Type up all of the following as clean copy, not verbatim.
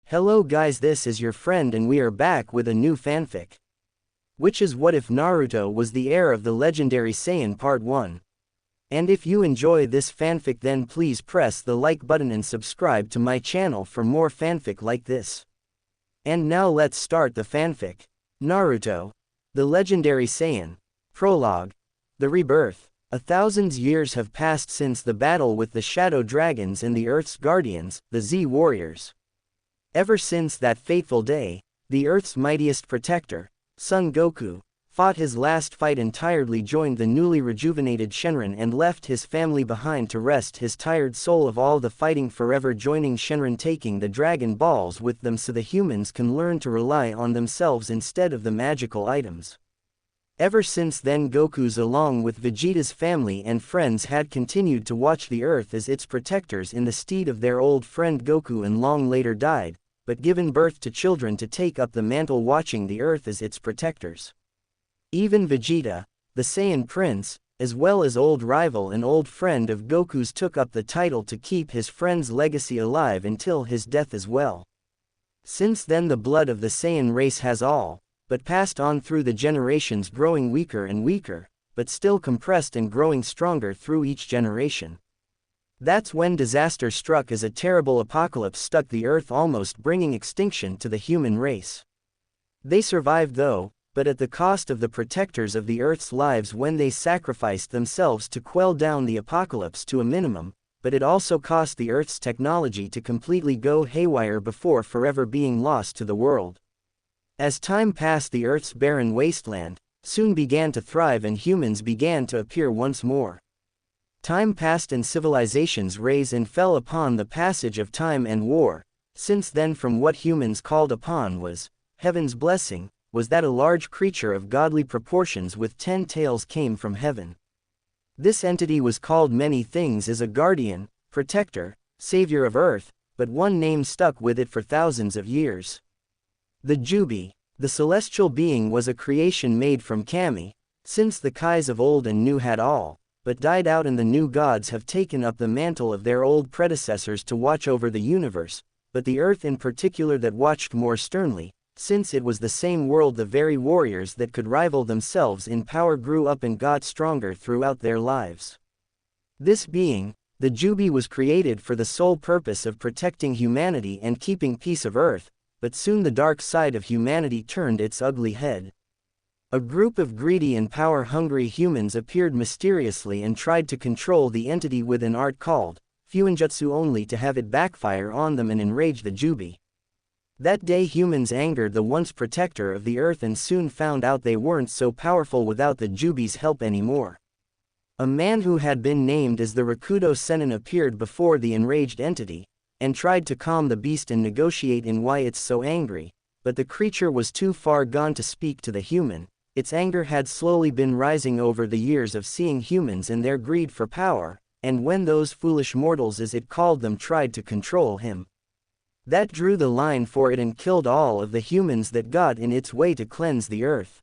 Hello guys, this is your friend and we are back with a new fanfic. Which is what if Naruto was the heir of the legendary Saiyan Part 1. And if you enjoy this fanfic then please press the like button and subscribe to my channel for more fanfic like this. And now let's start the fanfic. Naruto, the legendary Saiyan. Prologue. The Rebirth. 1,000 years have passed since the battle with the Shadow Dragons and the Earth's Guardians, the Z Warriors. Ever since that fateful day, the Earth's mightiest protector, Son Goku, fought his last fight and tiredly joined the newly rejuvenated Shenron and left his family behind to rest his tired soul of all the fighting forever, joining Shenron, taking the Dragon Balls with them so the humans can learn to rely on themselves instead of the magical items. Ever since then Goku's along with Vegeta's family and friends had continued to watch the Earth as its protectors in the stead of their old friend Goku, and long later died, but given birth to children to take up the mantle watching the Earth as its protectors. Even Vegeta, the Saiyan Prince, as well as old rival and old friend of Goku's, took up the title to keep his friend's legacy alive until his death as well. Since then the blood of the Saiyan race has all but passed on through the generations, growing weaker and weaker, but still compressed and growing stronger through each generation. That's when disaster struck as a terrible apocalypse struck the Earth, almost bringing extinction to the human race. They survived though, but at the cost of the protectors of the Earth's lives when they sacrificed themselves to quell down the apocalypse to a minimum, but it also cost the Earth's technology to completely go haywire before forever being lost to the world. As time passed, the Earth's barren wasteland soon began to thrive and humans began to appear once more. Time passed and civilizations rose and fell upon the passage of time and war. Since then, from what humans called upon was heaven's blessing, was that a large creature of godly proportions with 10 tails came from heaven. This entity was called many things, as a guardian, protector, savior of Earth, but one name stuck with it for thousands of years. The Jubi, the celestial being, was a creation made from Kami, since the Kais of old and new had all but died out and the new gods have taken up the mantle of their old predecessors to watch over the universe, but the Earth in particular that watched more sternly, since it was the same world the very warriors that could rival themselves in power grew up and got stronger throughout their lives. This being, the Jubi, was created for the sole purpose of protecting humanity and keeping peace of Earth, but soon the dark side of humanity turned its ugly head. A group of greedy and power-hungry humans appeared mysteriously and tried to control the entity with an art called Fuinjutsu, only to have it backfire on them and enrage the Jubi. That day humans angered the once protector of the Earth and soon found out they weren't so powerful without the Jubi's help anymore. A man who had been named as the Rakudo Sennin appeared before the enraged entity, and tried to calm the beast and negotiate in why it's so angry, but the creature was too far gone to speak to the human. Its anger had slowly been rising over the years of seeing humans and their greed for power, and when those foolish mortals, as it called them, tried to control him, that drew the line for it and killed all of the humans that got in its way to cleanse the Earth.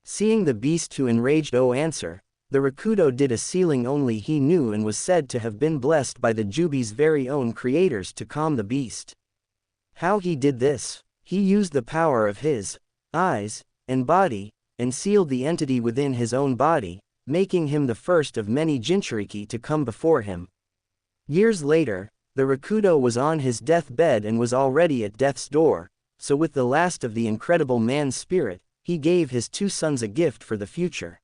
Seeing the beast to enraged answer, the Rakudo did a sealing only he knew and was said to have been blessed by the Jubi's very own creators to calm the beast. How he did this? He used the power of his eyes and body, and sealed the entity within his own body, making him the first of many Jinchuriki to come before him. Years later, the Rakudo was on his deathbed and was already at death's door, so with the last of the incredible man's spirit, he gave his 2 sons a gift for the future.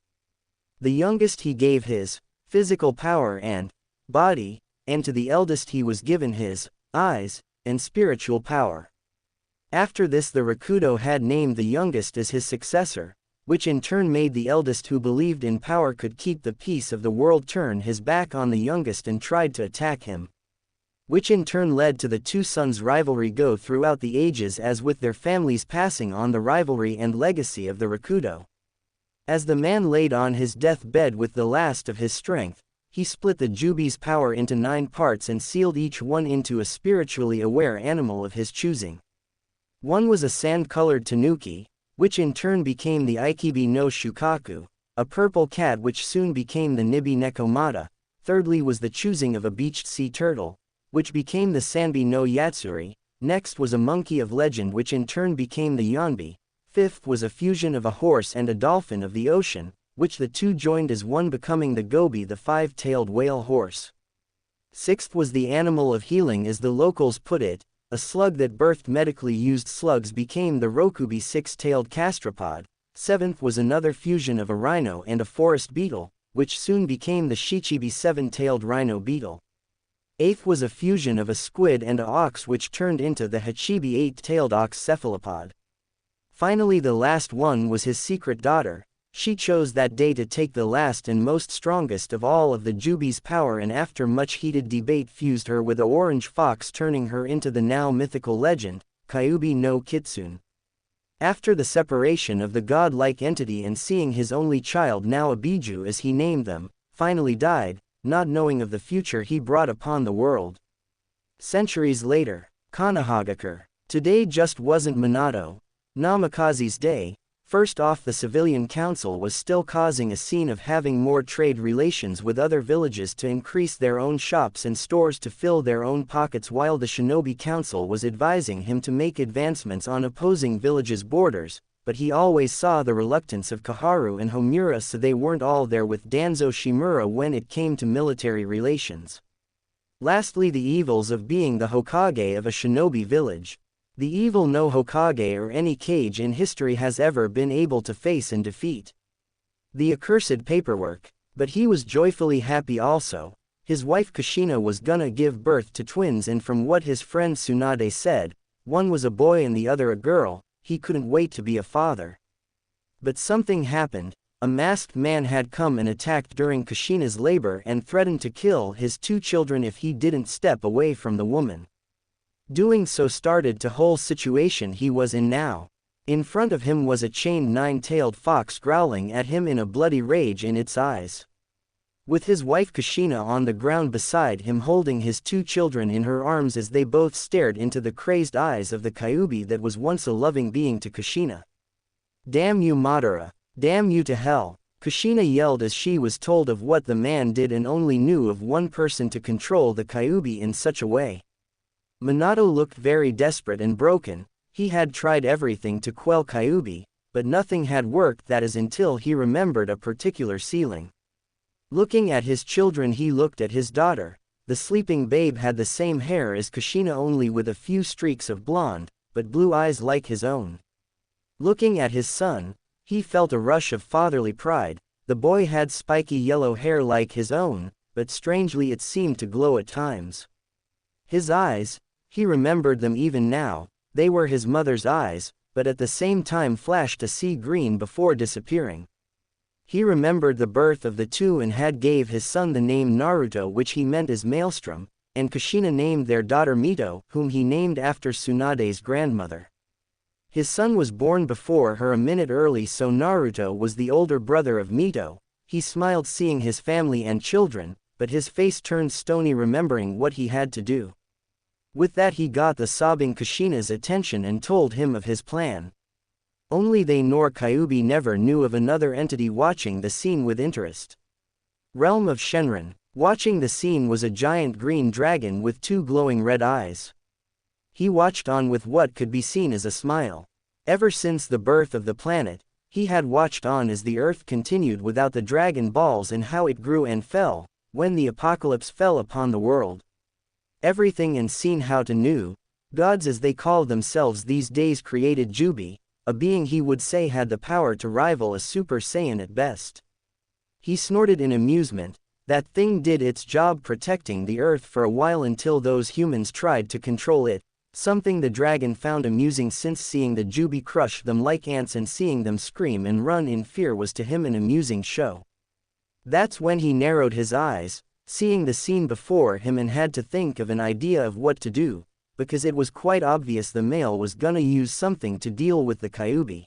The youngest he gave his physical power and body, and to the eldest he was given his eyes and spiritual power. After this the Rakudo had named the youngest as his successor, which in turn made the eldest, who believed in power could keep the peace of the world, turn his back on the youngest and tried to attack him. Which in turn led to the 2 sons' rivalry go throughout the ages, as with their families passing on the rivalry and legacy of the Rakudo. As the man laid on his deathbed with the last of his strength, he split the Jubi's power into 9 parts and sealed each one into a spiritually aware animal of his choosing. One was a sand-colored tanuki, which in turn became the Ikibi no Shukaku, a purple cat which soon became the Nibi Nekomata. Thirdly was the choosing of a beached sea turtle, which became the Sanbi no Yatsuri, Next was a monkey of legend which in turn became the Yonbi. Fifth was a fusion of a horse and a dolphin of the ocean, which the two joined as one becoming the gobi, the five-tailed whale horse. Sixth was the animal of healing as the locals put it, a slug that birthed medically used slugs became the rokubi six-tailed gastropod. Seventh was another fusion of a rhino and a forest beetle, which soon became the shichibi seven-tailed rhino beetle. Eighth was a fusion of a squid and a ox which turned into the hachibi eight-tailed ox cephalopod. Finally the last one was his secret daughter. She chose that day to take the last and most strongest of all of the Jubi's power, and after much heated debate fused her with a orange fox, turning her into the now mythical legend, Kyuubi no Kitsune. After the separation of the god-like entity and seeing his only child, now a Biju as he named them, finally died, not knowing of the future he brought upon the world. Centuries later, Konohagakure. Today just wasn't Minato Namikaze's day. First off, the civilian council was still causing a scene of having more trade relations with other villages to increase their own shops and stores to fill their own pockets, while the shinobi council was advising him to make advancements on opposing villages' borders, but he always saw the reluctance of Kaharu and Homura, so they weren't all there with Danzo Shimura when it came to military relations. Lastly, the evils of being the Hokage of a shinobi village. The evil no Hokage or any Kage in history has ever been able to face and defeat. The accursed paperwork. But he was joyfully happy also. His wife Kushina was gonna give birth to twins, and from what his friend Tsunade said, one was a boy and the other a girl. He couldn't wait to be a father. But something happened. A masked man had come and attacked during Kushina's labor and threatened to kill his two children if he didn't step away from the woman. Doing so started the whole situation he was in now. In front of him was a chained nine-tailed fox growling at him in a bloody rage in its eyes. With his wife Kushina on the ground beside him, holding his two children in her arms as they both stared into the crazed eyes of the Kyuubi that was once a loving being to Kushina. "Damn you, Madara! Damn you to hell!" Kushina yelled as she was told of what the man did and only knew of one person to control the Kyuubi in such a way. Minato looked very desperate and broken. He had tried everything to quell Kyuubi, but nothing had worked, that is until he remembered a particular ceiling. Looking at his children, he looked at his daughter. The sleeping babe had the same hair as Kushina, only with a few streaks of blonde, but blue eyes like his own. Looking at his son, he felt a rush of fatherly pride. The boy had spiky yellow hair like his own, but strangely it seemed to glow at times. His eyes, he remembered them even now, they were his mother's eyes, but at the same time flashed a sea green before disappearing. He remembered the birth of the two and had gave his son the name Naruto, which he meant as Maelstrom, and Kushina named their daughter Mito, whom he named after Tsunade's grandmother. His son was born before her a minute early, so Naruto was the older brother of Mito. He smiled seeing his family and children, but his face turned stony remembering what he had to do. With that he got the sobbing Kushina's attention and told him of his plan. Only they nor Kyuubi never knew of another entity watching the scene with interest. Realm of Shenron. Watching the scene was a giant green dragon with two glowing red eyes. He watched on with what could be seen as a smile. Ever since the birth of the planet, he had watched on as the earth continued without the Dragon Balls and how it grew and fell, when the apocalypse fell upon the world. Everything and seen how to new gods, as they call themselves these days, created Jubi, a being he would say had the power to rival a Super Saiyan at best. He snorted in amusement. That thing did its job protecting the earth for a while until those humans tried to control it, something the dragon found amusing, since seeing the Jubi crush them like ants and seeing them scream and run in fear was to him an amusing show. That's when he narrowed his eyes, seeing the scene before him, and had to think of an idea of what to do, because it was quite obvious the male was gonna use something to deal with the Kyuubi.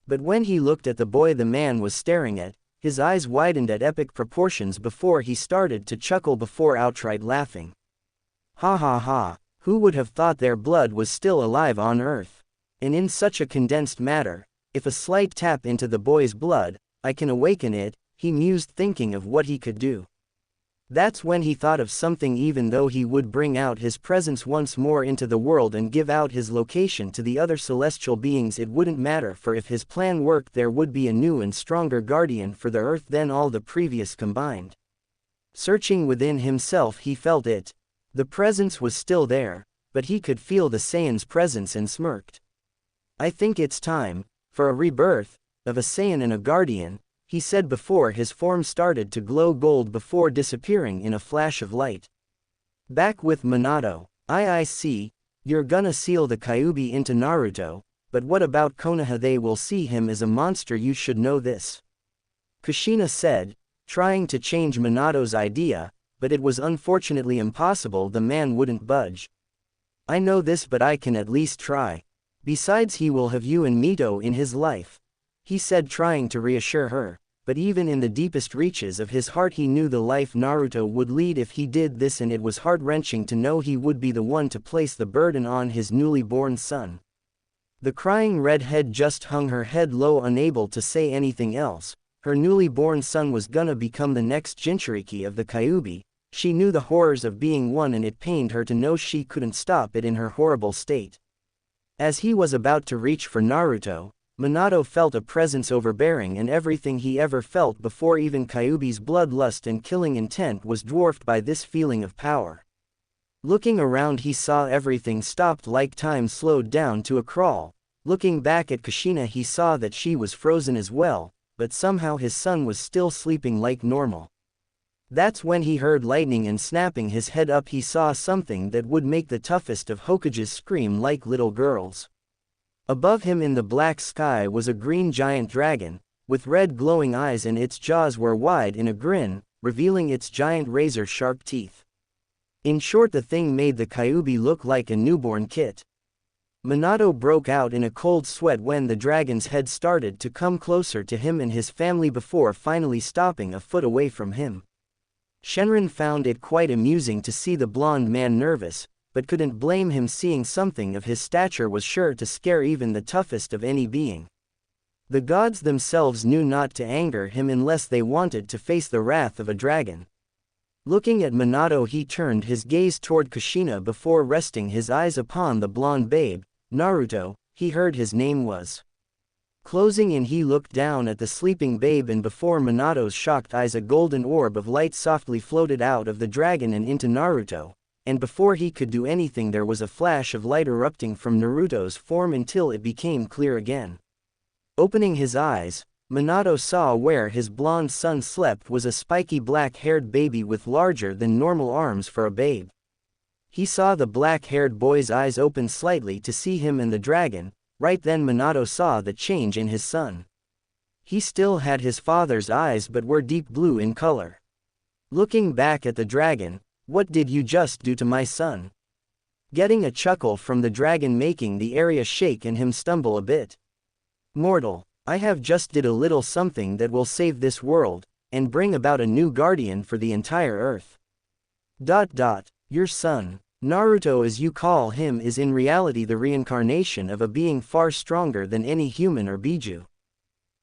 But when he looked at the boy the man was staring at, his eyes widened at epic proportions before he started to chuckle before outright laughing. Ha ha ha, who would have thought their blood was still alive on Earth? And in such a condensed matter, if a slight tap into the boy's blood, I can awaken it, he mused, thinking of what he could do. That's when he thought of something. Even though he would bring out his presence once more into the world and give out his location to the other celestial beings, it wouldn't matter, for if his plan worked there would be a new and stronger guardian for the earth than all the previous combined. Searching within himself he felt it. The presence was still there, but he could feel the Saiyan's presence and smirked. I think it's time for a rebirth of a Saiyan and a guardian, he said before his form started to glow gold before disappearing in a flash of light. Back with Minato. I see, you're gonna seal the Kyuubi into Naruto, but what about Konoha? They will see him as a monster. You should know this, Kushina said, trying to change Minato's idea, but it was unfortunately impossible. The man wouldn't budge. I know this, but I can at least try. Besides, he will have you and Mito in his life, he said, trying to reassure her. But even in the deepest reaches of his heart he knew the life Naruto would lead if he did this, and it was heart-wrenching to know he would be the one to place the burden on his newly born son. The crying redhead just hung her head low, unable to say anything else. Her newly born son was gonna become the next Jinchuriki of the Kyuubi. She knew the horrors of being one, and it pained her to know she couldn't stop it in her horrible state. As he was about to reach for Naruto, Minato felt a presence overbearing, and everything he ever felt before, even Kyuubi's bloodlust and killing intent, was dwarfed by this feeling of power. Looking around he saw everything stopped, like time slowed down to a crawl. Looking back at Kushina he saw that she was frozen as well, but somehow his son was still sleeping like normal. That's when he heard lightning, and snapping his head up he saw something that would make the toughest of Hokages scream like little girls. Above him in the black sky was a green giant dragon, with red glowing eyes, and its jaws were wide in a grin, revealing its giant razor-sharp teeth. In short, the thing made the Kyuubi look like a newborn kit. Minato broke out in a cold sweat when the dragon's head started to come closer to him and his family before finally stopping a foot away from him. Shenron found it quite amusing to see the blonde man nervous, but couldn't blame him. Seeing something of his stature was sure to scare even the toughest of any being. The gods themselves knew not to anger him unless they wanted to face the wrath of a dragon. Looking at Minato he turned his gaze toward Kushina before resting his eyes upon the blonde babe, Naruto. He heard his name was closing in. He looked down at the sleeping babe, and before Minato's shocked eyes a golden orb of light softly floated out of the dragon and into Naruto, and before he could do anything there was a flash of light erupting from Naruto's form until it became clear again. Opening his eyes, Minato saw where his blonde son slept was a spiky black-haired baby with larger than normal arms for a babe. He saw the black-haired boy's eyes open slightly to see him and the dragon. Right then Minato saw the change in his son. He still had his father's eyes but were deep blue in color. Looking back at the dragon, "What did you just do to my son?" Getting a chuckle from the dragon, making the area shake and him stumble a bit. "Mortal, I have just did a little something that will save this world, and bring about a new guardian for the entire earth. Your son, Naruto as you call him, is in reality the reincarnation of a being far stronger than any human or Biju.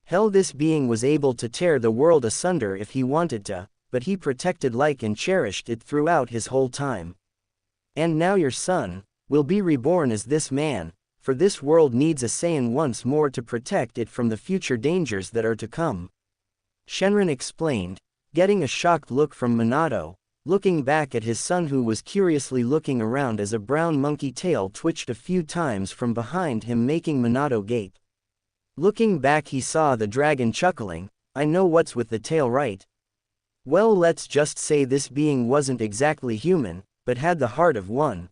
Hell, this being was able to tear the world asunder if he wanted to, but he protected like and cherished it throughout his whole time. And now your son will be reborn as this man, for this world needs a Saiyan once more to protect it from the future dangers that are to come," Shenron explained, getting a shocked look from Minato, looking back at his son who was curiously looking around as a brown monkey tail twitched a few times from behind him, making Minato gape. Looking back he saw the dragon chuckling, "I know what's with the tail, right? Well, let's just say this being wasn't exactly human, but had the heart of one.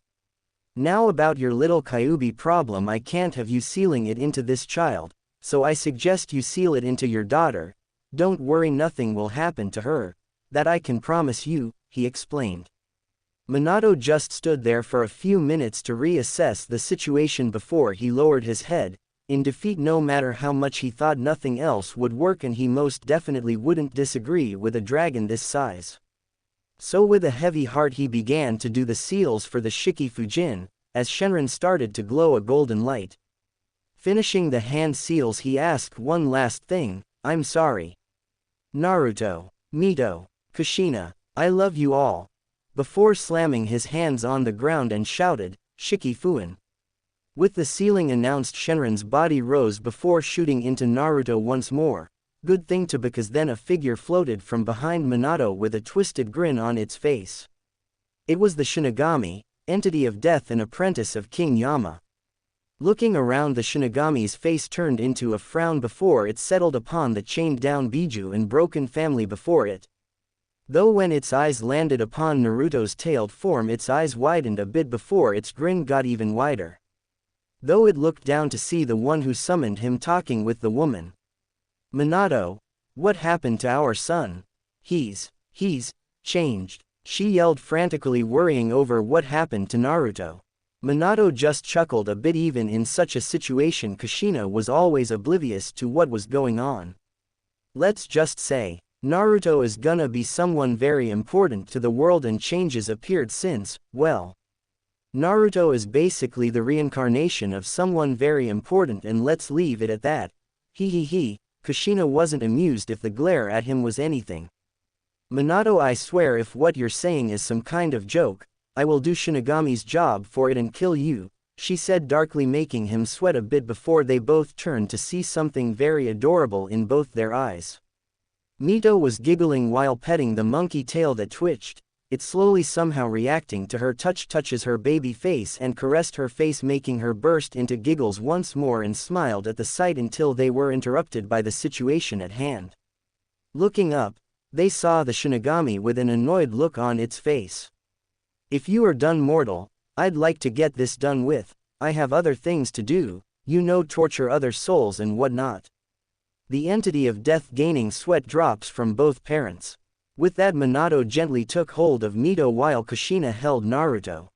Now about your little Kyuubi problem, I can't have you sealing it into this child, so I suggest you seal it into your daughter. Don't worry, nothing will happen to her, that I can promise you," he explained. Minato just stood there for a few minutes to reassess the situation before he lowered his head. In defeat, no matter how much he thought, nothing else would work, and he most definitely wouldn't disagree with a dragon this size. So with a heavy heart he began to do the seals for the Shiki Fujin, as Shenron started to glow a golden light. Finishing the hand seals he asked one last thing, "I'm sorry. Naruto, Mito, Kushina, I love you all. Before slamming his hands on the ground and shouted, Shiki Fuin. With the ceiling announced, Shenron's body rose before shooting into Naruto once more. Good thing to, because then a figure floated from behind Minato with a twisted grin on its face. It was the Shinigami, entity of death and apprentice of King Yama. Looking around, the Shinigami's face turned into a frown before it settled upon the chained-down Biju and broken family before it. Though when its eyes landed upon Naruto's tailed form, its eyes widened a bit before its grin got even wider. Though it looked down to see the one who summoned him talking with the woman. Minato, what happened to our son? He's changed. She yelled frantically, worrying over what happened to Naruto. Minato just chuckled a bit. Even in such a situation, Kushina was always oblivious to what was going on. Let's just say, Naruto is gonna be someone very important to the world, and changes appeared since, well, Naruto is basically the reincarnation of someone very important, and let's leave it at that. Kushina wasn't amused if the glare at him was anything. Minato, I swear if what you're saying is some kind of joke, I will do Shinigami's job for it and kill you, she said darkly, making him sweat a bit before they both turned to see something very adorable in both their eyes. Mito was giggling while petting the monkey tail that twitched. It slowly somehow reacting to her touch, touches her baby face and caressed her face, making her burst into giggles once more, and smiled at the sight until they were interrupted by the situation at hand. Looking up, they saw the Shinigami with an annoyed look on its face. If you are done, mortal, I'd like to get this done with. I have other things to do, torture other souls and whatnot. The entity of death gaining sweat drops from both parents. With that, Minato gently took hold of Mito while Kushina held Naruto.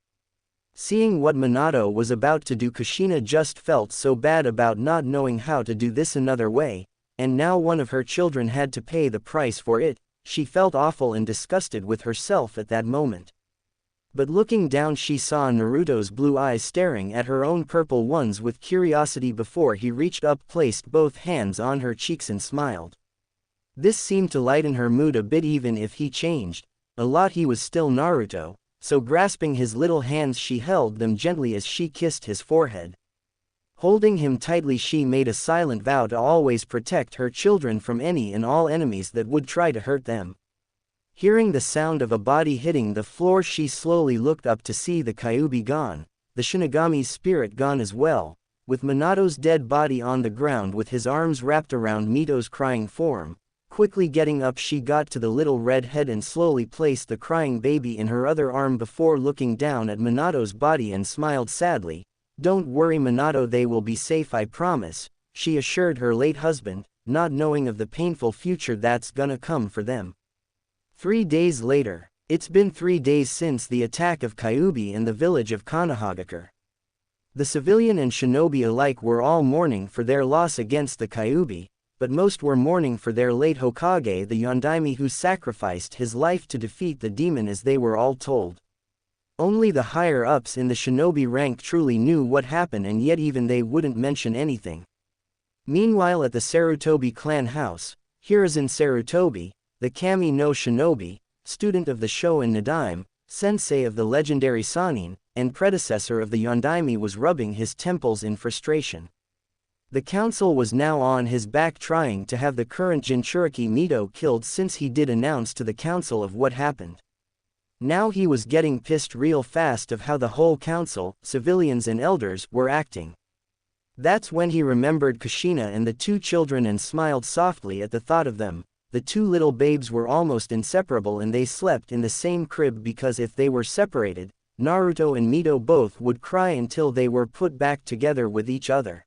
Seeing what Minato was about to do, Kushina just felt so bad about not knowing how to do this another way, and now one of her children had to pay the price for it. She felt awful and disgusted with herself at that moment. But looking down, she saw Naruto's blue eyes staring at her own purple ones with curiosity before he reached up, placed both hands on her cheeks and smiled. This seemed to lighten her mood a bit. Even if he changed a lot, he was still Naruto, so grasping his little hands, she held them gently as she kissed his forehead. Holding him tightly, she made a silent vow to always protect her children from any and all enemies that would try to hurt them. Hearing the sound of a body hitting the floor, she slowly looked up to see the Kyuubi gone, the Shinigami's spirit gone as well, with Minato's dead body on the ground with his arms wrapped around Mito's crying form. Quickly getting up, she got to the little red head and slowly placed the crying baby in her other arm before looking down at Minato's body and smiled sadly. Don't worry, Minato, they will be safe, I promise, she assured her late husband, not knowing of the painful future that's gonna come for them. 3 days later. It's been 3 days since the attack of Kyuubi in the village of Konohagakure. The civilian and shinobi alike were all mourning for their loss against the Kyuubi, but most were mourning for their late Hokage, the Yondaime, who sacrificed his life to defeat the demon, as they were all told. Only the higher-ups in the shinobi rank truly knew what happened, and yet even they wouldn't mention anything. Meanwhile, at the Sarutobi clan house, Hiruzen Sarutobi, the Kami no Shinobi, student of the Shoin Nadaime, sensei of the legendary Sannin, and predecessor of the Yondaime, was rubbing his temples in frustration. The council was now on his back, trying to have the current Jinchuriki Mito killed, since he did announce to the council of what happened. Now he was getting pissed real fast of how the whole council, civilians and elders, were acting. That's when he remembered Kushina and the 2 children and smiled softly at the thought of them. The 2 little babes were almost inseparable, and they slept in the same crib because if they were separated, Naruto and Mito both would cry until they were put back together with each other.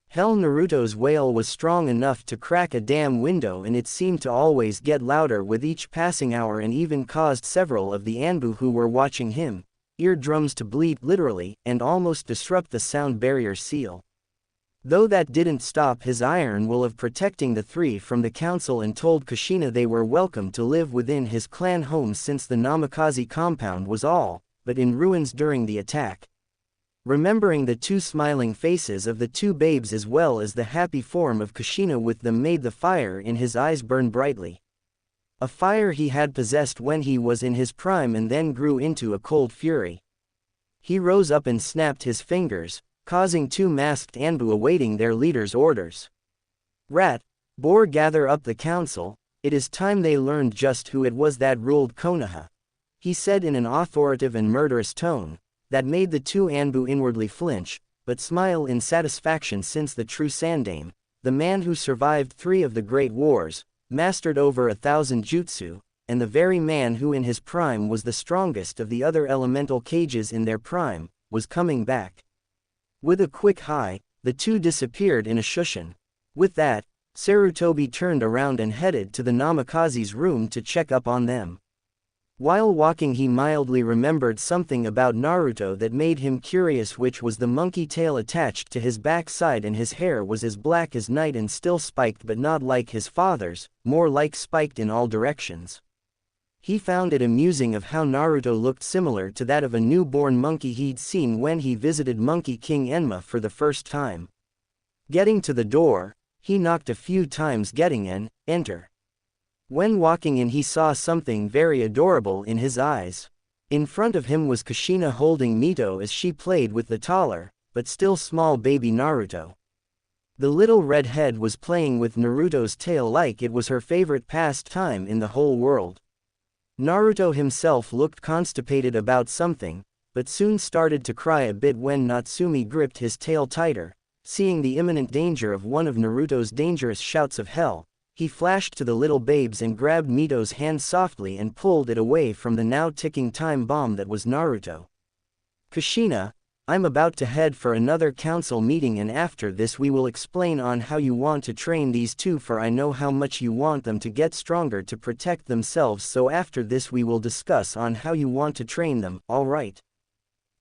Hell, Naruto's wail was strong enough to crack a damn window, and it seemed to always get louder with each passing hour, and even caused several of the Anbu who were watching him eardrums to bleed literally, and almost disrupt the sound barrier seal. Though that didn't stop his iron will of protecting the 3 from the council, and told Kushina they were welcome to live within his clan home, since the Namikaze compound was all but in ruins during the attack. Remembering the 2 smiling faces of the 2 babes as well as the happy form of Kushina with them made the fire in his eyes burn brightly. a fire he had possessed when he was in his prime and then grew into a cold fury. He rose up and snapped his fingers, causing two masked Anbu awaiting their leader's orders. Rat, boar, gather up the council, it is time they learned just who it was that ruled Konoha, he said in an authoritative and murderous tone, that made the two Anbu inwardly flinch, but smile in satisfaction since the true Sandaime, the man who survived 3 of the great wars, mastered over 1,000 jutsu, and the very man who in his prime was the strongest of the other elemental cages in their prime, was coming back. With a quick hi, the two disappeared in a shushin. With that, Sarutobi turned around and headed to the Namikaze's room to check up on them. While walking, he mildly remembered something about Naruto that made him curious, which was the monkey tail attached to his backside, and his hair was as black as night and still spiked, but not like his father's, more like spiked in all directions. He found it amusing of how Naruto looked similar to that of a newborn monkey he'd seen when he visited Monkey King Enma for the first time. Getting to the door, he knocked a few times, getting an enter. When walking in, he saw something very adorable in his eyes. In front of him was Kushina holding Mito as she played with the taller, but still small baby Naruto. The little red head was playing with Naruto's tail like it was her favorite pastime in the whole world. Naruto himself looked constipated about something, but soon started to cry a bit when Natsumi gripped his tail tighter. Seeing the imminent danger of one of Naruto's dangerous shouts of hell, he flashed to the little babes and grabbed Mito's hand softly and pulled it away from the now ticking time bomb that was Naruto. Kushina, I'm about to head for another council meeting, and after this we will explain on how you want to train these two, for I know how much you want them to get stronger to protect themselves, so after this we will discuss on how you want to train them, alright?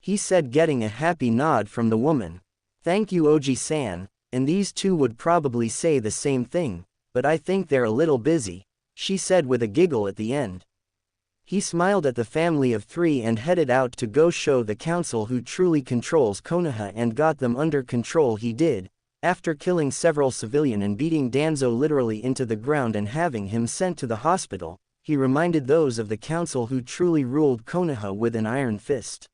He said, getting a happy nod from the woman. Thank you, Oji-san, and these two would probably say the same thing, but I think they're a little busy, she said with a giggle at the end. He smiled at the family of 3 and headed out to go show the council who truly controls Konoha and got them under control. He did, after killing several civilians and beating Danzo literally into the ground and having him sent to the hospital. He reminded those of the council who truly ruled Konoha with an iron fist.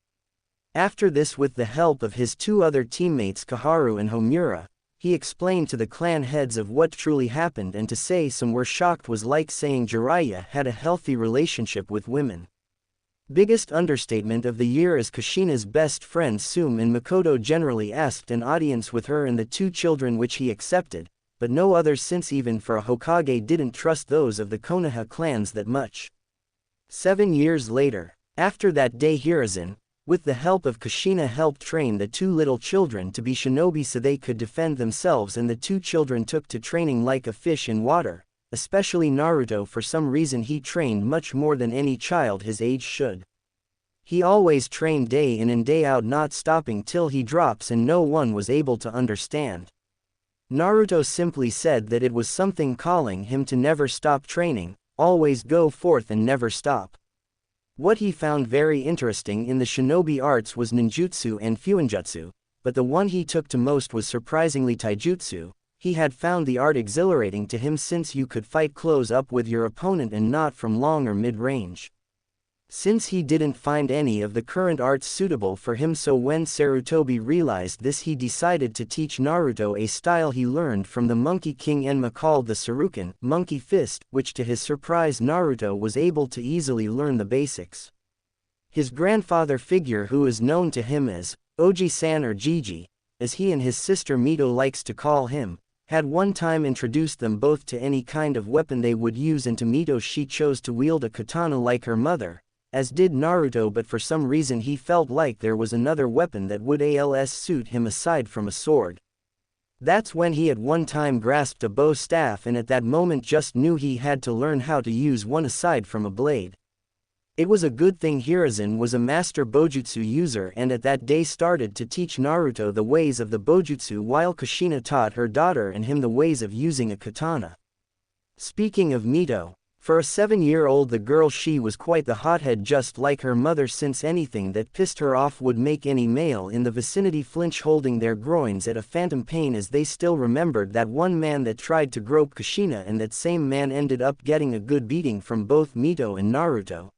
After this, with the help of his 2 other teammates Kaharu and Homura, he explained to the clan heads of what truly happened, and to say some were shocked was like saying Jiraiya had a healthy relationship with women. Biggest understatement of the year, as Kushina's best friend Sume and Makoto generally asked an audience with her and the 2 children, which he accepted, but no others, since even for a Hokage didn't trust those of the Konoha clans that much. 7 years later, after that day, Hiruzen, with the help of Kushina, helped train the 2 little children to be shinobi so they could defend themselves, and the 2 children took to training like a fish in water, especially Naruto. For some reason he trained much more than any child his age should. He always trained day in and day out, not stopping till he drops, and no one was able to understand. Naruto simply said that it was something calling him to never stop training, always go forth and never stop. What he found very interesting in the shinobi arts was ninjutsu and fuinjutsu, but the one he took to most was surprisingly taijutsu. He had found the art exhilarating to him, since you could fight close up with your opponent and not from long or mid-range. Since he didn't find any of the current arts suitable for him, so when Sarutobi realized this, he decided to teach Naruto a style he learned from the Monkey King Enma called the Saruken, Monkey Fist, which to his surprise Naruto was able to easily learn the basics. His grandfather figure, who is known to him as Oji-san or Jiji, as he and his sister Mito likes to call him, had one time introduced them both to any kind of weapon they would use, and to Mito she chose to wield a katana like her mother, as did Naruto, but for some reason he felt like there was another weapon that would suit him aside from a sword. That's when he at one time grasped a bow staff, and at that moment just knew he had to learn how to use one aside from a blade. It was a good thing Hiruzen was a master bojutsu user, and at that day started to teach Naruto the ways of the bojutsu, while Kushina taught her daughter and him the ways of using a katana. Speaking of Mito, For a 7-year-old the girl, she was quite the hothead, just like her mother, since anything that pissed her off would make any male in the vicinity flinch, holding their groins at a phantom pain, as they still remembered that one man that tried to grope Kushina, and that same man ended up getting a good beating from both Mito and Naruto.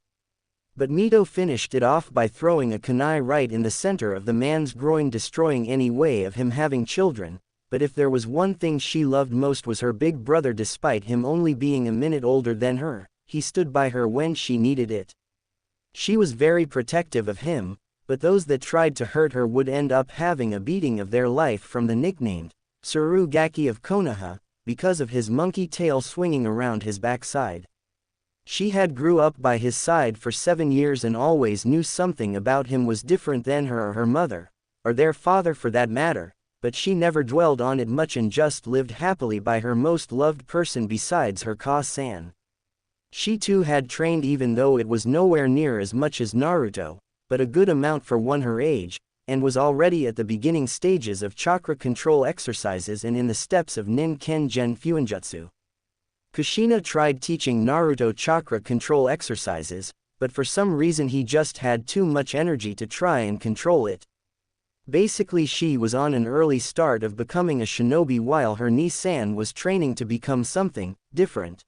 But Mito finished it off by throwing a kunai right in the center of the man's groin, destroying any way of him having children. But if there was one thing she loved most was her big brother. Despite him only being a minute older than her, he stood by her when she needed it. She was very protective of him, but those that tried to hurt her would end up having a beating of their life from the nicknamed Surugaki of Konoha, because of his monkey tail swinging around his backside. She had grew up by his side for 7 years and always knew something about him was different than her or her mother, or their father for that matter. But she never dwelled on it much and just lived happily by her most loved person besides her Ka-san. She too had trained, even though it was nowhere near as much as Naruto, but a good amount for one her age, and was already at the beginning stages of chakra control exercises and in the steps of Nin Ken Gen Fuinjutsu. Kushina tried teaching Naruto chakra control exercises, but for some reason he just had too much energy to try and control it. Basically, she was on an early start of becoming a shinobi while her Ni-san was training to become something different.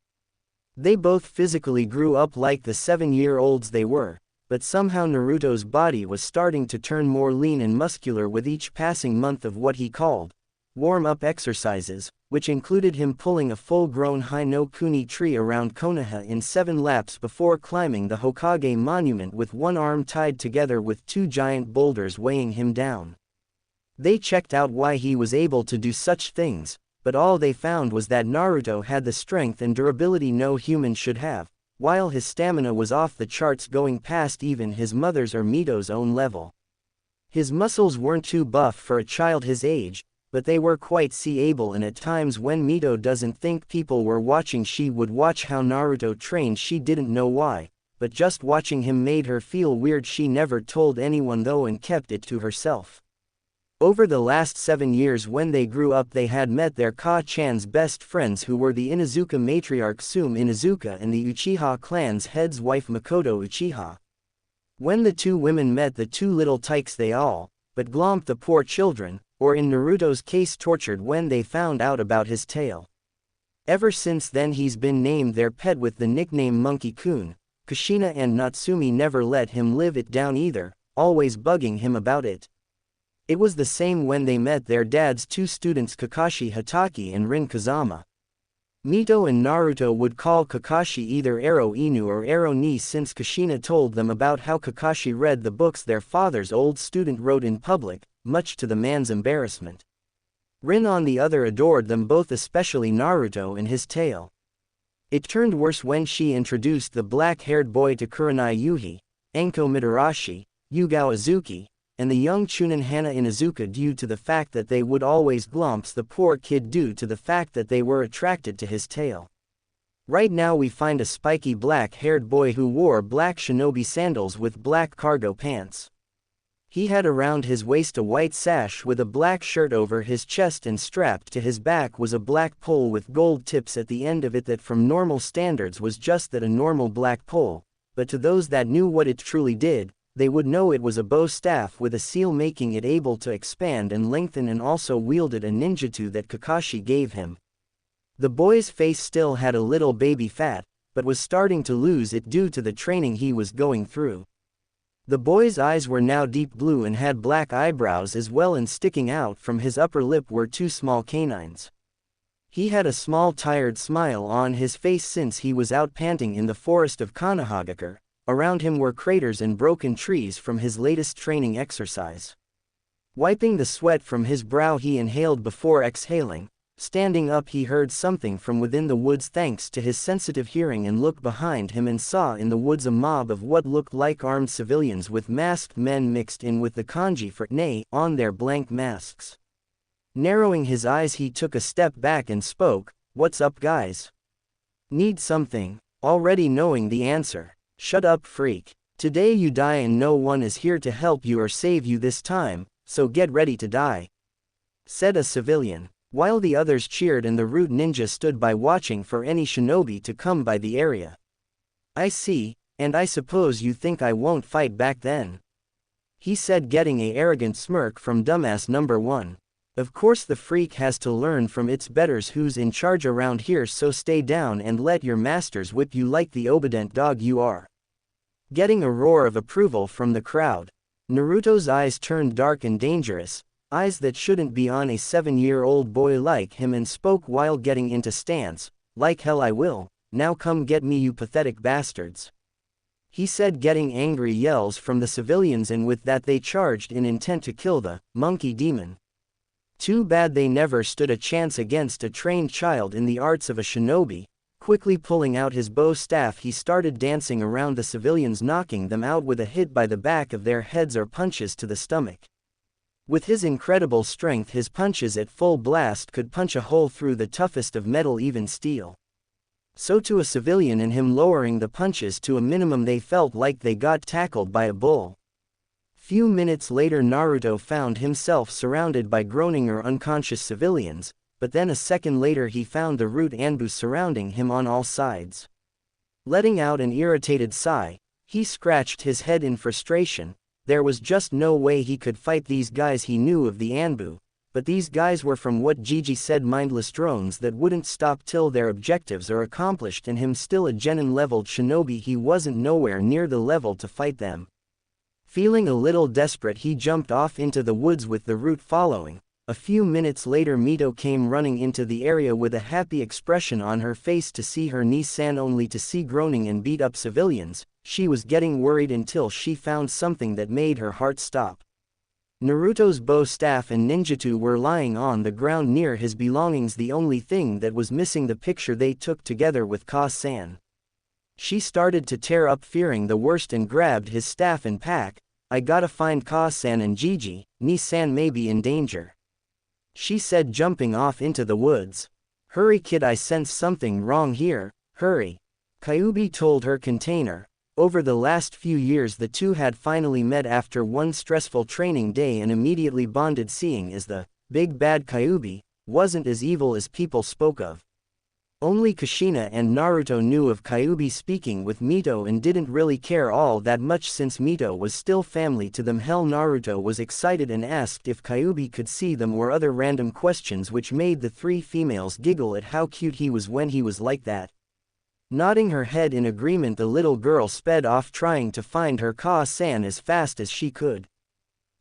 They both physically grew up like the 7-year-olds they were, but somehow Naruto's body was starting to turn more lean and muscular with each passing month of what he called warm-up exercises, which included him pulling a full-grown Hai no Kuni tree around Konoha in 7 laps before climbing the Hokage monument with one arm tied together with 2 giant boulders weighing him down. They checked out why he was able to do such things, but all they found was that Naruto had the strength and durability no human should have, while his stamina was off the charts, going past even his mother's or Mito's own level. His muscles weren't too buff for a child his age, but they were quite able, and at times when Mito doesn't think people were watching, she would watch how Naruto trained. She didn't know why, but just watching him made her feel weird. She never told anyone though and kept it to herself. Over the last 7 years when they grew up, they had met their Ka-chan's best friends, who were the Inuzuka matriarch Sume Inuzuka and the Uchiha clan's head's wife Makoto Uchiha. When the two women met the two little tykes, they all but glomped the poor children, or in Naruto's case tortured, when they found out about his tale. Ever since then he's been named their pet with the nickname Monkey-kun. Kushina and Natsumi never let him live it down either, always bugging him about it. It was the same when they met their dad's 2 students, Kakashi Hatake and Rin Kazama. Mito and Naruto would call Kakashi either Ero Inu or Ero Ni, since Kushina told them about how Kakashi read the books their father's old student wrote in public, much to the man's embarrassment. Rin on the other adored them both, especially Naruto and his tale. It turned worse when she introduced the black-haired boy to Kurenai Yuhi, Enko Mitarashi, Yugao Azuki, and the young Chunin Hana Inuzuka, due to the fact that they would always glomps the poor kid due to the fact that they were attracted to his tale. Right now we find a spiky black-haired boy who wore black shinobi sandals with black cargo pants. He had around his waist a white sash with a black shirt over his chest, and strapped to his back was a black pole with gold tips at the end of it that from normal standards was just that, a normal black pole, but to those that knew what it truly did, they would know it was a bow staff with a seal, making it able to expand and lengthen, and also wielded a ninjutsu that Kakashi gave him. The boy's face still had a little baby fat, but was starting to lose it due to the training he was going through. The boy's eyes were now deep blue and had black eyebrows as well, and sticking out from his upper lip were 2 small canines. He had a small tired smile on his face since he was out panting in the forest of Konohagakure. Around him were craters and broken trees from his latest training exercise. Wiping the sweat from his brow, he inhaled before exhaling. Standing up, he heard something from within the woods thanks to his sensitive hearing, and looked behind him and saw in the woods a mob of what looked like armed civilians with masked men mixed in with the kanji for "ne" on their blank masks. Narrowing his eyes, he took a step back and spoke, "What's up, guys? Need something?" Already knowing the answer. "Shut up, freak. Today you die and no one is here to help you or save you this time, so get ready to die," said a civilian. while the others cheered and the root ninja stood by watching for any shinobi to come by the area. I see, and I suppose you think I won't fight back then? He said, getting a arrogant smirk from dumbass number 1. Of course the freak has to learn from its betters who's in charge around here, so stay down and let your masters whip you like the obedient dog you are. Getting a roar of approval from the crowd. Naruto's eyes turned dark and dangerous, eyes that shouldn't be on a 7-year-old boy like him, and spoke while getting into stance, like hell I will, now come get me you pathetic bastards. He said, getting angry yells from the civilians, and with that they charged in intent to kill the monkey demon. Too bad they never stood a chance against a trained child in the arts of a shinobi. Quickly pulling out his bow staff, he started dancing around the civilians, knocking them out with a hit by the back of their heads or punches to the stomach. With his incredible strength, his punches at full blast could punch a hole through the toughest of metal, even steel. So to a civilian and him lowering the punches to a minimum, they felt like they got tackled by a bull. Few minutes later, Naruto found himself surrounded by groaning or unconscious civilians, but then a second later he found the root Anbu surrounding him on all sides. Letting out an irritated sigh, he scratched his head in frustration. There was just no way he could fight these guys. He knew of the Anbu, but these guys were, from what Gigi said, mindless drones that wouldn't stop till their objectives are accomplished, and him still a genin leveled shinobi, he wasn't nowhere near the level to fight them. Feeling a little desperate, he jumped off into the woods with the root following. A few minutes later, Mito came running into the area with a happy expression on her face to see her Ni-san, only to see groaning and beat up civilians. She was getting worried until she found something that made her heart stop. Naruto's bow staff and ninjutsu were lying on the ground near his belongings. The only thing that was missing, the picture they took together with Ka-san. She started to tear up, fearing the worst, and grabbed his staff and pack. I gotta find Ka-san and Gigi, Ni-san may be in danger, she said, jumping off into the woods. Hurry kid, I sense something wrong here, hurry, Kyuubi told her container. Over the last few years the two had finally met after one stressful training day and immediately bonded, seeing as the big bad Kyuubi wasn't as evil as people spoke of. Only Kushina and Naruto knew of Kyuubi speaking with Mito and didn't really care all that much since Mito was still family to them. Hell, Naruto was excited and asked if Kyuubi could see them, or other random questions which made the three females giggle at how cute he was when he was like that. Nodding her head in agreement, the little girl sped off, trying to find her Ka-san as fast as she could.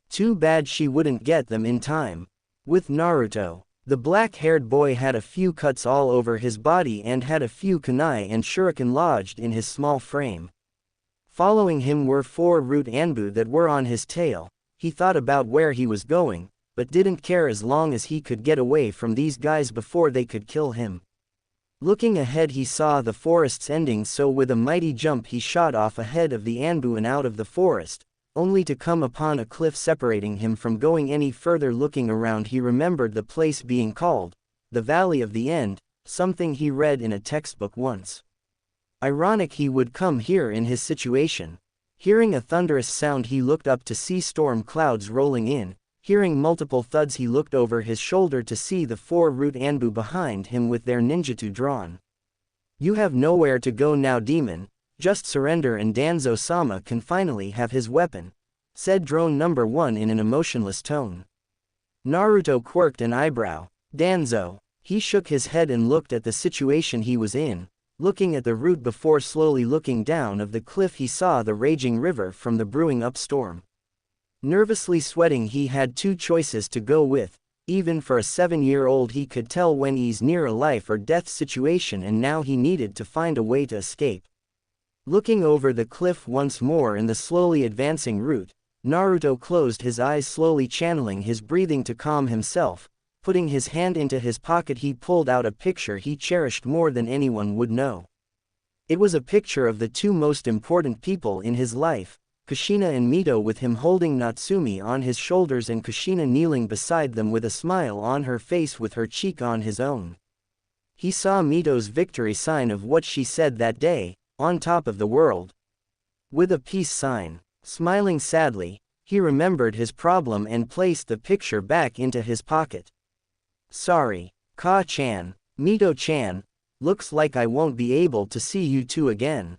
Too bad she wouldn't get them in time. With Naruto, the black-haired boy had a few cuts all over his body and had a few kunai and shuriken lodged in his small frame. Following him were 4 root Anbu that were on his tail. He thought about where he was going, but didn't care as long as he could get away from these guys before they could kill him. Looking ahead, he saw the forest's ending, so with a mighty jump he shot off ahead of the Anbu and out of the forest, only to come upon a cliff separating him from going any further. Looking around, he remembered the place being called the Valley of the End, something he read in a textbook once. Ironic he would come here in his situation. Hearing a thunderous sound, he looked up to see storm clouds rolling in. Hearing multiple thuds, he looked over his shoulder to see the 4 root Anbu behind him with their ninjutsu drawn. You have nowhere to go now, demon. Just surrender and Danzo-sama can finally have his weapon, said drone number 1 in an emotionless tone. Naruto quirked an eyebrow. Danzo. He shook his head and looked at the situation he was in, looking at the root before slowly looking down of the cliff. He saw the raging river from the brewing up storm. Nervously sweating, he had 2 choices to go with. Even for a 7-year-old, he could tell when he's near a life or death situation, and now he needed to find a way to escape. Looking over the cliff once more in the slowly advancing route, Naruto closed his eyes, slowly channeling his breathing to calm himself. Putting his hand into his pocket, he pulled out a picture he cherished more than anyone would know. It was a picture of the 2 most important people in his life, Kushina and Mito, with him holding Natsumi on his shoulders and Kushina kneeling beside them with a smile on her face with her cheek on his own. He saw Mito's victory sign of what she said that day, on top of the world, with a peace sign. Smiling sadly, he remembered his problem and placed the picture back into his pocket. Sorry, Ka-chan, Mito-chan, looks like I won't be able to see you two again.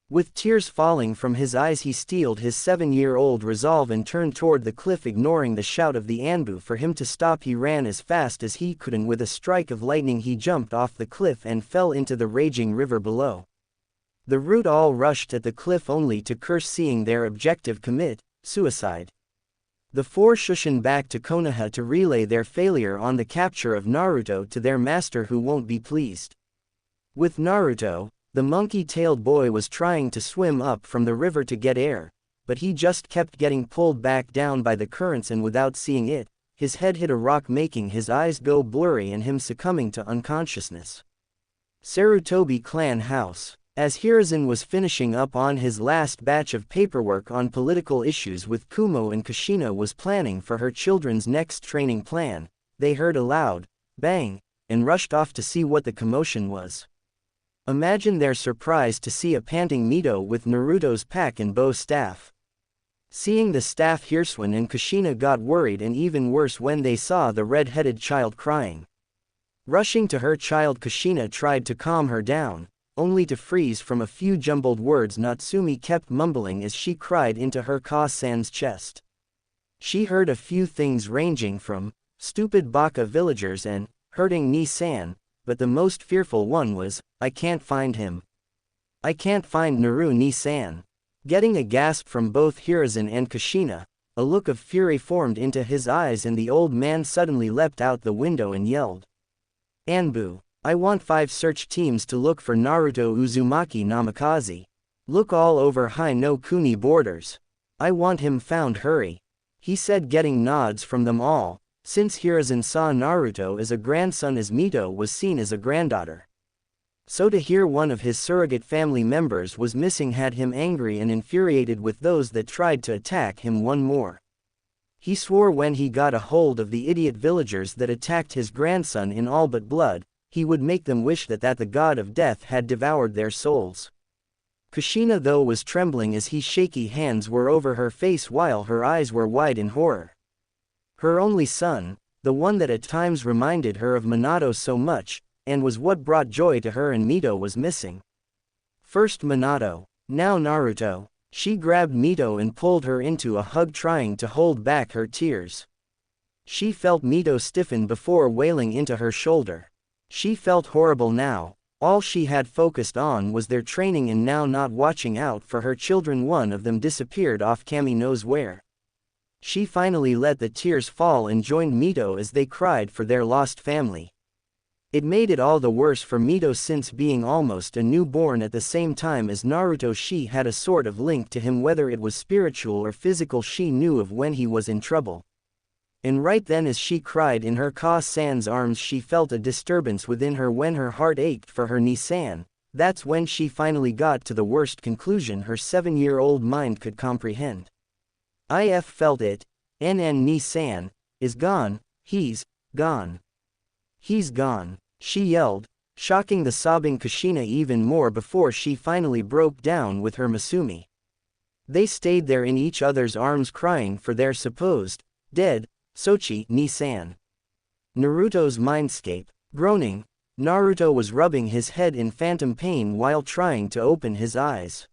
With tears falling from his eyes, he steeled his 7-year-old resolve and turned toward the cliff, ignoring the shout of the Anbu for him to stop. He ran as fast as he could, and with a strike of lightning he jumped off the cliff and fell into the raging river below. The Root all rushed at the cliff only to curse seeing their objective commit suicide. The four shushan back to Konoha to relay their failure on the capture of Naruto to their master, who won't be pleased. With Naruto, the monkey-tailed boy was trying to swim up from the river to get air, but he just kept getting pulled back down by the currents, and without seeing it, his head hit a rock, making his eyes go blurry and him succumbing to unconsciousness. Sarutobi clan house. As Hiruzen was finishing up on his last batch of paperwork on political issues with Kumo, and Kushina was planning for her children's next training plan, they heard a loud bang and rushed off to see what the commotion was. Imagine their surprise to see a panting Mito with Naruto's pack and bow staff. Seeing the staff, Hiruzen and Kushina got worried, and even worse when they saw the red-headed child crying. Rushing to her child, Kushina tried to calm her down, only to freeze from a few jumbled words Natsumi kept mumbling as she cried into her Ka-san's chest. She heard a few things ranging from stupid baka villagers and hurting Ni-san, but the most fearful one was, I can't find him. I can't find Naru Ni-san. Getting a gasp from both Hiruzen and Kushina, a look of fury formed into his eyes, and the old man suddenly leapt out the window and yelled, Anbu, I want 5 search teams to look for Naruto Uzumaki Namikaze. Look all over Hai no Kuni borders. I want him found, hurry. He said, getting nods from them all, since Hiruzen saw Naruto as a grandson as Mito was seen as a granddaughter. So to hear one of his surrogate family members was missing had him angry and infuriated with those that tried to attack him one more. He swore when he got a hold of the idiot villagers that attacked his grandson in all but blood, he would make them wish that the god of death had devoured their souls. Kushina though was trembling as his shaky hands were over her face while her eyes were wide in horror. Her only son, the one that at times reminded her of Minato so much, and was what brought joy to her and Mito, was missing. First Minato, now Naruto. She grabbed Mito and pulled her into a hug, trying to hold back her tears. She felt Mito stiffen before wailing into her shoulder. She felt horrible now. All she had focused on was their training, and now not watching out for her children, one of them disappeared off Kami knows where. She finally let the tears fall and joined Mito as they cried for their lost family. It made it all the worse for Mito, since being almost a newborn at the same time as Naruto, she had a sort of link to him, whether it was spiritual or physical. She knew of when he was in trouble. And right then, as she cried in her Ka-san's arms, she felt a disturbance within her when her heart ached for her Ni-san. That's when she finally got to the worst conclusion her 7-year-old mind could comprehend. If felt it. Ni-san is gone. He's gone. He's gone, she yelled, shocking the sobbing Kushina even more before she finally broke down with her Masumi. They stayed there in each other's arms, crying for their supposed dead Sochi Ni-san. Naruto's mindscape. Groaning, Naruto was rubbing his head in phantom pain while trying to open his eyes.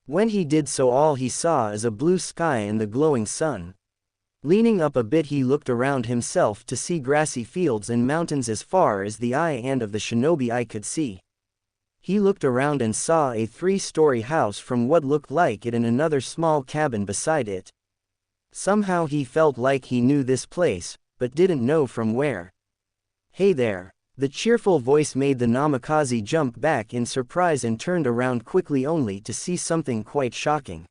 When he did so, all he saw is a blue sky and the glowing sun. Leaning up a bit, he looked around himself to see grassy fields and mountains as far as the eye and of the shinobi eye could see. He looked around and saw a 3-story house from what looked like it, and another small cabin beside it. Somehow he felt like he knew this place, but didn't know from where. Hey there. The cheerful voice made the Namikaze jump back in surprise and turned around quickly, only to see something quite shocking.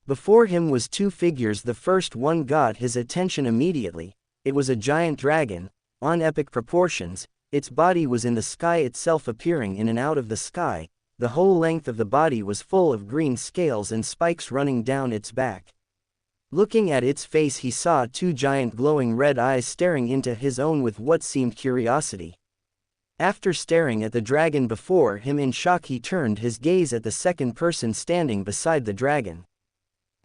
Before him was 2 figures. The first one got his attention immediately. It was a giant dragon, on epic proportions. Its body was in the sky itself, appearing in and out of the sky. The whole length of the body was full of green scales and spikes running down its back. Looking at its face, he saw 2 giant glowing red eyes staring into his own with what seemed curiosity. After staring at the dragon before him in shock, he turned his gaze at the second person standing beside the dragon.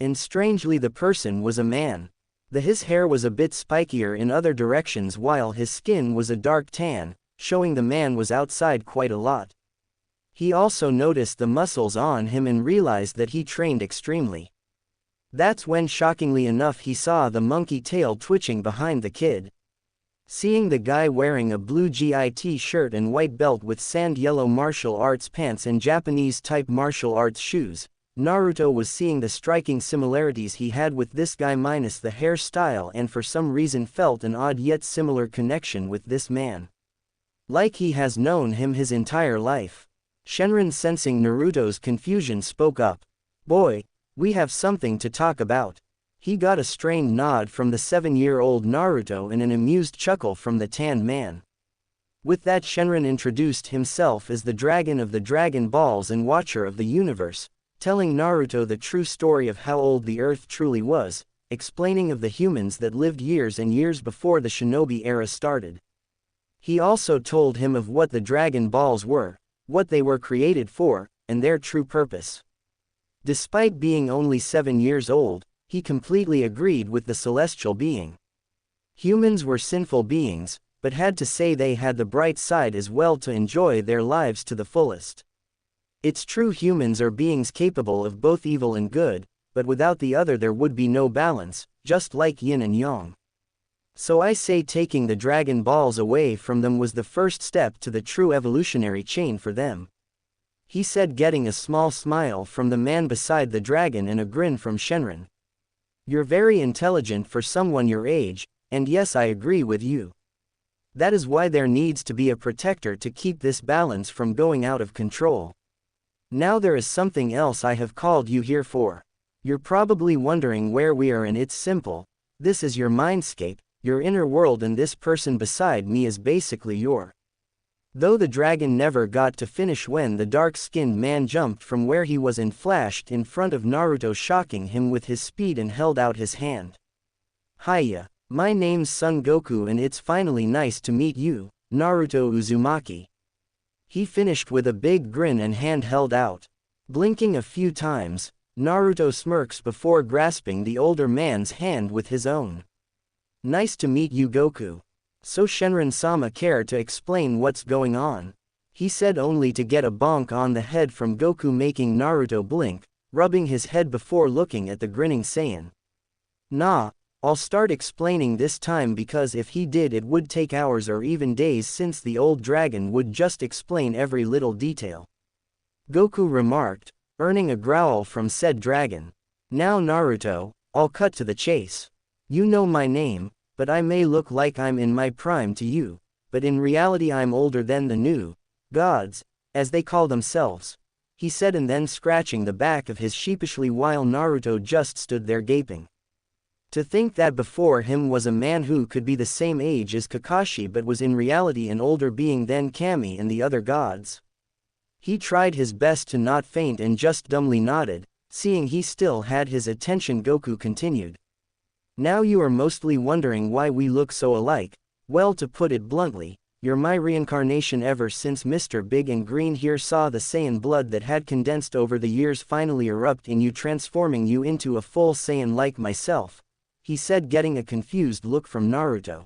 And strangely, the person was a man. His hair was a bit spikier in other directions while his skin was a dark tan, showing the man was outside quite a lot. He also noticed the muscles on him and realized that he trained extremely. That's when shockingly enough he saw the monkey tail twitching behind the kid. Seeing the guy wearing a blue GIT shirt and white belt with sand yellow martial arts pants and Japanese-type martial arts shoes, Naruto was seeing the striking similarities he had with this guy minus the hairstyle and for some reason felt an odd yet similar connection with this man. Like he has known him his entire life. Shenron, sensing Naruto's confusion, spoke up. "Boy, we have something to talk about." He got a strained nod from the 7-year-old Naruto and an amused chuckle from the tanned man. With that, Shenron introduced himself as the Dragon of the Dragon Balls and Watcher of the Universe, telling Naruto the true story of how old the Earth truly was, explaining of the humans that lived years and years before the Shinobi era started. He also told him of what the Dragon Balls were, what they were created for, and their true purpose. Despite being only 7 years old, he completely agreed with the celestial being. Humans were sinful beings, but had to say they had the bright side as well to enjoy their lives to the fullest. It's true, humans are beings capable of both evil and good, but without the other there would be no balance, just like yin and yang. So I say taking the Dragon Balls away from them was the first step to the true evolutionary chain for them. He said, getting a small smile from the man beside the dragon and a grin from Shenron. "You're very intelligent for someone your age, and yes, I agree with you. That is why there needs to be a protector to keep this balance from going out of control. Now there is something else I have called you here for. You're probably wondering where we are, and it's simple. This is your mindscape, your inner world, and this person beside me is basically your." Though the dragon never got to finish when the dark-skinned man jumped from where he was and flashed in front of Naruto, shocking him with his speed, and held out his hand. "Hiya, my name's Son Goku and it's finally nice to meet you, Naruto Uzumaki." He finished with a big grin and hand held out. Blinking a few times, Naruto smirks before grasping the older man's hand with his own. "Nice to meet you, Goku. So Shenron-sama care to explain what's going on?" he said, only to get a bonk on the head from Goku, making Naruto blink, rubbing his head before looking at the grinning Saiyan. "Nah, I'll start explaining this time, because if he did it would take hours or even days, since the old dragon would just explain every little detail," Goku remarked, earning a growl from said dragon. "Now Naruto, I'll cut to the chase. You know my name, but I may look like I'm in my prime to you, but in reality I'm older than the new gods, as they call themselves," he said, and then scratching the back of his sheepishly while Naruto just stood there gaping. To think that before him was a man who could be the same age as Kakashi but was in reality an older being than Kami and the other gods. He tried his best to not faint and just dumbly nodded, seeing he still had his attention. Goku continued. "Now you are mostly wondering why we look so alike. Well, to put it bluntly, you're my reincarnation ever since Mr. Big and Green here saw the Saiyan blood that had condensed over the years finally erupt in you, transforming you into a full Saiyan like myself," he said, getting a confused look from Naruto.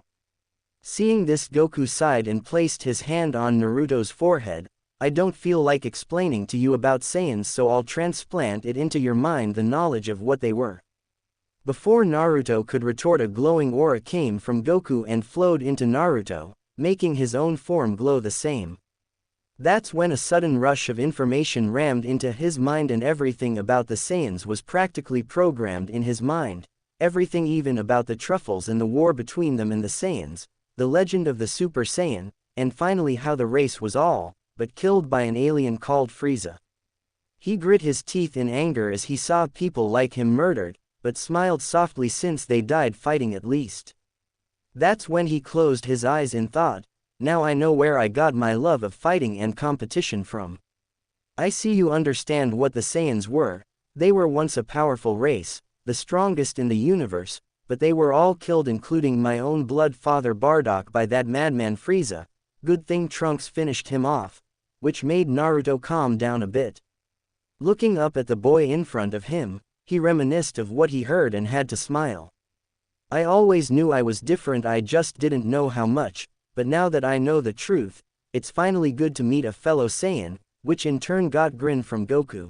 Seeing this, Goku sighed and placed his hand on Naruto's forehead. "I don't feel like explaining to you about Saiyans, so I'll transplant it into your mind the knowledge of what they were." Before Naruto could retort, a glowing aura came from Goku and flowed into Naruto, making his own form glow the same. That's when a sudden rush of information rammed into his mind, and everything about the Saiyans was practically programmed in his mind. Everything, even about the truffles and the war between them and the Saiyans, the legend of the Super Saiyan, and finally how the race was all but killed by an alien called Frieza. He grit his teeth in anger as he saw people like him murdered, but smiled softly since they died fighting at least. That's when he closed his eyes and thought, "Now I know where I got my love of fighting and competition from. I see you understand what the Saiyans were. They were once a powerful race, the strongest in the universe, but they were all killed, including my own blood father Bardock, by that madman Frieza. Good thing Trunks finished him off," which made Naruto calm down a bit. Looking up at the boy in front of him, he reminisced of what he heard and had to smile. I always knew I was different, I just didn't know how much, but now that I know the truth, it's finally good to meet a fellow Saiyan, which in turn got grin from Goku.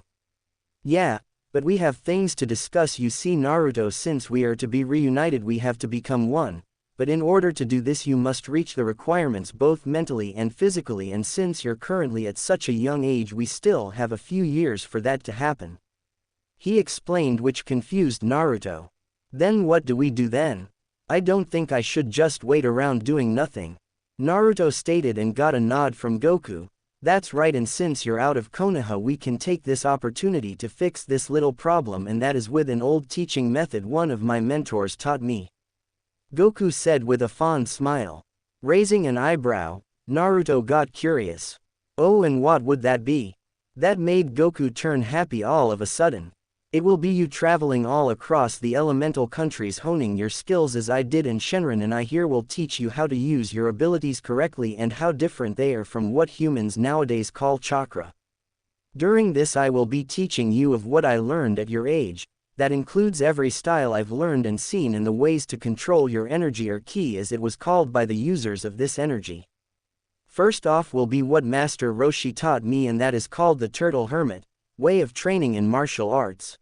Yeah, but we have things to discuss. You see Naruto, since we are to be reunited we have to become one, but in order to do this you must reach the requirements both mentally and physically, and since you're currently at such a young age we still have a few years for that to happen. He explained, which confused Naruto. Then what do we do then? I don't think I should just wait around doing nothing. Naruto stated and got a nod from Goku. That's right, and since you're out of Konoha we can take this opportunity to fix this little problem, and that is with an old teaching method one of my mentors taught me. Goku said with a fond smile. Raising an eyebrow, Naruto got curious. Oh, and what would that be? That made Goku turn happy all of a sudden. It will be you traveling all across the elemental countries honing your skills as I did, and Shenron and I here will teach you how to use your abilities correctly and how different they are from what humans nowadays call chakra. During this I will be teaching you of what I learned at your age. That includes every style I've learned and seen, and the ways to control your energy, or ki as it was called by the users of this energy. First off will be what Master Roshi taught me, and that is called the Turtle Hermit way of training in martial arts.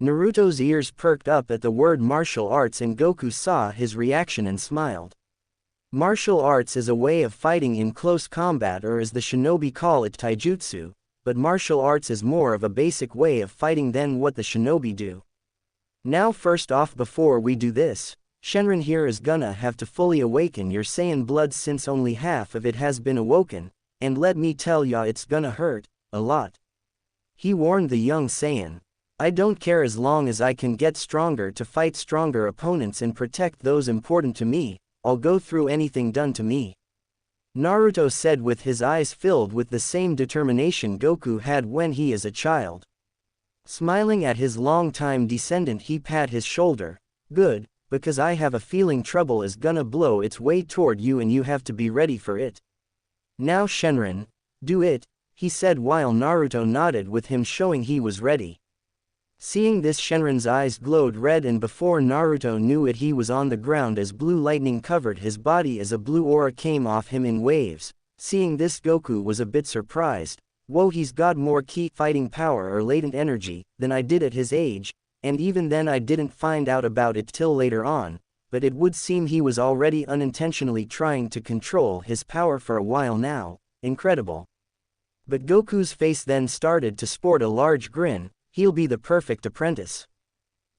Naruto's ears perked up at the word martial arts, and Goku saw his reaction and smiled. Martial arts is a way of fighting in close combat, or as the shinobi call it, taijutsu, but martial arts is more of a basic way of fighting than what the shinobi do. Now first off, before we do this, Shenron here is gonna have to fully awaken your Saiyan blood, since only half of it has been awoken, and let me tell ya it's gonna hurt a lot. He warned the young Saiyan. I don't care, as long as I can get stronger to fight stronger opponents and protect those important to me, I'll go through anything done to me. Naruto said with his eyes filled with the same determination Goku had when he is a child. Smiling at his long-time descendant, he pat his shoulder. Good, because I have a feeling trouble is gonna blow its way toward you and you have to be ready for it. Now Shenron, do it, he said while Naruto nodded with him, showing he was ready. Seeing this, Shenron's eyes glowed red, and before Naruto knew it he was on the ground as blue lightning covered his body as a blue aura came off him in waves. Seeing this, Goku was a bit surprised. Whoa, he's got more ki fighting power or latent energy than I did at his age, and even then I didn't find out about it till later on, but it would seem he was already unintentionally trying to control his power for a while now. Incredible. But Goku's face then started to sport a large grin. He'll be the perfect apprentice.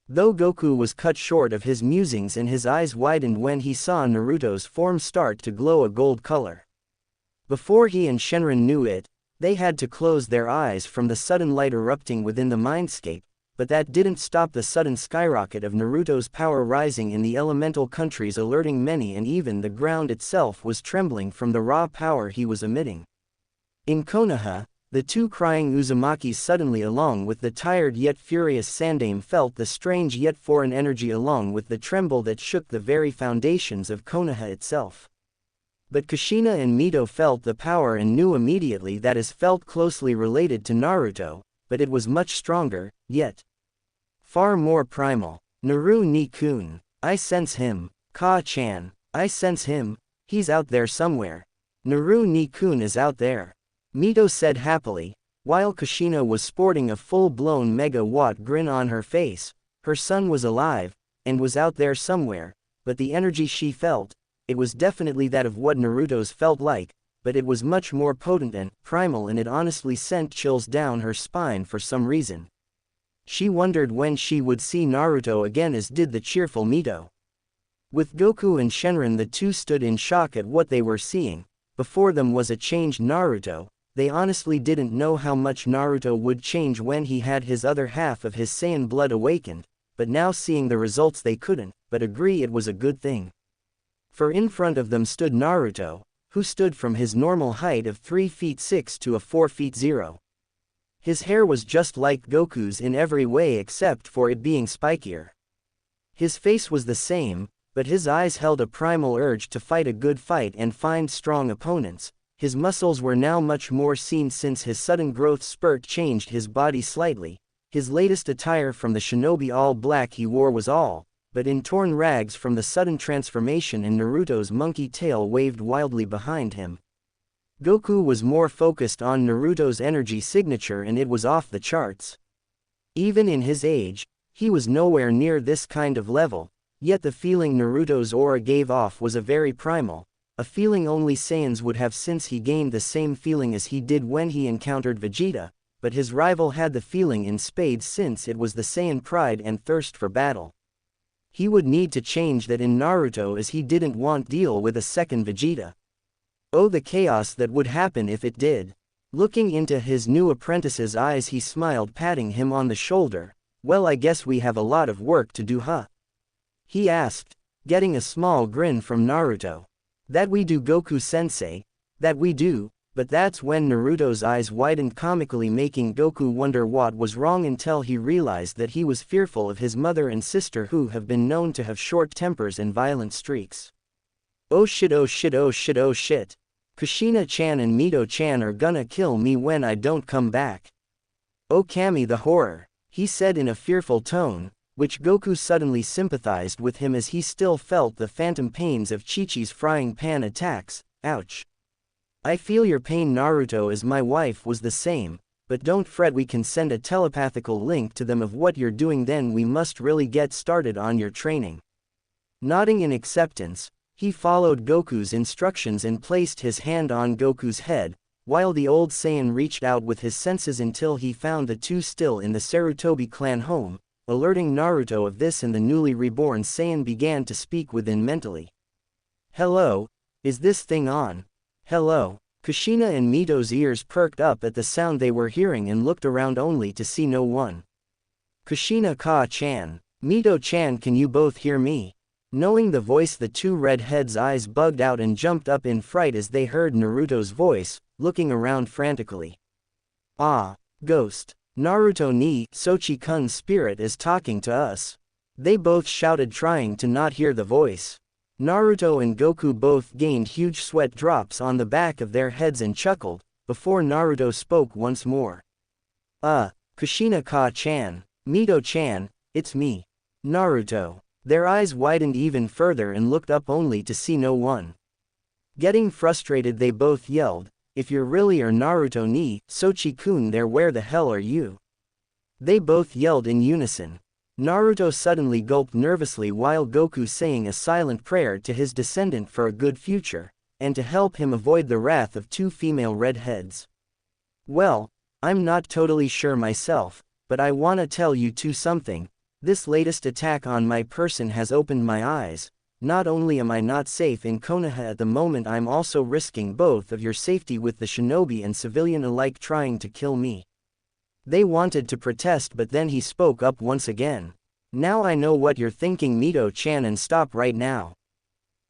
Though Goku was cut short of his musings, and his eyes widened when he saw Naruto's form start to glow a gold color. Before he and Shenron knew it, they had to close their eyes from the sudden light erupting within the mindscape, but that didn't stop the sudden skyrocket of Naruto's power rising in the elemental countries, alerting many, and even the ground itself was trembling from the raw power he was emitting. In Konoha, the two crying Uzumakis suddenly, along with the tired yet furious Sandaime, felt the strange yet foreign energy along with the tremble that shook the very foundations of Konoha itself. But Kushina and Mito felt the power and knew immediately that is felt closely related to Naruto, but it was much stronger, yet far more primal. Naru ni-kun, I sense him. Ka-chan, I sense him, he's out there somewhere. Naru ni-kun is out there, Mito said happily, while Kushina was sporting a full-blown megawatt grin on her face. Her son was alive, and was out there somewhere, but the energy she felt, it was definitely that of what Naruto's felt like, but it was much more potent and primal, and it honestly sent chills down her spine for some reason. She wondered when she would see Naruto again, as did the cheerful Mito. With Goku and Shenron, the two stood in shock at what they were seeing. Before them was a changed Naruto. They honestly didn't know how much Naruto would change when he had his other half of his Saiyan blood awakened, but now seeing the results they couldn't but agree it was a good thing. For in front of them stood Naruto, who stood from his normal height of 3 feet 6 to a 4 feet 0. His hair was just like Goku's in every way except for it being spikier. His face was the same, but his eyes held a primal urge to fight a good fight and find strong opponents. His muscles were now much more seen since his sudden growth spurt changed his body slightly. His latest attire from the shinobi all black he wore was all but in torn rags from the sudden transformation, and Naruto's monkey tail waved wildly behind him. Goku was more focused on Naruto's energy signature, and it was off the charts. Even in his age, he was nowhere near this kind of level, yet the feeling Naruto's aura gave off was a very primal, a feeling only Saiyans would have, since he gained the same feeling as he did when he encountered Vegeta, but his rival had the feeling in spades, since it was the Saiyan pride and thirst for battle. He would need to change that in Naruto, as he didn't want to deal with a second Vegeta. Oh, the chaos that would happen if it did. Looking into his new apprentice's eyes, he smiled, patting him on the shoulder. Well, I guess we have a lot of work to do, huh? He asked, getting a small grin from Naruto. That we do, Goku-sensei, that we do, but that's when Naruto's eyes widened comically, making Goku wonder what was wrong, until he realized that he was fearful of his mother and sister, who have been known to have short tempers and violent streaks. Oh shit, oh shit, oh shit, oh shit. Kushina-chan and Mito-chan are gonna kill me when I don't come back. Oh Kami, the horror, he said in a fearful tone, which Goku suddenly sympathized with him, as he still felt the phantom pains of Chi-Chi's frying pan attacks. Ouch. I feel your pain, Naruto, as my wife was the same, but don't fret, we can send a telepathical link to them of what you're doing, then we must really get started on your training. Nodding in acceptance, he followed Goku's instructions and placed his hand on Goku's head, while the old Saiyan reached out with his senses until he found the two still in the Sarutobi clan home. Alerting Naruto of this, and the newly reborn Saiyan began to speak within mentally. Hello, is this thing on? Hello. Kushina and Mito's ears perked up at the sound they were hearing and looked around only to see no one. Kushina-chan, Mito-chan, can you both hear me? Knowing the voice, the two redheads' eyes bugged out and jumped up in fright as they heard Naruto's voice, looking around frantically. Ah, ghost. Naruto ni Sochi-kun's spirit is talking to us. They both shouted, trying to not hear the voice. Naruto and Goku both gained huge sweat drops on the back of their heads and chuckled, before Naruto spoke once more. Kushina-chan, Mito-chan, it's me. Naruto. Their eyes widened even further and looked up only to see no one. Getting frustrated, they both yelled, if you're really Naruto ni Sochi-kun there, where the hell are you? They both yelled in unison. Naruto suddenly gulped nervously, while Goku saying a silent prayer to his descendant for a good future, and to help him avoid the wrath of two female redheads. Well, I'm not totally sure myself, but I wanna tell you two something. This latest attack on my person has opened my eyes. Not only am I not safe in Konoha at the moment, I'm also risking both of your safety with the shinobi and civilian alike trying to kill me. They wanted to protest, but then he spoke up once again. Now I know what you're thinking, Mito-chan, and stop right now.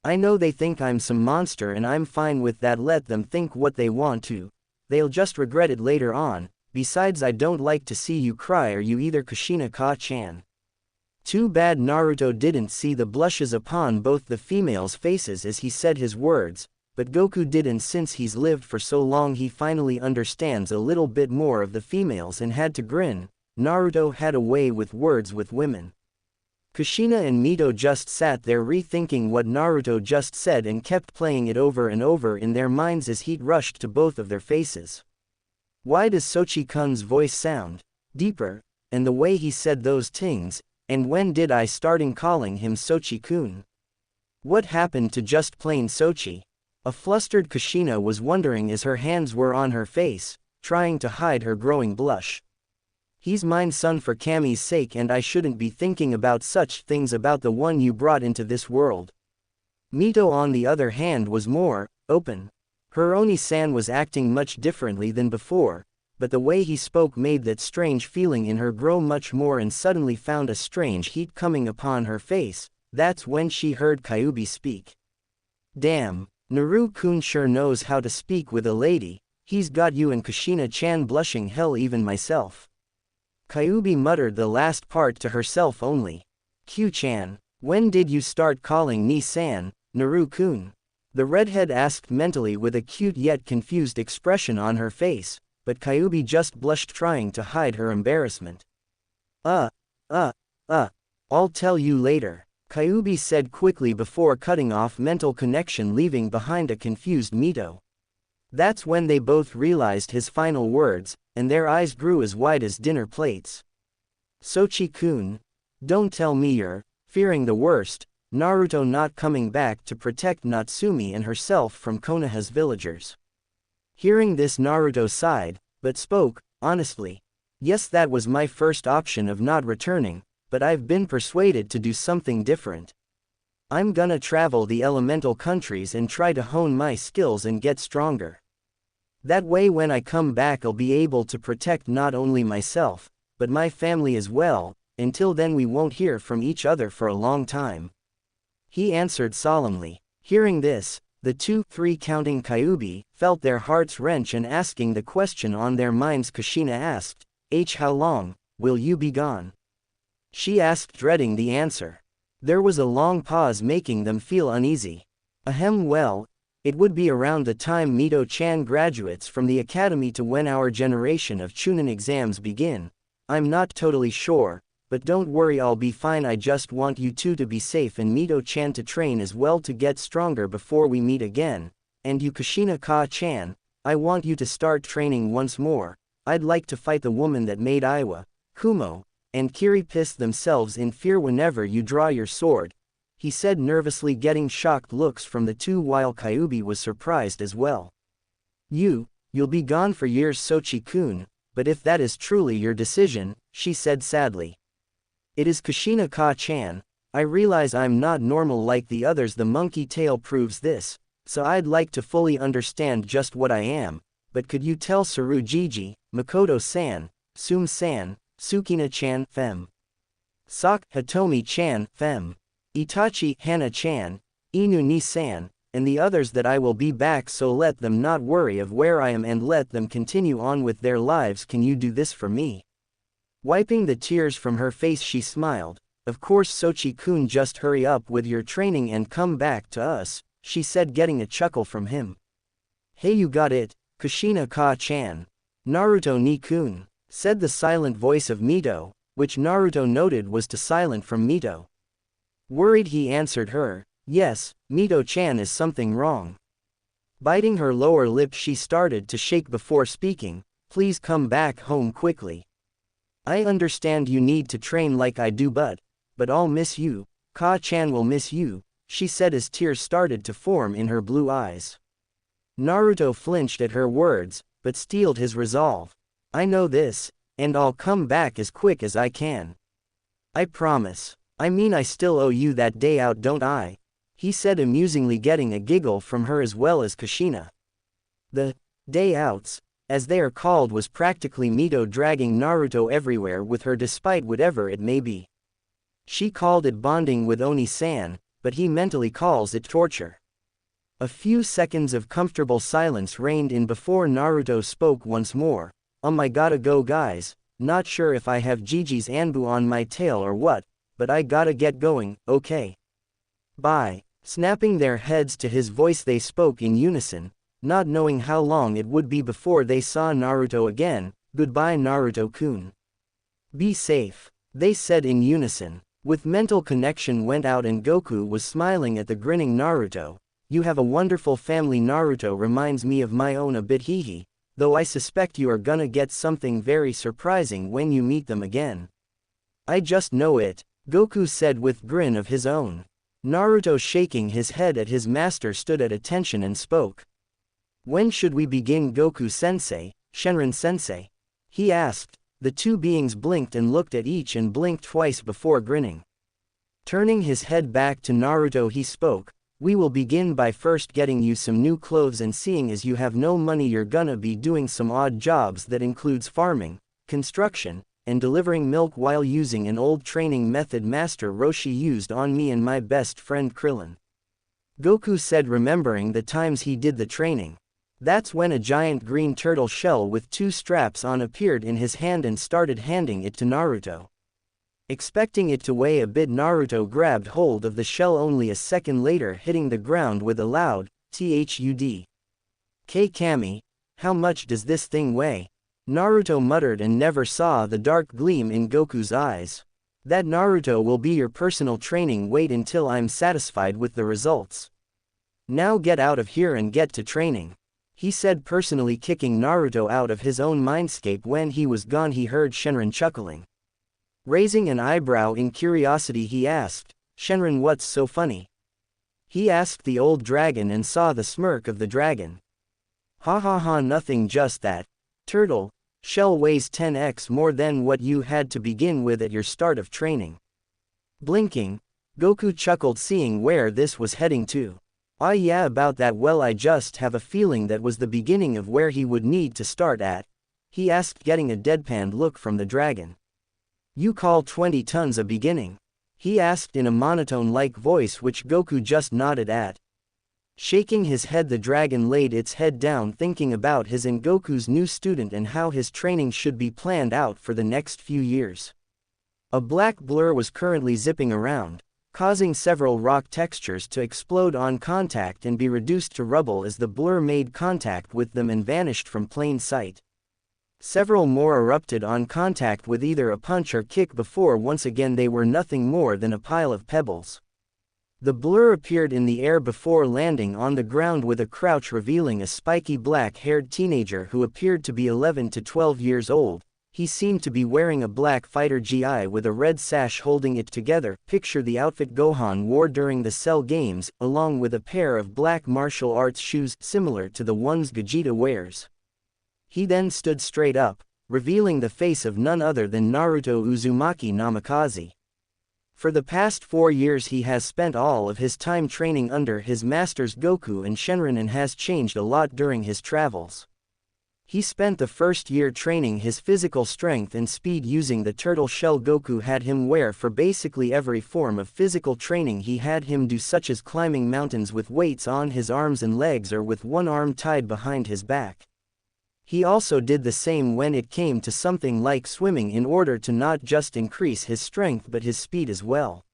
I know they think I'm some monster, and I'm fine with that. Let them think what they want to. They'll just regret it later on. Besides, I don't like to see you cry, or you either, Kushina-chan. Too bad Naruto didn't see the blushes upon both the females' faces as he said his words, but Goku did, and since he's lived for so long he finally understands a little bit more of the females and had to grin. Naruto had a way with words with women. Kushina and Mito just sat there rethinking what Naruto just said and kept playing it over and over in their minds as heat rushed to both of their faces. Why does Sochi-kun's voice sound deeper, and the way he said those things? And when did I starting calling him Sochi-kun? What happened to just plain Sochi? A flustered Kushina was wondering as her hands were on her face, trying to hide her growing blush. He's mine, son, for Kami's sake, and I shouldn't be thinking about such things about the one you brought into this world. Mito, on the other hand, was more open. Her Oni-san was acting much differently than before, but the way he spoke made that strange feeling in her grow much more, and suddenly found a strange heat coming upon her face. That's when she heard Kyuubi speak. Damn, Naru-kun sure knows how to speak with a lady. He's got you and Kushina-chan blushing, hell, even myself. Kyuubi muttered the last part to herself only. Q-chan, when did you start calling Ni-san, Naru-kun? The redhead asked mentally with a cute yet confused expression on her face, but Kyuubi just blushed, trying to hide her embarrassment. I'll tell you later. Kyuubi said quickly before cutting off mental connection, leaving behind a confused Mito. That's when they both realized his final words, and their eyes grew as wide as dinner plates. Sochi-kun, don't tell me you're fearing the worst, Naruto not coming back to protect Natsumi and herself from Konoha's villagers. Hearing this, Naruto sighed, but spoke, honestly. Yes, that was my first option of not returning, but I've been persuaded to do something different. I'm gonna travel the elemental countries and try to hone my skills and get stronger. That way when I come back I'll be able to protect not only myself, but my family as well. Until then we won't hear from each other for a long time. He answered solemnly. Hearing this, the 2-3 counting Kyuubi felt their hearts wrench, and asking the question on their minds, Kushina asked, how long will you be gone? She asked, dreading the answer. There was a long pause, making them feel uneasy. Well, it would be around the time Mito-chan graduates from the academy to when our generation of Chunin exams begin. I'm not totally sure, but don't worry, I'll be fine. I just want you two to be safe and Mito-chan to train as well to get stronger before we meet again. And you, Kushina-ka-chan, I want you to start training once more. I'd like to fight the woman that made Iwa, Kumo, and Kiri piss themselves in fear whenever you draw your sword, he said nervously, getting shocked looks from the two, while Kyuubi was surprised as well. You'll be gone for years, Sochi-kun, but if that is truly your decision, she said sadly. It is, Kushina-ka-chan, I realize I'm not normal like the others, the monkey tail proves this, so I'd like to fully understand just what I am, but could you tell Tsurujiji, Makoto-san, Sum-san, Tsukina-chan, fem. Sak, Hitomi-chan, fem. Itachi, Hana-chan, Inu-ni-san, and the others that I will be back, so let them not worry of where I am and let them continue on with their lives. Can you do this for me? Wiping the tears from her face, she smiled. Of course, Sochi-kun, just hurry up with your training and come back to us, she said, getting a chuckle from him. Hey, you got it, Kushina-ka-chan. Naruto-ni-kun, said the silent voice of Mito, which Naruto noted was too silent from Mito. Worried, he answered her, yes, Mito-chan, is something wrong? Biting her lower lip, she started to shake before speaking, please come back home quickly. I understand you need to train like I do, but I'll miss you, Ka-chan will miss you, she said as tears started to form in her blue eyes. Naruto flinched at her words, but steeled his resolve. I know this, and I'll come back as quick as I can. I promise. I mean, I still owe you that day out, don't I? He said amusingly, getting a giggle from her as well as Kushina. The day outs, as they are called, was practically Mito dragging Naruto everywhere with her despite whatever it may be. She called it bonding with Oni-san, but he mentally calls it torture. A few seconds of comfortable silence reigned in before Naruto spoke once more. I gotta go, guys, not sure if I have Gigi's Anbu on my tail or what, but I gotta get going, okay? Bye. Snapping their heads to his voice, they spoke in unison, not knowing how long it would be before they saw Naruto again. Goodbye, Naruto-kun. Be safe, they said in unison. With mental connection went out and Goku was smiling at the grinning Naruto. You have a wonderful family. Naruto reminds me of my own a bit, hehe, though I suspect you are gonna get something very surprising when you meet them again. I just know it, Goku said with grin of his own. Naruto, shaking his head at his master, stood at attention and spoke. When should we begin, Goku-sensei, Shenron-sensei? He asked. The two beings blinked and looked at each and blinked twice before grinning. Turning his head back to Naruto, he spoke. We will begin by first getting you some new clothes, and seeing as you have no money, you're gonna be doing some odd jobs that includes farming, construction, and delivering milk while using an old training method Master Roshi used on me and my best friend Krillin. Goku said, remembering the times he did the training. That's when a giant green turtle shell with 2 straps on appeared in his hand and started handing it to Naruto. Expecting it to weigh a bit, Naruto grabbed hold of the shell, only a second later hitting the ground with a loud thud. Kami, how much does this thing weigh? Naruto muttered and never saw the dark gleam in Goku's eyes. That Naruto will be your personal training. Wait until I'm satisfied with the results. Now get out of here and get to training," he said, personally kicking Naruto out of his own mindscape. When he was gone, he heard Shenron chuckling. Raising an eyebrow in curiosity, he asked, "Shenron, what's so funny?" He asked the old dragon and saw the smirk of the dragon. "Ha ha ha, nothing, just that turtle shell weighs 10x more than what you had to begin with at your start of training." Blinking, Goku chuckled, seeing where this was heading to. "Ah yeah, about that. Well, I just have a feeling that was the beginning of where he would need to start at," he asked, getting a deadpan look from the dragon. "You call 20 tons a beginning?" he asked in a monotone-like voice, which Goku just nodded at. Shaking his head, the dragon laid its head down, thinking about his and Goku's new student and how his training should be planned out for the next few years. A black blur was currently zipping around, causing several rock textures to explode on contact and be reduced to rubble as the blur made contact with them and vanished from plain sight. Several more erupted on contact with either a punch or kick before once again they were nothing more than a pile of pebbles. The blur appeared in the air before landing on the ground with a crouch, revealing a spiky black-haired teenager who appeared to be 11 to 12 years old. He seemed to be wearing a black fighter gi with a red sash holding it together. Picture the outfit Gohan wore during the Cell games, along with a pair of black martial arts shoes similar to the ones Vegeta wears. He then stood straight up, revealing the face of none other than Naruto Uzumaki Namikaze. For the past 4 years he has spent all of his time training under his masters Goku and Shenron, and has changed a lot during his travels. He spent the first year training his physical strength and speed using the turtle shell Goku had him wear for basically every form of physical training he had him do, such as climbing mountains with weights on his arms and legs or with one arm tied behind his back. He also did the same when it came to something like swimming, in order to not just increase his strength but his speed as well.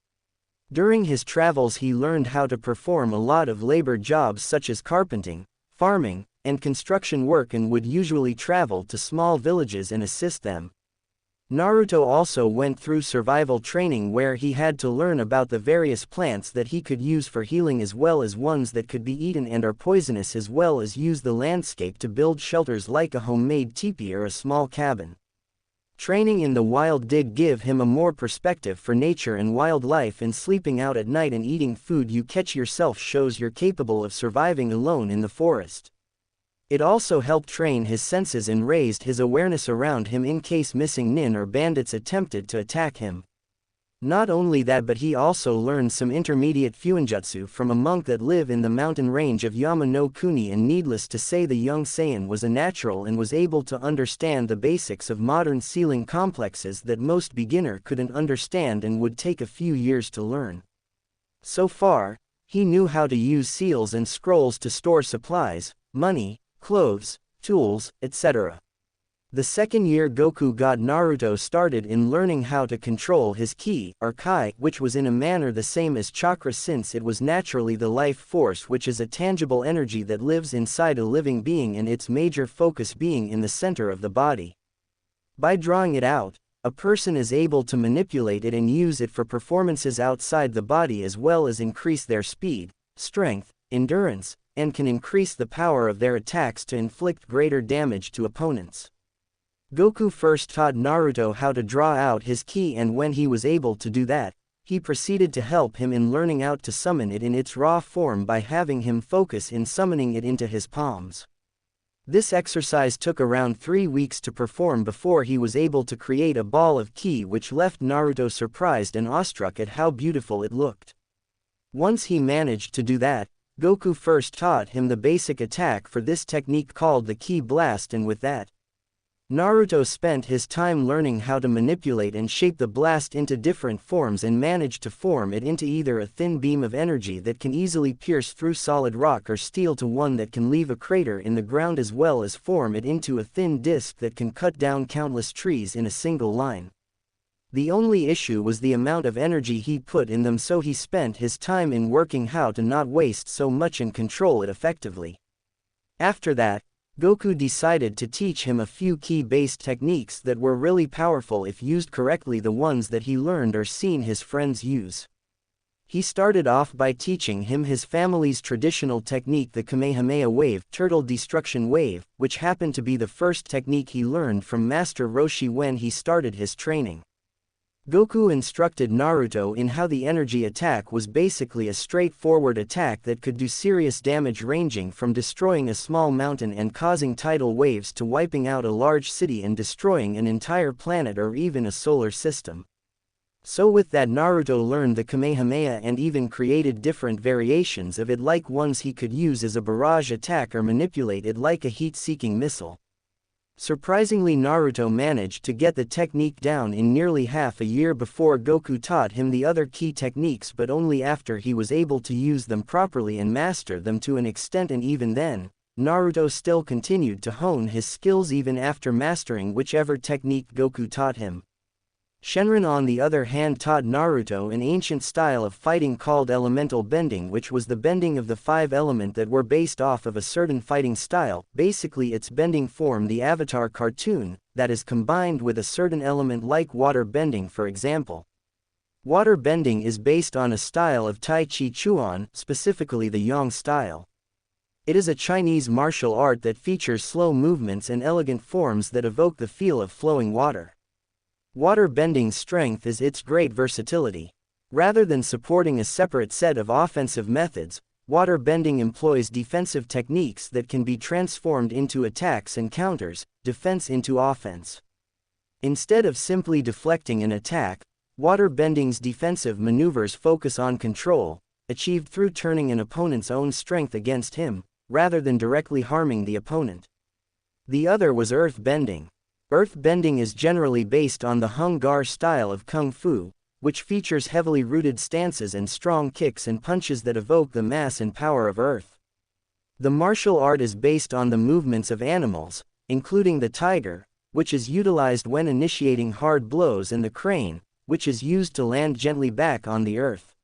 During his travels he learned how to perform a lot of labor jobs such as carpenting, farming, and construction work, and would usually travel to small villages and assist them. Naruto also went through survival training where he had to learn about the various plants that he could use for healing, as well as ones that could be eaten and are poisonous, as well as use the landscape to build shelters like a homemade teepee or a small cabin. Training in the wild did give him a more perspective for nature and wildlife, and sleeping out at night and eating food you catch yourself shows you're capable of surviving alone in the forest. It also helped train his senses and raised his awareness around him in case missing nin or bandits attempted to attack him. Not only that, but he also learned some intermediate fuinjutsu from a monk that live in the mountain range of Yama no Kuni, and needless to say the young Saiyan was a natural and was able to understand the basics of modern sealing complexes that most beginner couldn't understand and would take a few years to learn. So far, he knew how to use seals and scrolls to store supplies, money, clothes, tools, etc. The second year Goku got Naruto started in learning how to control his ki, or kai, which was in a manner the same as chakra, since it was naturally the life force, which is a tangible energy that lives inside a living being and its major focus being in the center of the body. By drawing it out, a person is able to manipulate it and use it for performances outside the body, as well as increase their speed, strength, endurance, and can increase the power of their attacks to inflict greater damage to opponents. Goku first taught Naruto how to draw out his ki, and when he was able to do that, he proceeded to help him in learning how to summon it in its raw form by having him focus in summoning it into his palms. This exercise took around 3 weeks to perform before he was able to create a ball of ki, which left Naruto surprised and awestruck at how beautiful it looked. Once he managed to do that, Goku first taught him the basic attack for this technique called the Ki Blast, and with that, Naruto spent his time learning how to manipulate and shape the blast into different forms and managed to form it into either a thin beam of energy that can easily pierce through solid rock or steel to one that can leave a crater in the ground, as well as form it into a thin disc that can cut down countless trees in a single line. The only issue was the amount of energy he put in them, so he spent his time in working how to not waste so much and control it effectively. After that, Goku decided to teach him a few key-based techniques that were really powerful if used correctly, the ones that he learned or seen his friends use. He started off by teaching him his family's traditional technique, the Kamehameha Wave, Turtle Destruction Wave, which happened to be the first technique he learned from Master Roshi when he started his training. Goku instructed Naruto in how the energy attack was basically a straightforward attack that could do serious damage, ranging from destroying a small mountain and causing tidal waves to wiping out a large city and destroying an entire planet or even a solar system. So with that, Naruto learned the Kamehameha and even created different variations of it, like ones he could use as a barrage attack or manipulate it like a heat-seeking missile. Surprisingly, Naruto managed to get the technique down in nearly half a year before Goku taught him the other key techniques, but only after he was able to use them properly and master them to an extent, and even then, Naruto still continued to hone his skills even after mastering whichever technique Goku taught him. Shenron, on the other hand, taught Naruto an ancient style of fighting called elemental bending, which was the bending of the 5 elements that were based off of a certain fighting style, basically its bending form, the Avatar cartoon, that is combined with a certain element like water bending, for example. Water bending is based on a style of Tai Chi Chuan, specifically the Yang style. It is a Chinese martial art that features slow movements and elegant forms that evoke the feel of flowing water. Water bending's strength is its great versatility. Rather than supporting a separate set of offensive methods, water bending employs defensive techniques that can be transformed into attacks and counters, defense into offense. Instead of simply deflecting an attack, water bending's defensive maneuvers focus on control, achieved through turning an opponent's own strength against him, rather than directly harming the opponent. The other was earth bending. Earth bending is generally based on the Hung Gar style of Kung Fu, which features heavily rooted stances and strong kicks and punches that evoke the mass and power of earth. The martial art is based on the movements of animals, including the tiger, which is utilized when initiating hard blows, and the crane, which is used to land gently back on the earth.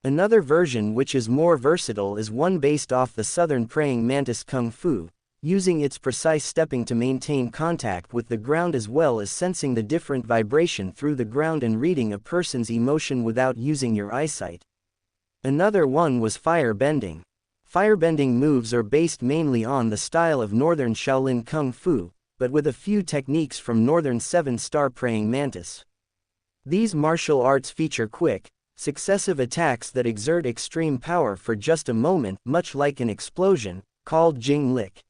Another version, which is more versatile, is one based off the southern praying mantis Kung Fu, using its precise stepping to maintain contact with the ground, as well as sensing the different vibration through the ground and reading a person's emotion without using your eyesight. Another one was fire bending. Firebending moves are based mainly on the style of northern Shaolin Kung Fu, but with a few techniques from northern 7-star praying mantis. These martial arts feature quick, successive attacks that exert extreme power for just a moment, much like an explosion, called Jing Lick.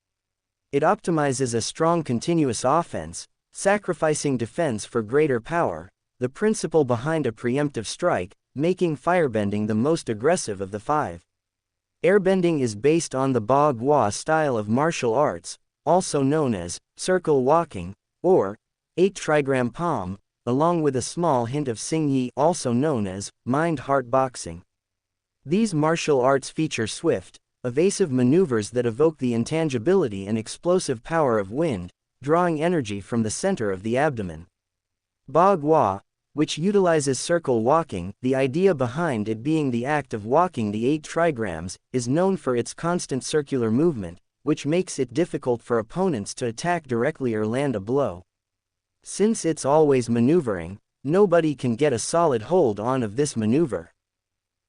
It optimizes a strong continuous offense, sacrificing defense for greater power, the principle behind a preemptive strike, making firebending the most aggressive of the 5. Airbending is based on the Ba Gua style of martial arts, also known as circle walking, or 8-trigram palm, along with a small hint of Xing Yi, also known as mind-heart boxing. These martial arts feature swift, evasive maneuvers that evoke the intangibility and explosive power of wind, drawing energy from the center of the abdomen. Ba Gua, which utilizes circle walking, the idea behind it being the act of walking the 8 trigrams, is known for its constant circular movement, which makes it difficult for opponents to attack directly or land a blow. Since it's always maneuvering, nobody can get a solid hold on of this maneuver.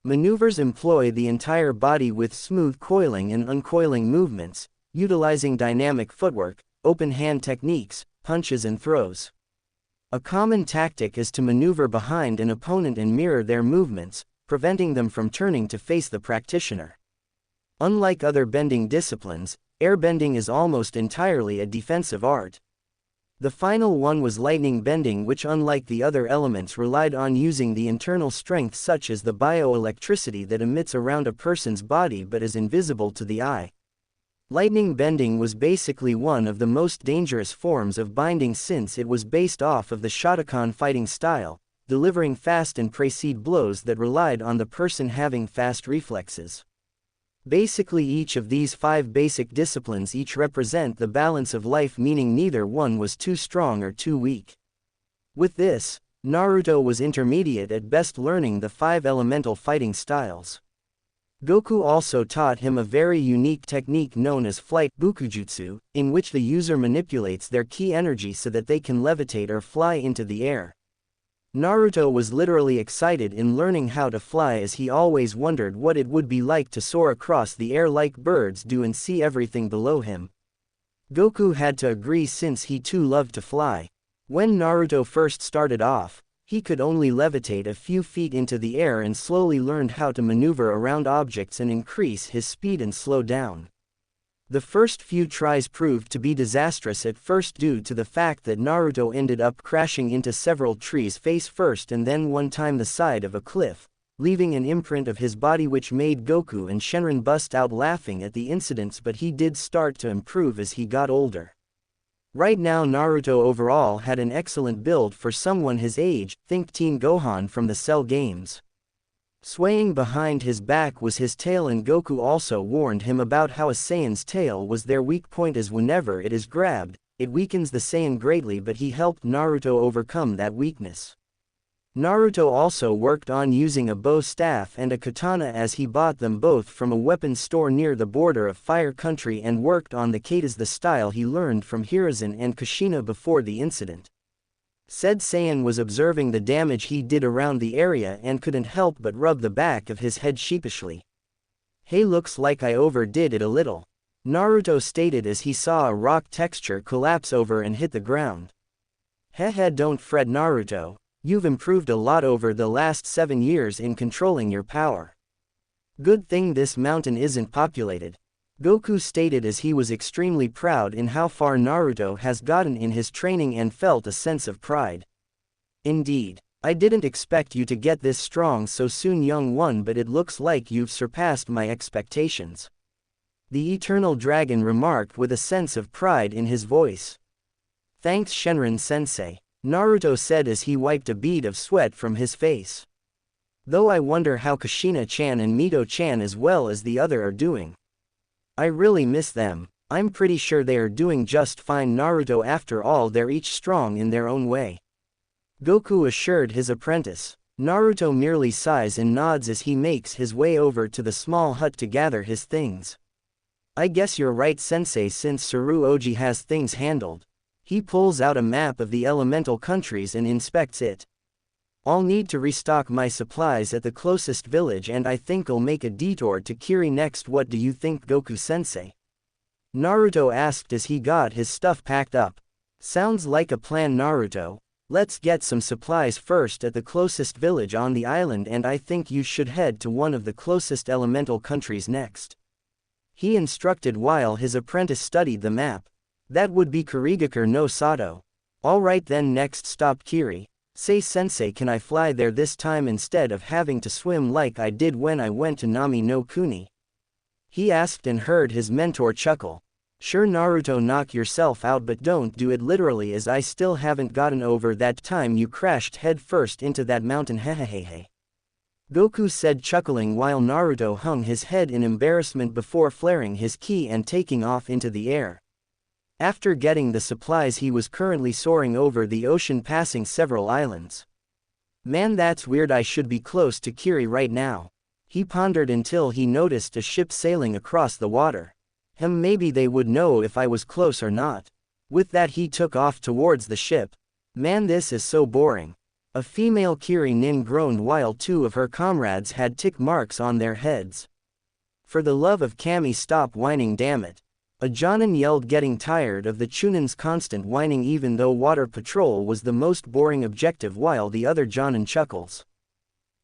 Maneuvers employ the entire body with smooth coiling and uncoiling movements, utilizing dynamic footwork, open hand techniques, punches and throws. A common tactic is to maneuver behind an opponent and mirror their movements, preventing them from turning to face the practitioner. Unlike other bending disciplines, airbending is almost entirely a defensive art. The final one was lightning bending, which unlike the other elements relied on using the internal strength such as the bioelectricity that emits around a person's body but is invisible to the eye. Lightning bending was basically one of the most dangerous forms of binding since it was based off of the Shotokan fighting style, delivering fast and precise blows that relied on the person having fast reflexes. Basically, each of these 5 basic disciplines each represent the balance of life, meaning neither one was too strong or too weak. With this, Naruto was intermediate at best, learning the 5 elemental fighting styles. Goku also taught him a very unique technique known as flight bukujutsu, in which the user manipulates their ki energy so that they can levitate or fly into the air. Naruto was literally excited in learning how to fly, as he always wondered what it would be like to soar across the air like birds do and see everything below him. Goku had to agree since he too loved to fly. When Naruto first started off, he could only levitate a few feet into the air and slowly learned how to maneuver around objects and increase his speed and slow down. The first few tries proved to be disastrous at first due to the fact that Naruto ended up crashing into several trees face first and then one time the side of a cliff, leaving an imprint of his body which made Goku and Shenron bust out laughing at the incidents, but he did start to improve as he got older. Right now Naruto overall had an excellent build for someone his age, think Teen Gohan from the Cell games. Swaying behind his back was his tail, and Goku also warned him about how a Saiyan's tail was their weak point, as whenever it is grabbed, it weakens the Saiyan greatly, but he helped Naruto overcome that weakness. Naruto also worked on using a bow staff and a katana, as he bought them both from a weapons store near the border of Fire Country, and worked on the katas, the style he learned from Hiruzen and Kushina before the incident. Said Saiyan was observing the damage he did around the area and couldn't help but rub the back of his head sheepishly. "Hey, looks like I overdid it a little," Naruto stated as he saw a rock texture collapse over and hit the ground. "Hehe, don't fret Naruto, you've improved a lot over the last 7 years in controlling your power. Good thing this mountain isn't populated," Goku stated as he was extremely proud in how far Naruto has gotten in his training and felt a sense of pride. "Indeed, I didn't expect you to get this strong so soon, young one, but it looks like you've surpassed my expectations," the Eternal Dragon remarked with a sense of pride in his voice. "Thanks Shenron-sensei," Naruto said as he wiped a bead of sweat from his face. "Though I wonder how Kushina-chan and Mito-chan as well as the other are doing. I really miss them. I'm pretty sure they are doing just fine Naruto, after all they're each strong in their own way," Goku assured his apprentice. Naruto merely sighs and nods as he makes his way over to the small hut to gather his things. "I guess you're right, sensei, since Tsuruoji has things handled." He pulls out a map of the elemental countries and inspects it. "I'll need to restock my supplies at the closest village, and I think I'll make a detour to Kiri next. What do you think, Goku-sensei?" Naruto asked as he got his stuff packed up. "Sounds like a plan, Naruto. Let's get some supplies first at the closest village on the island, and I think you should head to one of the closest elemental countries next," he instructed while his apprentice studied the map. "That would be Kirigakure no Sato." "Alright then, next stop Kiri. Say sensei, can I fly there this time instead of having to swim like I did when I went to Nami no Kuni?" he asked and heard his mentor chuckle. "Sure Naruto, knock yourself out, but don't do it literally, as I still haven't gotten over that time you crashed head first into that mountain, hehehehe," Goku said, chuckling while Naruto hung his head in embarrassment before flaring his ki and taking off into the air. After getting the supplies, he was currently soaring over the ocean, passing several islands. "Man, that's weird, I should be close to Kiri right now," he pondered until he noticed a ship sailing across the water. Maybe they would know if I was close or not." With that, he took off towards the ship. "Man, this is so boring," a female Kiri nin groaned while 2 of her comrades had tick marks on their heads. "For the love of Kami, stop whining, damn it," a Jonin yelled, getting tired of the Chunin's constant whining, even though water patrol was the most boring objective, while the other Jonin chuckles.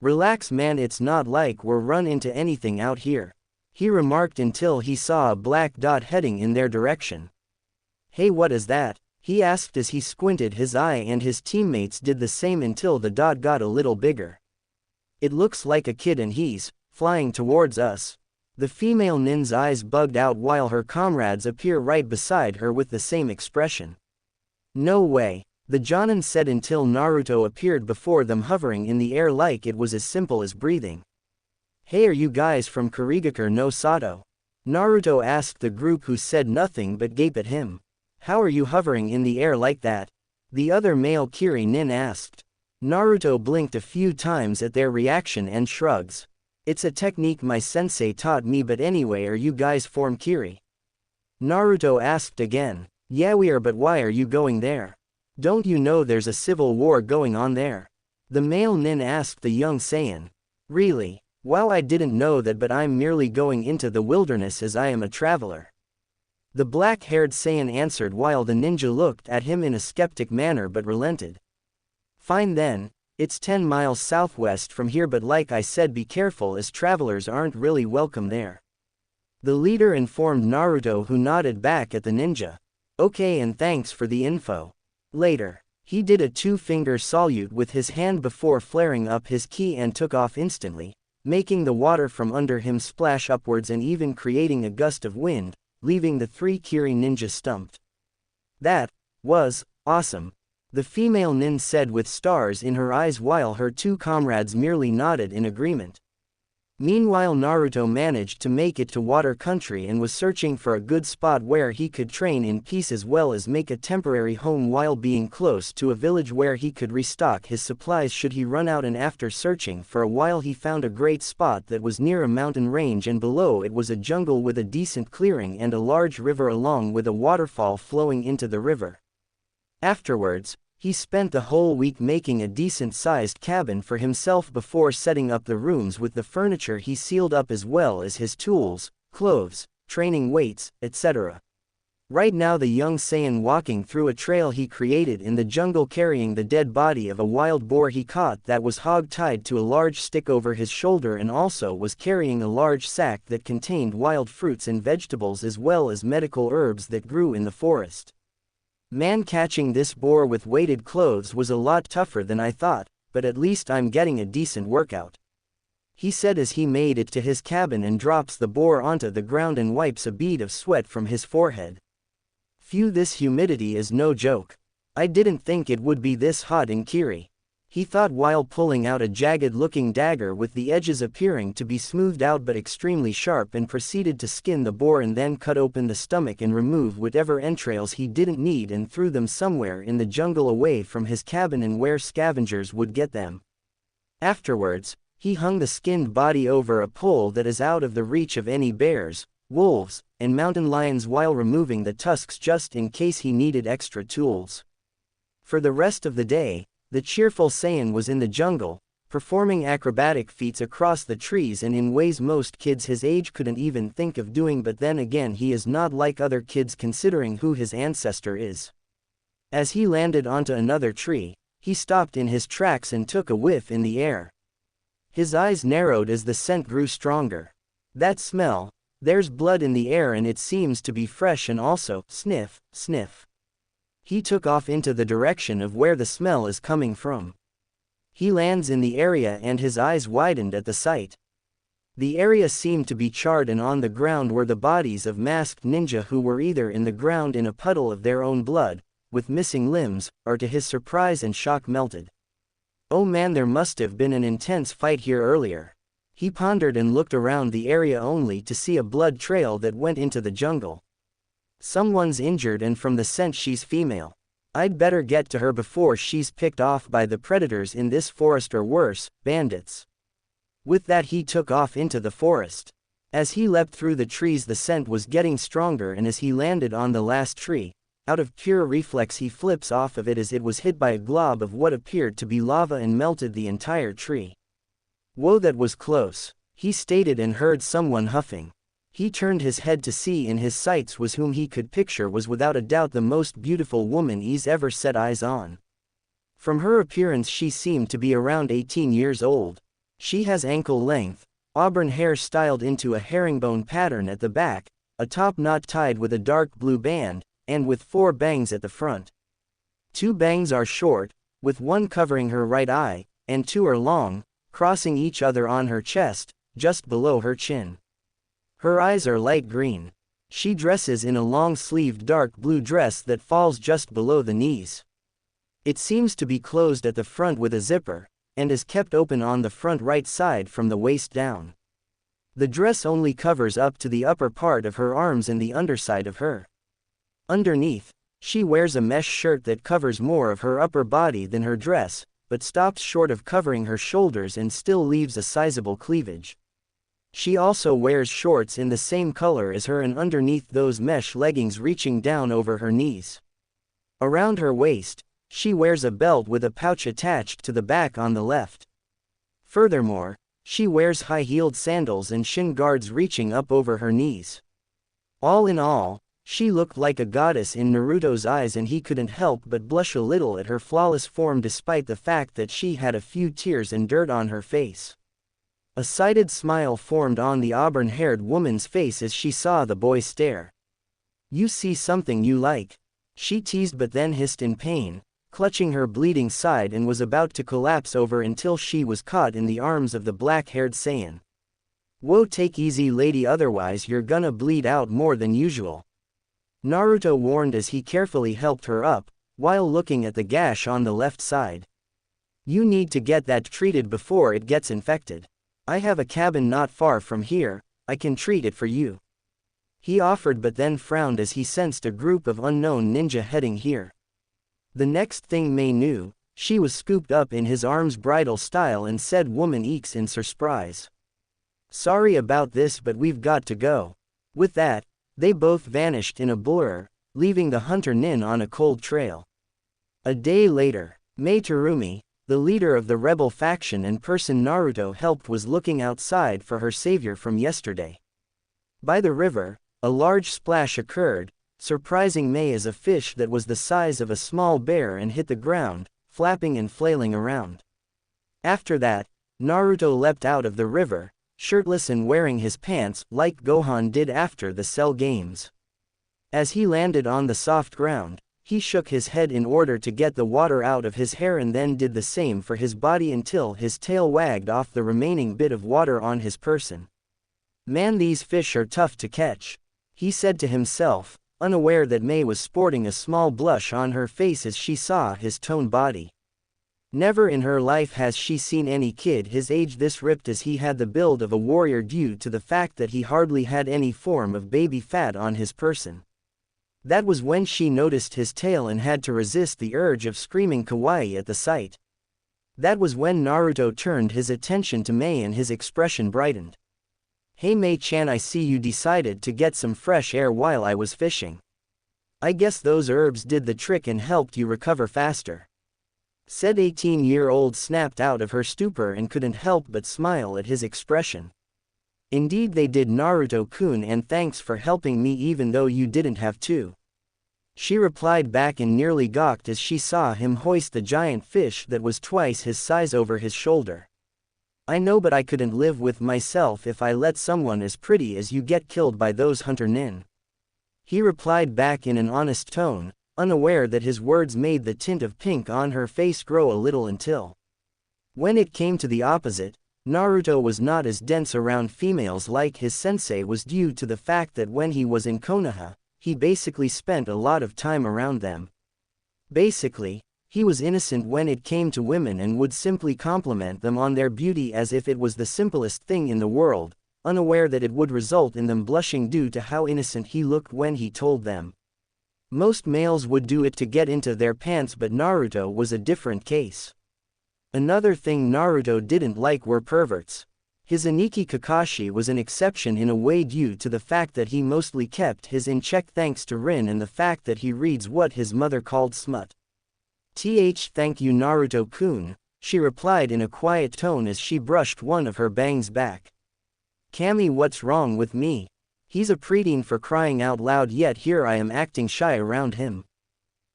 "Relax man, it's not like we're run into anything out here," he remarked until he saw a black dot heading in their direction. "Hey, what is that?" he asked as he squinted his eye, and his teammates did the same until the dot got a little bigger. "It looks like a kid and he's flying towards us." The female nin's eyes bugged out while her comrades appear right beside her with the same expression. "No way," the Jonin said until Naruto appeared before them, hovering in the air like it was as simple as breathing. "Hey, are you guys from Kirigakure no Sato?" Naruto asked the group, who said nothing but gape at him. "How are you hovering in the air like that?" the other male Kiri nin asked. Naruto blinked a few times at their reaction and shrugs. It's a technique my sensei taught me, but anyway, are you guys form Kiri? Naruto asked again. Yeah, we are, but why are you going there? Don't you know there's a civil war going on there? The male nin asked the young Saiyan. Really? Well, I didn't know that, but I'm merely going into the wilderness as I am a traveler. The black-haired Saiyan answered while the ninja looked at him in a skeptic manner but relented. Fine then, it's 10 miles southwest from here, but like I said, be careful as travelers aren't really welcome there. The leader informed Naruto, who nodded back at the ninja. Okay, and thanks for the info. Later, he did a two-finger salute with his hand before flaring up his ki and took off instantly, making the water from under him splash upwards and even creating a gust of wind, leaving the 3 Kiri ninja stumped. That was awesome, the female nin said with stars in her eyes while her 2 comrades merely nodded in agreement. Meanwhile, Naruto managed to make it to water country and was searching for a good spot where he could train in peace as well as make a temporary home while being close to a village where he could restock his supplies should he run out, and after searching for a while he found a great spot that was near a mountain range, and below it was a jungle with a decent clearing and a large river along with a waterfall flowing into the river. Afterwards, he spent the whole week making a decent-sized cabin for himself before setting up the rooms with the furniture he sealed up as well as his tools, clothes, training weights, etc. Right now the young Saiyan walking through a trail he created in the jungle carrying the dead body of a wild boar he caught that was hog-tied to a large stick over his shoulder, and also was carrying a large sack that contained wild fruits and vegetables as well as medical herbs that grew in the forest. Man, catching this boar with weighted clothes was a lot tougher than I thought, but at least I'm getting a decent workout, he said as he made it to his cabin and drops the boar onto the ground and wipes a bead of sweat from his forehead. Phew, this humidity is no joke. I didn't think it would be this hot in Kiri, he thought while pulling out a jagged-looking dagger with the edges appearing to be smoothed out but extremely sharp, and proceeded to skin the boar and then cut open the stomach and remove whatever entrails he didn't need and threw them somewhere in the jungle away from his cabin and where scavengers would get them. Afterwards, he hung the skinned body over a pole that is out of the reach of any bears, wolves, and mountain lions while removing the tusks just in case he needed extra tools. For the rest of the day, the cheerful Saiyan was in the jungle, performing acrobatic feats across the trees and in ways most kids his age couldn't even think of doing, but then again he is not like other kids considering who his ancestor is. As he landed onto another tree, he stopped in his tracks and took a whiff in the air. His eyes narrowed as the scent grew stronger. That smell, there's blood in the air and it seems to be fresh, and also, sniff, sniff. He took off into the direction of where the smell is coming from. He lands in the area and his eyes widened at the sight. The area seemed to be charred, and on the ground were the bodies of masked ninja who were either in the ground in a puddle of their own blood, with missing limbs, or to his surprise and shock melted. Oh man, there must have been an intense fight here earlier. He pondered and looked around the area only to see a blood trail that went into the jungle. Someone's injured, and from the scent she's female. I'd better get to her before she's picked off by the predators in this forest, or worse, bandits. With that he took off into the forest. As he leapt through the trees the scent was getting stronger, and as he landed on the last tree, out of pure reflex he flips off of it as it was hit by a glob of what appeared to be lava and melted the entire tree. Whoa, that was close, he stated and heard someone huffing. He turned his head to see in his sights was whom he could picture was without a doubt the most beautiful woman he's ever set eyes on. From her appearance she seemed to be around 18 years old. She has ankle-length, auburn hair styled into a herringbone pattern at the back, a top knot tied with a dark blue band, and with 4 bangs at the front. 2 bangs are short, with one covering her right eye, and 2 are long, crossing each other on her chest, just below her chin. Her eyes are light green. She dresses in a long-sleeved dark blue dress that falls just below the knees. It seems to be closed at the front with a zipper, and is kept open on the front right side from the waist down. The dress only covers up to the upper part of her arms and the underside of her. Underneath, she wears a mesh shirt that covers more of her upper body than her dress, but stops short of covering her shoulders and still leaves a sizable cleavage. She also wears shorts in the same color as her and underneath those mesh leggings reaching down over her knees. Around her waist, she wears a belt with a pouch attached to the back on the left. Furthermore, she wears high-heeled sandals and shin guards reaching up over her knees. All in all, she looked like a goddess in Naruto's eyes, and he couldn't help but blush a little at her flawless form despite the fact that she had a few tears and dirt on her face. A sided smile formed on the auburn-haired woman's face as she saw the boy stare. "You see something you like?" she teased, but then hissed in pain, clutching her bleeding side, and was about to collapse over until she was caught in the arms of the black-haired Saiyan. "Whoa, take easy lady, otherwise you're gonna bleed out more than usual," Naruto warned as he carefully helped her up, while looking at the gash on the left side. "You need to get that treated before it gets infected. I have a cabin not far from here, I can treat it for you," he offered, but then frowned as he sensed a group of unknown ninja heading here. The next thing Mei knew, she was scooped up in his arms bridal style, and said woman eeks in surprise. "Sorry about this, but we've got to go." With that, they both vanished in a blur, leaving the hunter Nin on a cold trail. A day later, Mei Terumi, the leader of the rebel faction and person Naruto helped, was looking outside for her savior from yesterday. By the river, a large splash occurred, surprising Mei as a fish that was the size of a small bear and hit the ground, flapping and flailing around. After that, Naruto leapt out of the river, shirtless and wearing his pants, like Gohan did after the Cell Games. As he landed on the soft ground, he shook his head in order to get the water out of his hair, and then did the same for his body until his tail wagged off the remaining bit of water on his person. "Man, these fish are tough to catch," he said to himself, unaware that Mei was sporting a small blush on her face as she saw his toned body. Never in her life has she seen any kid his age this ripped, as he had the build of a warrior due to the fact that he hardly had any form of baby fat on his person. That was when she noticed his tail and had to resist the urge of screaming kawaii at the sight. That was when Naruto turned his attention to Mei and his expression brightened. "Hey Mei-chan, I see you decided to get some fresh air while I was fishing. I guess those herbs did the trick and helped you recover faster," said 18-year-old, snapped out of her stupor and couldn't help but smile at his expression. "Indeed they did, Naruto-kun, and thanks for helping me even though you didn't have to," she replied back, and nearly gawked as she saw him hoist the giant fish that was twice his size over his shoulder. "I know, but I couldn't live with myself if I let someone as pretty as you get killed by those hunter nin," he replied back in an honest tone, unaware that his words made the tint of pink on her face grow a little until, when it came to the opposite, Naruto was not as dense around females like his sensei was, due to the fact that when he was in Konoha, he basically spent a lot of time around them. Basically, he was innocent when it came to women and would simply compliment them on their beauty as if it was the simplest thing in the world, unaware that it would result in them blushing due to how innocent he looked when he told them. Most males would do it to get into their pants, but Naruto was a different case. Another thing Naruto didn't like were perverts. His Aniki Kakashi was an exception in a way due to the fact that he mostly kept his in check thanks to Rin and the fact that he reads what his mother called smut. Thank you Naruto-kun, she replied in a quiet tone as she brushed one of her bangs back. "Kami, what's wrong with me? He's a preteen for crying out loud, yet here I am acting shy around him.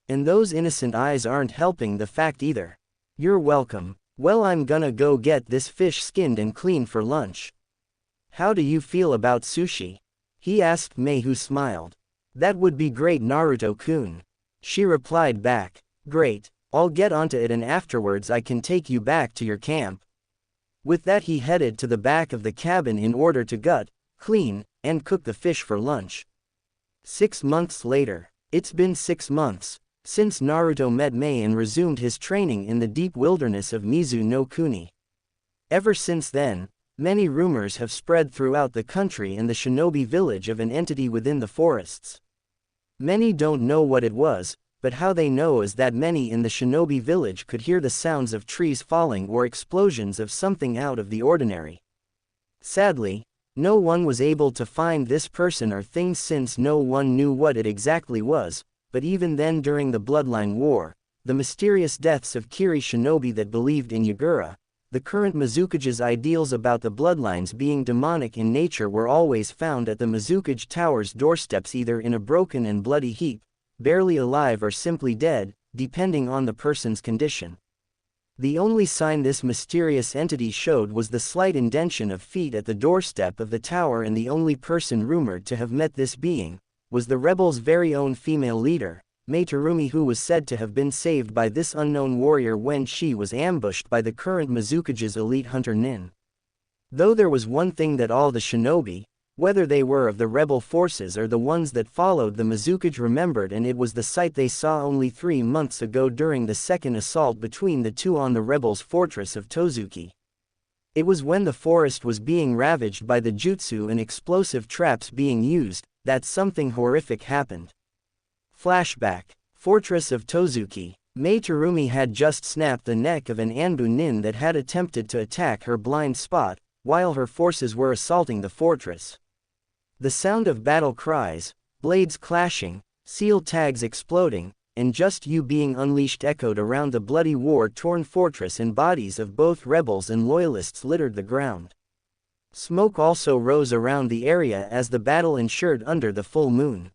And those innocent eyes aren't helping the fact either." "You're welcome. Well, I'm gonna go get this fish skinned and cleaned for lunch." "How do you feel about sushi?" he asked Mei, who smiled. "That would be great Naruto-kun," she replied back. "Great, I'll get onto it and afterwards I can take you back to your camp." With that he headed to the back of the cabin in order to gut, clean, and cook the fish for lunch. 6 months later. It's been 6 months since Naruto met Mei and resumed his training in the deep wilderness of Mizu no Kuni. Ever since then, many rumors have spread throughout the country and the shinobi village of an entity within the forests. Many don't know what it was, but how they know is that many in the shinobi village could hear the sounds of trees falling or explosions of something out of the ordinary. Sadly, No one was able to find this person or thing since no one knew what it exactly was, but even then during the Bloodline War, the mysterious deaths of Kiri shinobi that believed in Yagura, the current Mizukage's ideals about the bloodlines being demonic in nature were always found at the Mizukage Tower's doorsteps either in a broken and bloody heap, barely alive or simply dead, depending on the person's condition. The only sign this mysterious entity showed was the slight indentation of feet at the doorstep of the tower, and the only person rumored to have met this being was the rebels' very own female leader, Mei Terumi, who was said to have been saved by this unknown warrior when she was ambushed by the current Mizukage's elite hunter Nin. Though there was one thing that all the shinobi, whether they were of the rebel forces or the ones that followed the Mizukage, remembered, and it was the sight they saw only 3 months ago during the second assault between the two on the rebels' fortress of Tozuki. It was when the forest was being ravaged by the jutsu and explosive traps being used, that something horrific happened. Flashback. Fortress of Tozuki. Mei Terumi had just snapped the neck of an Anbu nin that had attempted to attack her blind spot, while her forces were assaulting the fortress. The sound of battle cries, blades clashing, seal tags exploding, and just you being unleashed echoed around the bloody war-torn fortress, and bodies of both rebels and loyalists littered the ground. Smoke also rose around the area as the battle ensured under the full moon.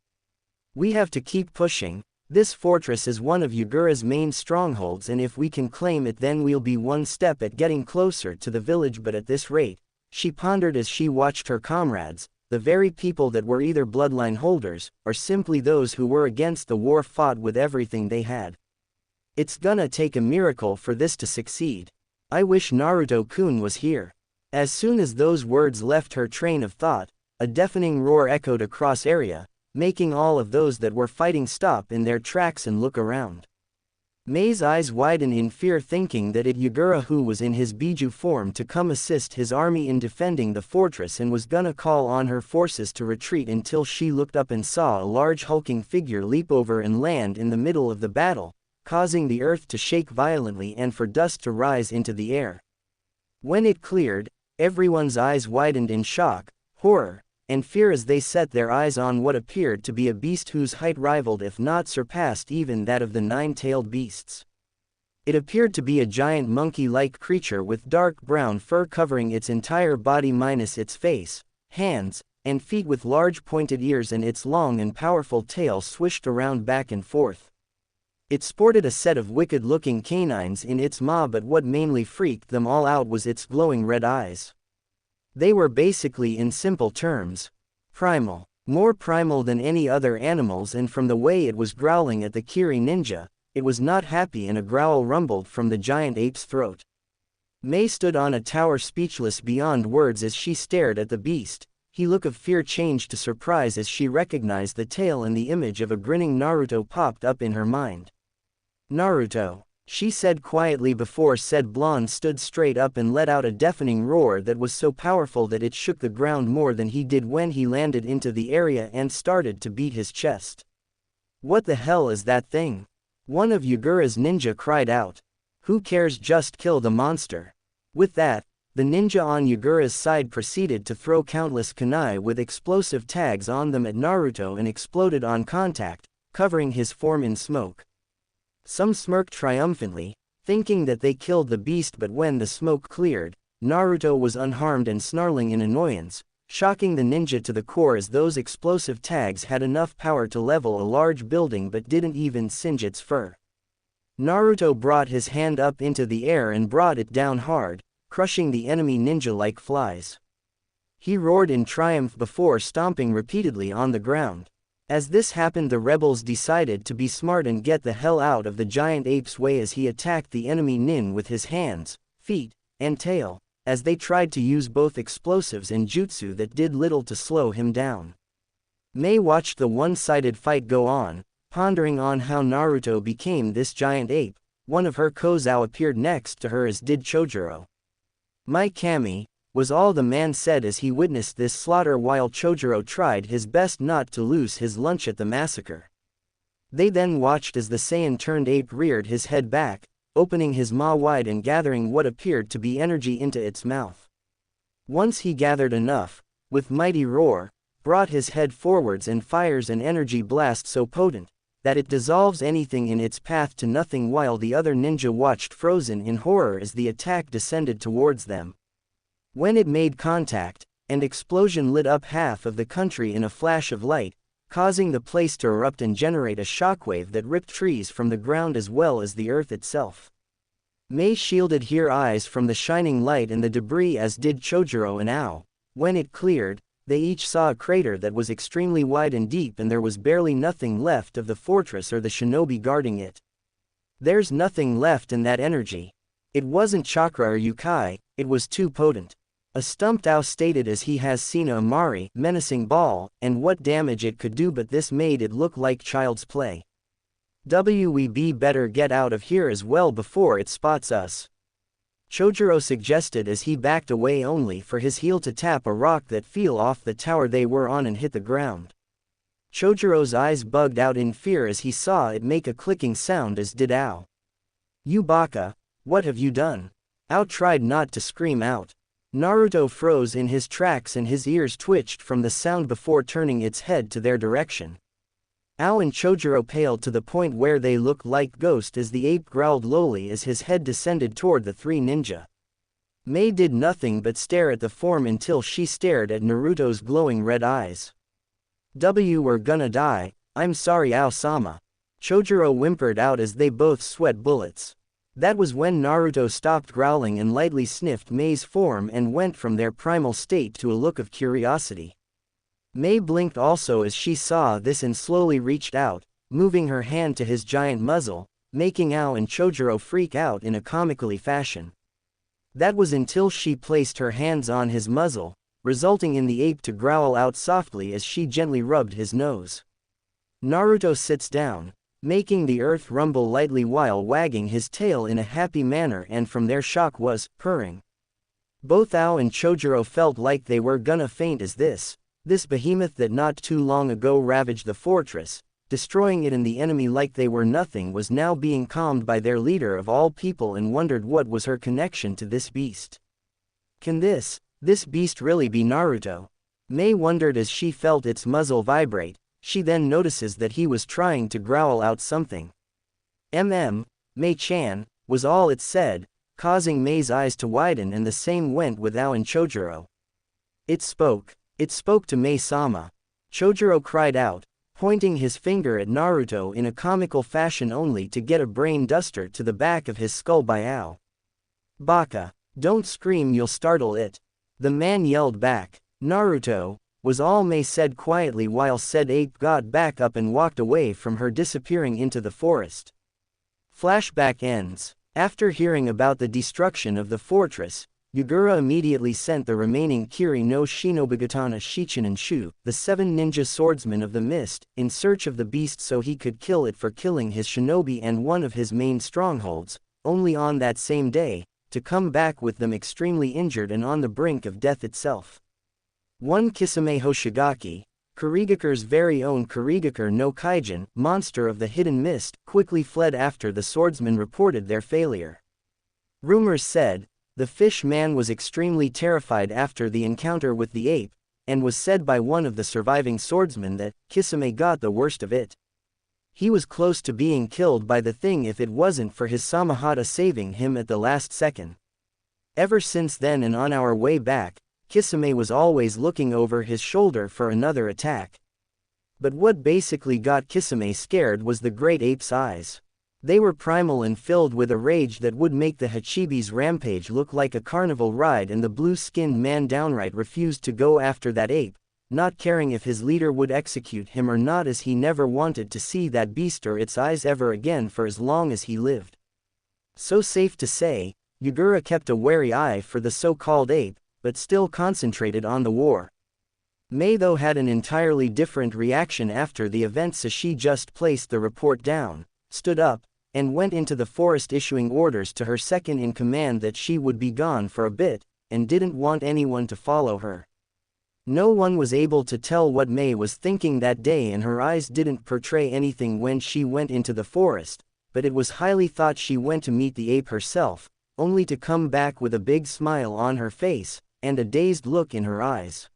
We have to keep pushing. This fortress is one of Yagura's main strongholds, and if we can claim it, then we'll be one step at getting closer to the village. But at this rate, she pondered as she watched her comrades, the very people that were either bloodline holders, or simply those who were against the war, fought with everything they had. It's gonna take a miracle for this to succeed. I wish Naruto-kun was here. As soon as those words left her train of thought, a deafening roar echoed across area, making all of those that were fighting stop in their tracks and look around. Mei's eyes widened in fear, thinking that it Yagura who was in his Biju form to come assist his army in defending the fortress and was gonna call on her forces to retreat, until she looked up and saw a large hulking figure leap over and land in the middle of the battle, causing the earth to shake violently and for dust to rise into the air. When it cleared, everyone's eyes widened in shock, horror, and fear as they set their eyes on what appeared to be a beast whose height rivaled, if not surpassed, even that of the nine-tailed beasts. It appeared to be a giant monkey-like creature with dark brown fur covering its entire body minus its face, hands, and feet, with large pointed ears, and its long and powerful tail swished around back and forth. It sported a set of wicked-looking canines in its maw, but what mainly freaked them all out was its glowing red eyes. They were basically, in simple terms, primal. More primal than any other animals, and from the way it was growling at the Kiri ninja, it was not happy, and a growl rumbled from the giant ape's throat. Mei stood on a tower, speechless beyond words as she stared at the beast. Her look of fear changed to surprise as she recognized the tail, and the image of a grinning Naruto popped up in her mind. "Naruto," she said quietly before said blonde stood straight up and let out a deafening roar that was so powerful that it shook the ground more than he did when he landed into the area and started to beat his chest. "What the hell is that thing?" one of Yagura's ninja cried out. "Who cares, just kill the monster." With that, the ninja on Yagura's side proceeded to throw countless kunai with explosive tags on them at Naruto and exploded on contact, covering his form in smoke. Some smirked triumphantly, thinking that they killed the beast, but when the smoke cleared, Naruto was unharmed and snarling in annoyance, shocking the ninja to the core, as those explosive tags had enough power to level a large building but didn't even singe its fur. Naruto brought his hand up into the air and brought it down hard, crushing the enemy ninja like flies. He roared in triumph before stomping repeatedly on the ground. As this happened, the rebels decided to be smart and get the hell out of the giant ape's way as he attacked the enemy nin with his hands, feet, and tail, as they tried to use both explosives and jutsu that did little to slow him down. Mei watched the one-sided fight go on, pondering on how Naruto became this giant ape. One of her Kozao appeared next to her, as did Chojuro. "My Kami," was all the man said as he witnessed this slaughter, while Chojuro tried his best not to lose his lunch at the massacre. They then watched as the Saiyan turned ape reared his head back, opening his maw wide and gathering what appeared to be energy into its mouth. Once he gathered enough, with mighty roar, brought his head forwards and fires an energy blast so potent, that it dissolves anything in its path to nothing, while the other ninja watched frozen in horror as the attack descended towards them. When it made contact, an explosion lit up half of the country in a flash of light, causing the place to erupt and generate a shockwave that ripped trees from the ground as well as the earth itself. Mei shielded her eyes from the shining light and the debris, as did Chojuro and Ao. When it cleared, they each saw a crater that was extremely wide and deep, and there was barely nothing left of the fortress or the shinobi guarding it. There's nothing left in that energy. It wasn't chakra or yukai, it was too potent. A stumped Ao stated as he has seen a Amari menacing ball, and what damage it could do, but this made it look like child's play. We better get out of here as well before it spots us, Chojuro suggested as he backed away, only for his heel to tap a rock that fell off the tower they were on and hit the ground. Chojuro's eyes bugged out in fear as he saw it make a clicking sound, as did Ao. "You baka, what have you done?" Ao tried not to scream out. Naruto froze in his tracks and his ears twitched from the sound before turning its head to their direction. Ao and Chojuro paled to the point where they looked like ghosts as the ape growled lowly as his head descended toward the three ninja. Mei did nothing but stare at the form until she stared at Naruto's glowing red eyes. "We're gonna die, I'm sorry Ao-sama," Chojuro whimpered out as they both sweat bullets. That was when Naruto stopped growling and lightly sniffed Mei's form and went from their primal state to a look of curiosity. Mei blinked also as she saw this and slowly reached out, moving her hand to his giant muzzle, making Ao and Chojuro freak out in a comically fashion. That was until she placed her hands on his muzzle, resulting in the ape to growl out softly as she gently rubbed his nose. Naruto sits down, making the earth rumble lightly while wagging his tail in a happy manner, and from their shock was purring. Both Ao and Chojuro felt like they were gonna faint as this behemoth that not too long ago ravaged the fortress, destroying it and the enemy like they were nothing, was now being calmed by their leader of all people, and wondered what was her connection to this beast. Can this beast really be Naruto? Mei wondered as she felt its muzzle vibrate. She then notices that he was trying to growl out something. Mei-chan, was all it said, causing Mei's eyes to widen, and the same went with Ao and Chojuro. It spoke to Mei-sama. Chojuro cried out, pointing his finger at Naruto in a comical fashion, only to get a brain duster to the back of his skull by Ao. "Baka, don't scream, you'll startle it," the man yelled back. "Naruto," was all Mei said quietly, while said ape got back up and walked away from her, disappearing into the forest. Flashback ends. After hearing about the destruction of the fortress, Yugura immediately sent the remaining Kiri no Shinobigatana Shichinen Shu, the 7 ninja swordsmen of the mist, in search of the beast so he could kill it for killing his shinobi and one of his main strongholds, only on that same day, to come back with them extremely injured and on the brink of death itself. One Kisame Hoshigaki, Kurigakure's very own Kurigakure no Kaijin, monster of the hidden mist, quickly fled after the swordsmen reported their failure. Rumors said, the fish man was extremely terrified after the encounter with the ape, and was said by one of the surviving swordsmen that Kisame got the worst of it. He was close to being killed by the thing if it wasn't for his Samahata saving him at the last second. Ever since then and on our way back, Kisame was always looking over his shoulder for another attack. But what basically got Kisame scared was the great ape's eyes. They were primal and filled with a rage that would make the Hachibi's rampage look like a carnival ride, and the blue-skinned man downright refused to go after that ape, not caring if his leader would execute him or not, as he never wanted to see that beast or its eyes ever again for as long as he lived. So safe to say, Yugura kept a wary eye for the so-called ape, but still concentrated on the war. Mei though had an entirely different reaction after the events, as she just placed the report down, stood up, and went into the forest issuing orders to her second-in-command that she would be gone for a bit, and didn't want anyone to follow her. No one was able to tell what Mei was thinking that day, and her eyes didn't portray anything when she went into the forest, but it was highly thought she went to meet the ape herself, only to come back with a big smile on her face, and a dazed look in her eyes.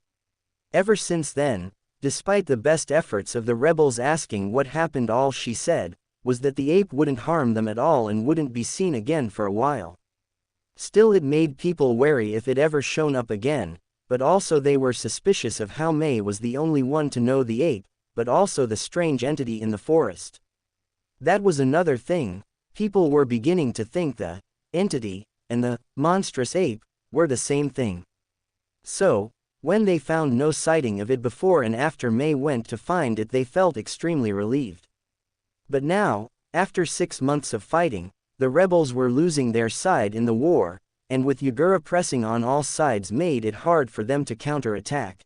Ever since then, despite the best efforts of the rebels asking what happened, all she said was that the ape wouldn't harm them at all and wouldn't be seen again for a while. Still, it made people wary if it ever shown up again, but also they were suspicious of how May was the only one to know the ape, but also the strange entity in the forest. That was another thing. People were beginning to think the entity and the monstrous ape were the same thing. So, when they found no sighting of it before and after May went to find it, they felt extremely relieved. But now, after 6 months of fighting, the rebels were losing their side in the war, and with Yagura pressing on all sides made it hard for them to counterattack.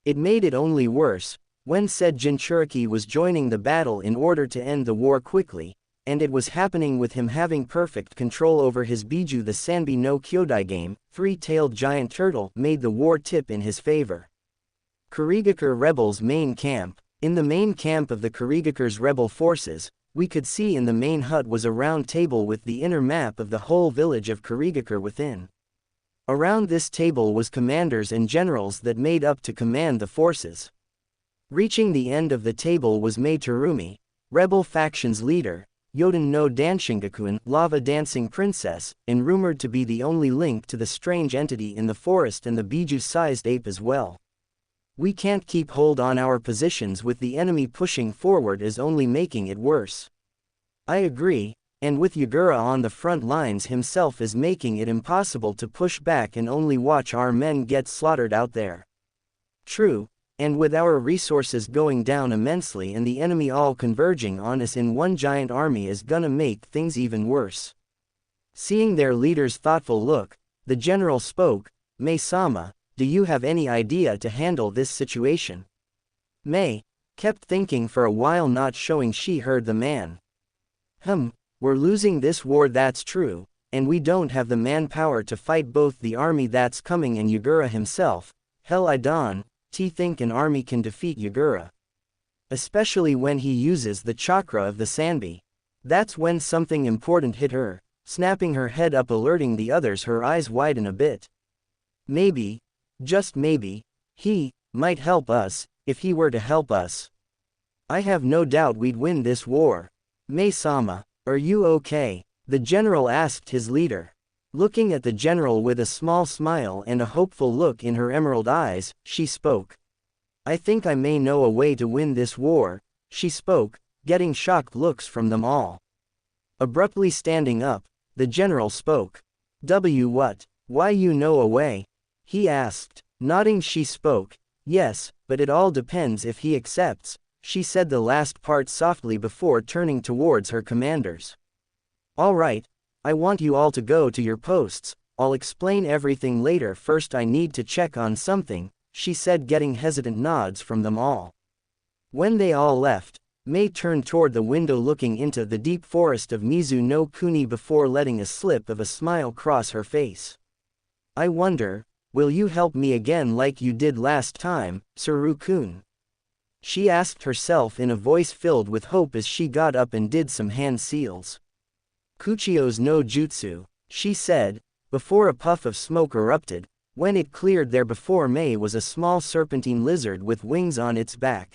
It made it only worse when said Jinchuriki was joining the battle in order to end the war quickly, and it was happening with him having perfect control over his Biju. The Sanbi no Kyodai game, three-tailed giant turtle, made the war tip in his favor. Kurigakure rebels main camp. In the main camp of the Kurigakure's rebel forces, we could see in the main hut was a round table with the inner map of the whole village of Kurigakure within. Around this table was commanders and generals that made up to command the forces. Reaching the end of the table was Mei Terumi, rebel faction's leader, Yoden no Danshingakuin, lava dancing princess, and rumored to be the only link to the strange entity in the forest, and the Biju-sized ape as well. We can't keep hold on our positions with the enemy pushing forward is only making it worse. I agree, and with Yagura on the front lines himself is making it impossible to push back and only watch our men get slaughtered out there. True, and with our resources going down immensely and the enemy all converging on us in one giant army is gonna make things even worse. Seeing their leader's thoughtful look, the general spoke, Mei-sama, do you have any idea to handle this situation? Mei kept thinking for a while, not showing she heard the man. We're losing this war, that's true, and we don't have the manpower to fight both the army that's coming and Yagura himself. Hell, I don't think an army can defeat Yagura. Especially when he uses the chakra of the Sanbi. That's when something important hit her, snapping her head up, alerting the others. Her eyes widen a bit. Maybe, just maybe, he might help us. If he were to help us, I have no doubt we'd win this war. Mei-sama, are you okay? The general asked his leader. Looking at the general with a small smile and a hopeful look in her emerald eyes, she spoke. I think I may know a way to win this war, she spoke, getting shocked looks from them all. Abruptly standing up, the general spoke. What? Why you know a way? He asked. Nodding, she spoke. Yes, but it all depends if he accepts. She said the last part softly before turning towards her commanders. All right, I want you all to go to your posts. I'll explain everything later. First I need to check on something, she said, getting hesitant nods from them all. When they all left, Mei turned toward the window looking into the deep forest of Mizu no Kuni before letting a slip of a smile cross her face. I wonder, will you help me again like you did last time, Suru-kun? She asked herself in a voice filled with hope as she got up and did some hand seals. Kuchio's no jutsu, she said, before a puff of smoke erupted. When it cleared, there before Mei was a small serpentine lizard with wings on its back.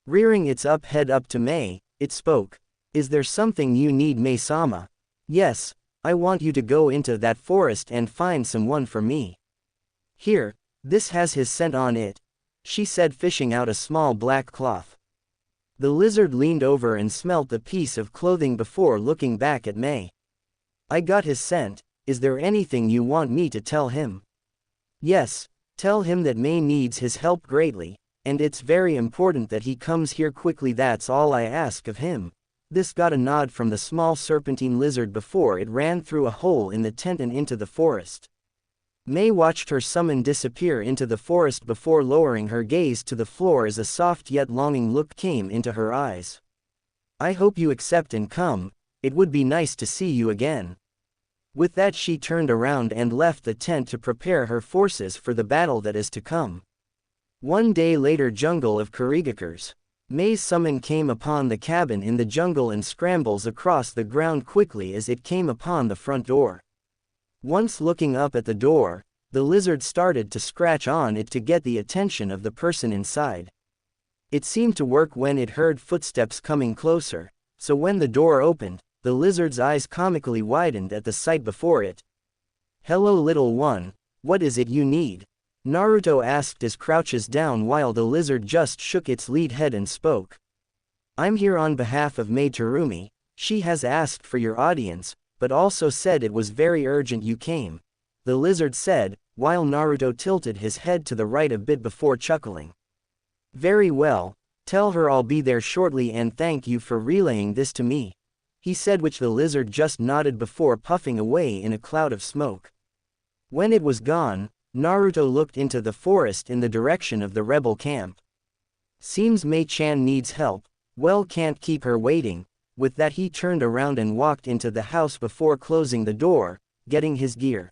Rearing its head up to Mei, it spoke. Is there something you need, Mei-sama? Yes, I want you to go into that forest and find someone for me. Here, this has his scent on it, she said, fishing out a small black cloth. The lizard leaned over and smelt the piece of clothing before looking back at Mei. I got his scent. Is there anything you want me to tell him? Yes, tell him that Mei needs his help greatly, and it's very important that he comes here quickly. That's all I ask of him. This got a nod from the small serpentine lizard before it ran through a hole in the tent and into the forest. Mei watched her summon disappear into the forest before lowering her gaze to the floor as a soft yet longing look came into her eyes. I hope you accept and come. It would be nice to see you again. With that, she turned around and left the tent to prepare her forces for the battle that is to come. One day later, jungle of Kurigakures. Mei's summon came upon the cabin in the jungle and scrambles across the ground quickly as it came upon the front door. Once looking up at the door, the lizard started to scratch on it to get the attention of the person inside. It seemed to work when it heard footsteps coming closer, so when the door opened, the lizard's eyes comically widened at the sight before it. "Hello little one, what is it you need?" Naruto asked as crouches down while the lizard just shook its lead head and spoke. "I'm here on behalf of Mai Terumi. She has asked for your audience, but also said it was very urgent you came," the lizard said, while Naruto tilted his head to the right a bit before chuckling. "Very well, tell her I'll be there shortly and thank you for relaying this to me," he said, which the lizard just nodded before puffing away in a cloud of smoke. When it was gone, Naruto looked into the forest in the direction of the rebel camp. "Seems Mei-chan needs help, well can't keep her waiting." With that he turned around and walked into the house before closing the door, getting his gear.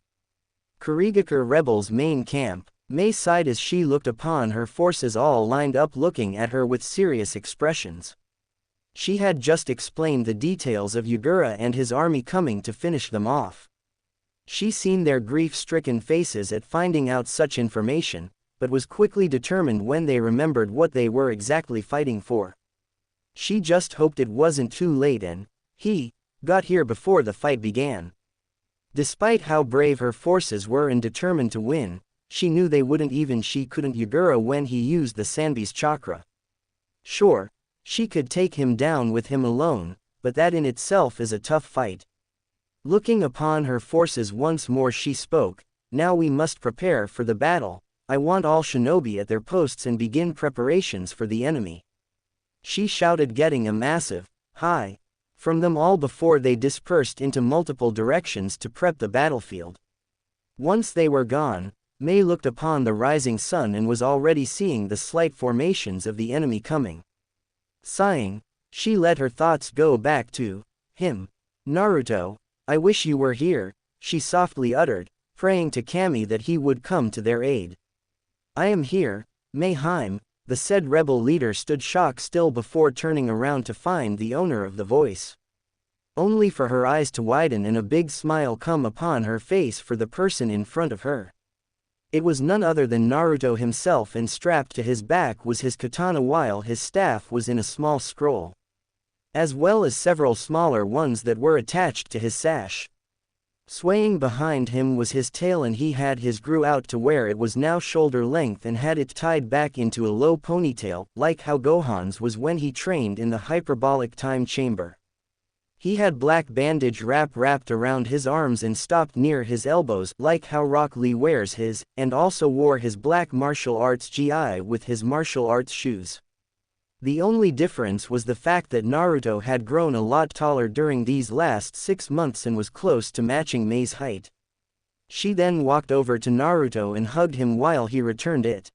Kurigakure rebels' main camp. Mei sighed as she looked upon her forces all lined up looking at her with serious expressions. She had just explained the details of Yagura and his army coming to finish them off. She seen their grief-stricken faces at finding out such information, but was quickly determined when they remembered what they were exactly fighting for. She just hoped it wasn't too late and he got here before the fight began. Despite how brave her forces were and determined to win, she knew they wouldn't even she couldn't Yagura when he used the Sanbi's chakra. Sure, she could take him down with him alone, but that in itself is a tough fight. Looking upon her forces once more she spoke, "Now we must prepare for the battle. I want all shinobi at their posts and begin preparations for the enemy." She shouted, getting a massive "hi" from them all before they dispersed into multiple directions to prep the battlefield. Once they were gone, Mei looked upon the rising sun and was already seeing the slight formations of the enemy coming. Sighing, she let her thoughts go back to him. "Naruto, I wish you were here," she softly uttered, praying to Kami that he would come to their aid. "I am here, Mayheim." The said rebel leader stood shocked still before turning around to find the owner of the voice. Only for her eyes to widen and a big smile come upon her face for the person in front of her. It was none other than Naruto himself, and strapped to his back was his katana while his staff was in a small scroll, as well as several smaller ones that were attached to his sash. Swaying behind him was his tail, and he had his grew out to where it was now shoulder length and had it tied back into a low ponytail, like how Gohan's was when he trained in the hyperbolic time chamber. He had black bandage wrapped around his arms and stopped near his elbows, like how Rock Lee wears his, and also wore his black martial arts gi with his martial arts shoes. The only difference was the fact that Naruto had grown a lot taller during these last 6 months and was close to matching Mei's height. She then walked over to Naruto and hugged him while he returned it.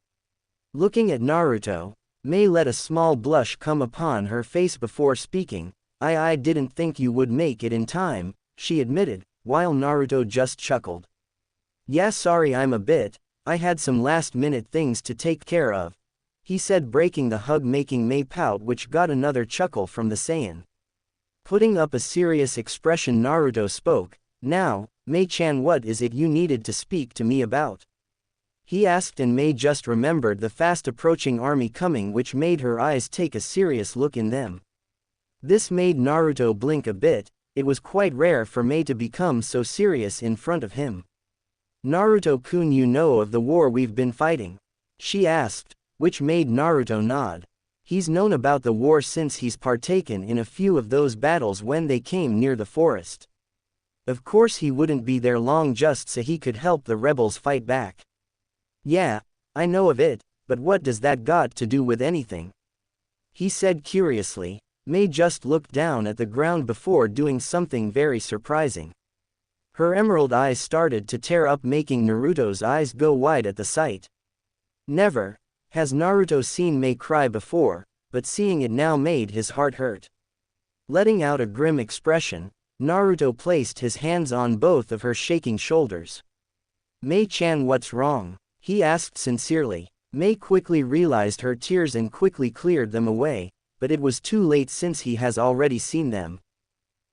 Looking at Naruto, Mei let a small blush come upon her face before speaking. I didn't think you would make it in time," she admitted, while Naruto just chuckled. "Yeah, sorry I'm a bit, I had some last-minute things to take care of," he said, breaking the hug, making Mei pout, which got another chuckle from the Saiyan. Putting up a serious expression, Naruto spoke, "Now, Mei-chan, what is it you needed to speak to me about?" he asked, and Mei just remembered the fast-approaching army coming, which made her eyes take a serious look in them. This made Naruto blink a bit. It was quite rare for Mei to become so serious in front of him. "Naruto-kun, you know of the war we've been fighting?" she asked, which made Naruto nod. He's known about the war since he's partaken in a few of those battles when they came near the forest. Of course he wouldn't be there long just so he could help the rebels fight back. "Yeah, I know of it, but what does that got to do with anything?" he said curiously. Mei just looked down at the ground before doing something very surprising. Her emerald eyes started to tear up, making Naruto's eyes go wide at the sight. Never has Naruto seen Mei cry before, but seeing it now made his heart hurt. Letting out a grim expression, Naruto placed his hands on both of her shaking shoulders. "Mei-chan, what's wrong?" he asked sincerely. Mei quickly realized her tears and quickly cleared them away, but it was too late since he has already seen them.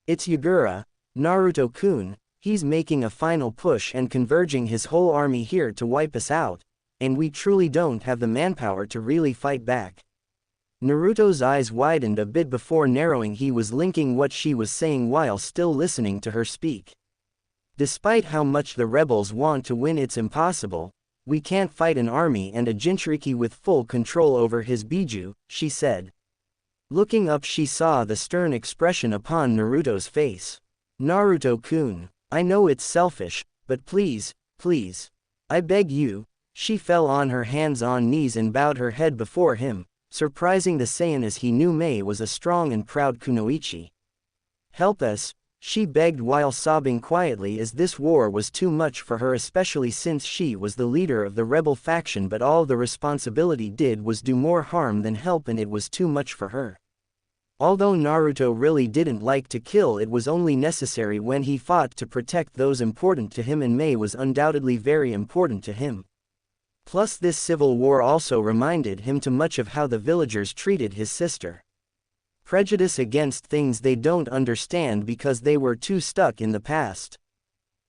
"It's Yagura, Naruto-kun," He's making a final push and converging his whole army here to wipe us out, and we truly don't have the manpower to really fight back. Naruto's eyes widened a bit before narrowing. He was linking what she was saying while still listening to her speak. Despite how much the rebels want to win, it's impossible. We can't fight an army and a Jinchuriki with full control over his Biju, she said. Looking up, she saw the stern expression upon Naruto's face. Naruto-kun, I know it's selfish, but please, please. I beg you. She fell on her hands on knees and bowed her head before him, surprising the Saiyan as he knew Mei was a strong and proud kunoichi. Help us, she begged while sobbing quietly, as this war was too much for her, especially since she was the leader of the rebel faction, but all the responsibility did was do more harm than help, and it was too much for her. Although Naruto really didn't like to kill, it was only necessary when he fought to protect those important to him, and Mei was undoubtedly very important to him. Plus, this civil war also reminded him too much of how the villagers treated his sister. Prejudice against things they don't understand because they were too stuck in the past.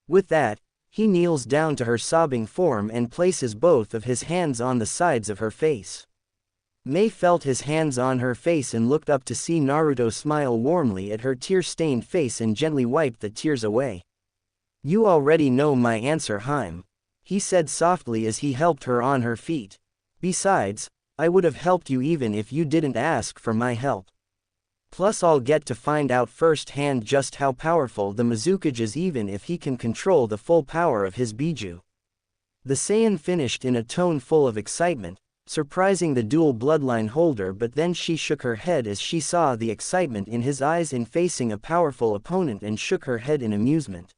With that, he kneels down to her sobbing form and places both of his hands on the sides of her face. Mei felt his hands on her face and looked up to see Naruto smile warmly at her tear-stained face and gently wiped the tears away. You already know my answer, Heim, he said softly as he helped her on her feet. Besides, I would have helped you even if you didn't ask for my help. Plus, I'll get to find out firsthand just how powerful the Mizukage is, even if he can control the full power of his Biju. The Saiyan finished in a tone full of excitement, surprising the dual bloodline holder, but then she shook her head as she saw the excitement in his eyes in facing a powerful opponent and shook her head in amusement.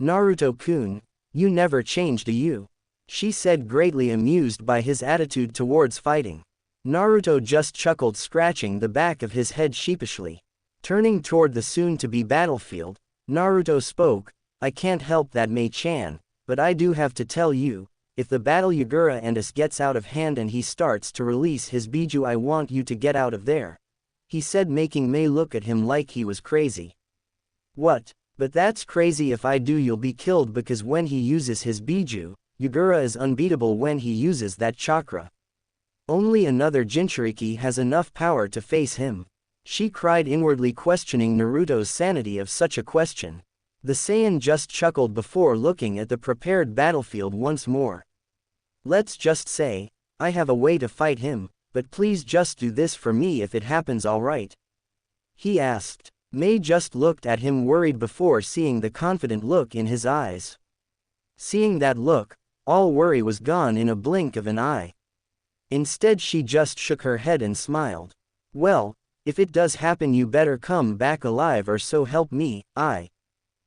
Naruto-kun, you never change, do you? She said, greatly amused by his attitude towards fighting. Naruto just chuckled, scratching the back of his head sheepishly. Turning toward the soon-to-be battlefield, Naruto spoke, I can't help that, Mei-chan, but I do have to tell you, if the battle Yagura and us gets out of hand and he starts to release his Biju, I want you to get out of there, he said, making Mei look at him like he was crazy. What? But that's crazy. If I do, you'll be killed, because when he uses his Biju, Yagura is unbeatable when he uses that chakra. Only another Jinchuriki has enough power to face him. She cried, inwardly questioning Naruto's sanity of such a question. The Saiyan just chuckled before looking at the prepared battlefield once more. Let's just say, I have a way to fight him, but please just do this for me if it happens, all right? He asked. Mei just looked at him worried before seeing the confident look in his eyes. Seeing that look, all worry was gone in a blink of an eye. Instead, she just shook her head and smiled. Well, if it does happen, you better come back alive, or so help me, I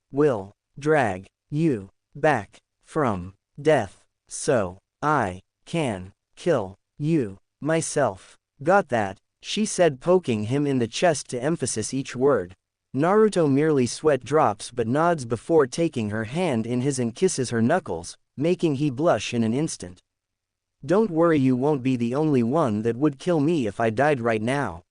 will drag you back from death, so I can kill you myself. Got that? She said, poking him in the chest to emphasize each word. Naruto merely sweat drops but nods before taking her hand in his and kisses her knuckles, making he blush in an instant. Don't worry, you won't be the only one that would kill me if I died right now.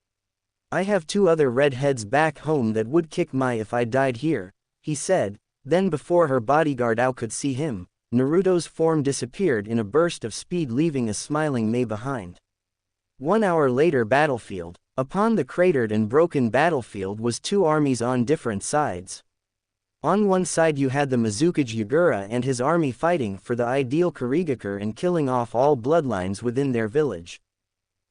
I have 2 other redheads back home that would kick my if I died here, he said. Then before her bodyguard Ao could see him, Naruto's form disappeared in a burst of speed, leaving a smiling Mei behind. 1 hour later, battlefield. Upon the cratered and broken battlefield was 2 armies on different sides. On one side you had the Mizukage Yagura and his army fighting for the ideal Kurigakure and killing off all bloodlines within their village.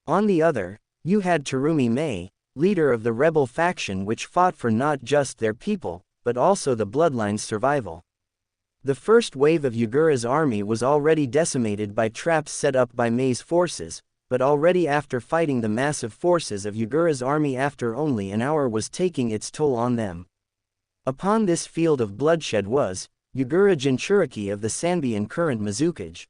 On the other, you had Terumi Mei, leader of the rebel faction, which fought for not just their people, but also the bloodline's survival. The first wave of Yagura's army was already decimated by traps set up by Mei's forces, but already after fighting the massive forces of Yagura's army after only an hour was taking its toll on them. Upon this field of bloodshed was Yagura Jinchuriki of the Sanbian current Mizukage.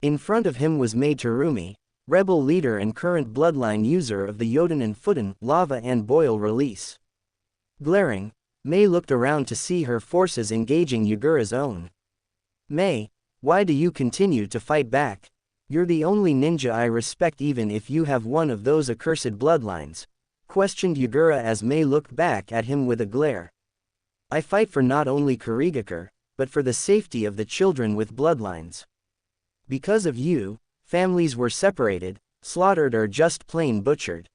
In front of him was Mei Terumi, rebel leader and current bloodline user of the Yoden and Futen lava and boil release. Glaring, Mei looked around to see her forces engaging Yagura's own. Mei, why do you continue to fight back? You're the only ninja I respect, even if you have one of those accursed bloodlines, questioned Yagura as Mei looked back at him with a glare. I fight for not only Kurigakure, but for the safety of the children with bloodlines. Because of you, families were separated, slaughtered or just plain butchered.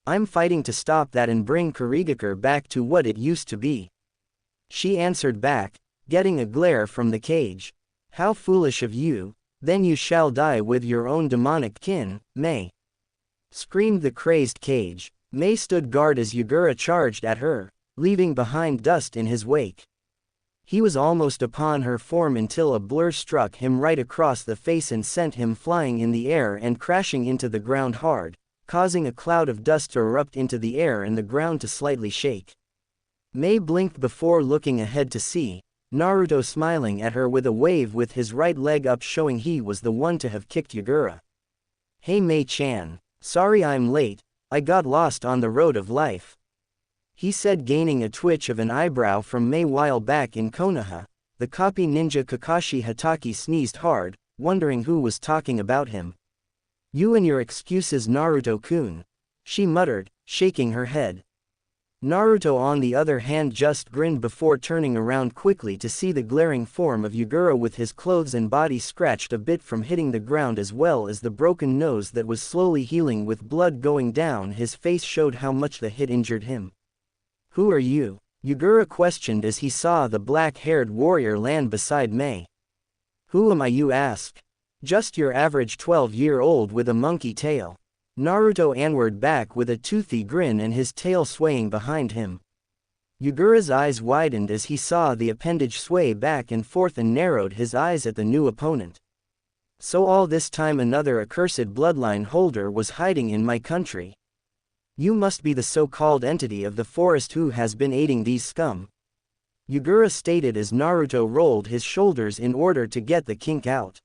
I'm fighting to stop that and bring Kurigakure back to what it used to be. She answered back, getting a glare from the cage. How foolish of you, then you shall die with your own demonic kin, Mei. Screamed the crazed cage. Mei stood guard as Yugura charged at her, leaving behind dust in his wake. He was almost upon her form until a blur struck him right across the face and sent him flying in the air and crashing into the ground hard, causing a cloud of dust to erupt into the air and the ground to slightly shake. Mei blinked before looking ahead to see Naruto smiling at her with a wave with his right leg up, showing he was the one to have kicked Yugura. Hey Mei-chan, sorry I'm late, I got lost on the road of life. He said, gaining a twitch of an eyebrow from Mei. While back in Konoha, the copy ninja Kakashi Hatake sneezed hard, wondering who was talking about him. You and your excuses, Naruto-kun, she muttered, shaking her head. Naruto on the other hand just grinned before turning around quickly to see the glaring form of Yugura with his clothes and body scratched a bit from hitting the ground, as well as the broken nose that was slowly healing with blood going down his face showed how much the hit injured him. Who are you? Yugura questioned as he saw the black-haired warrior land beside Mei. Who am I, you ask? Just your average 12-year-old with a monkey tail. Naruto answered back with a toothy grin and his tail swaying behind him. Yugura's eyes widened as he saw the appendage sway back and forth and narrowed his eyes at the new opponent. So all this time another accursed bloodline holder was hiding in my country. You must be the so-called entity of the forest who has been aiding these scum. Yugura stated as Naruto rolled his shoulders in order to get the kink out.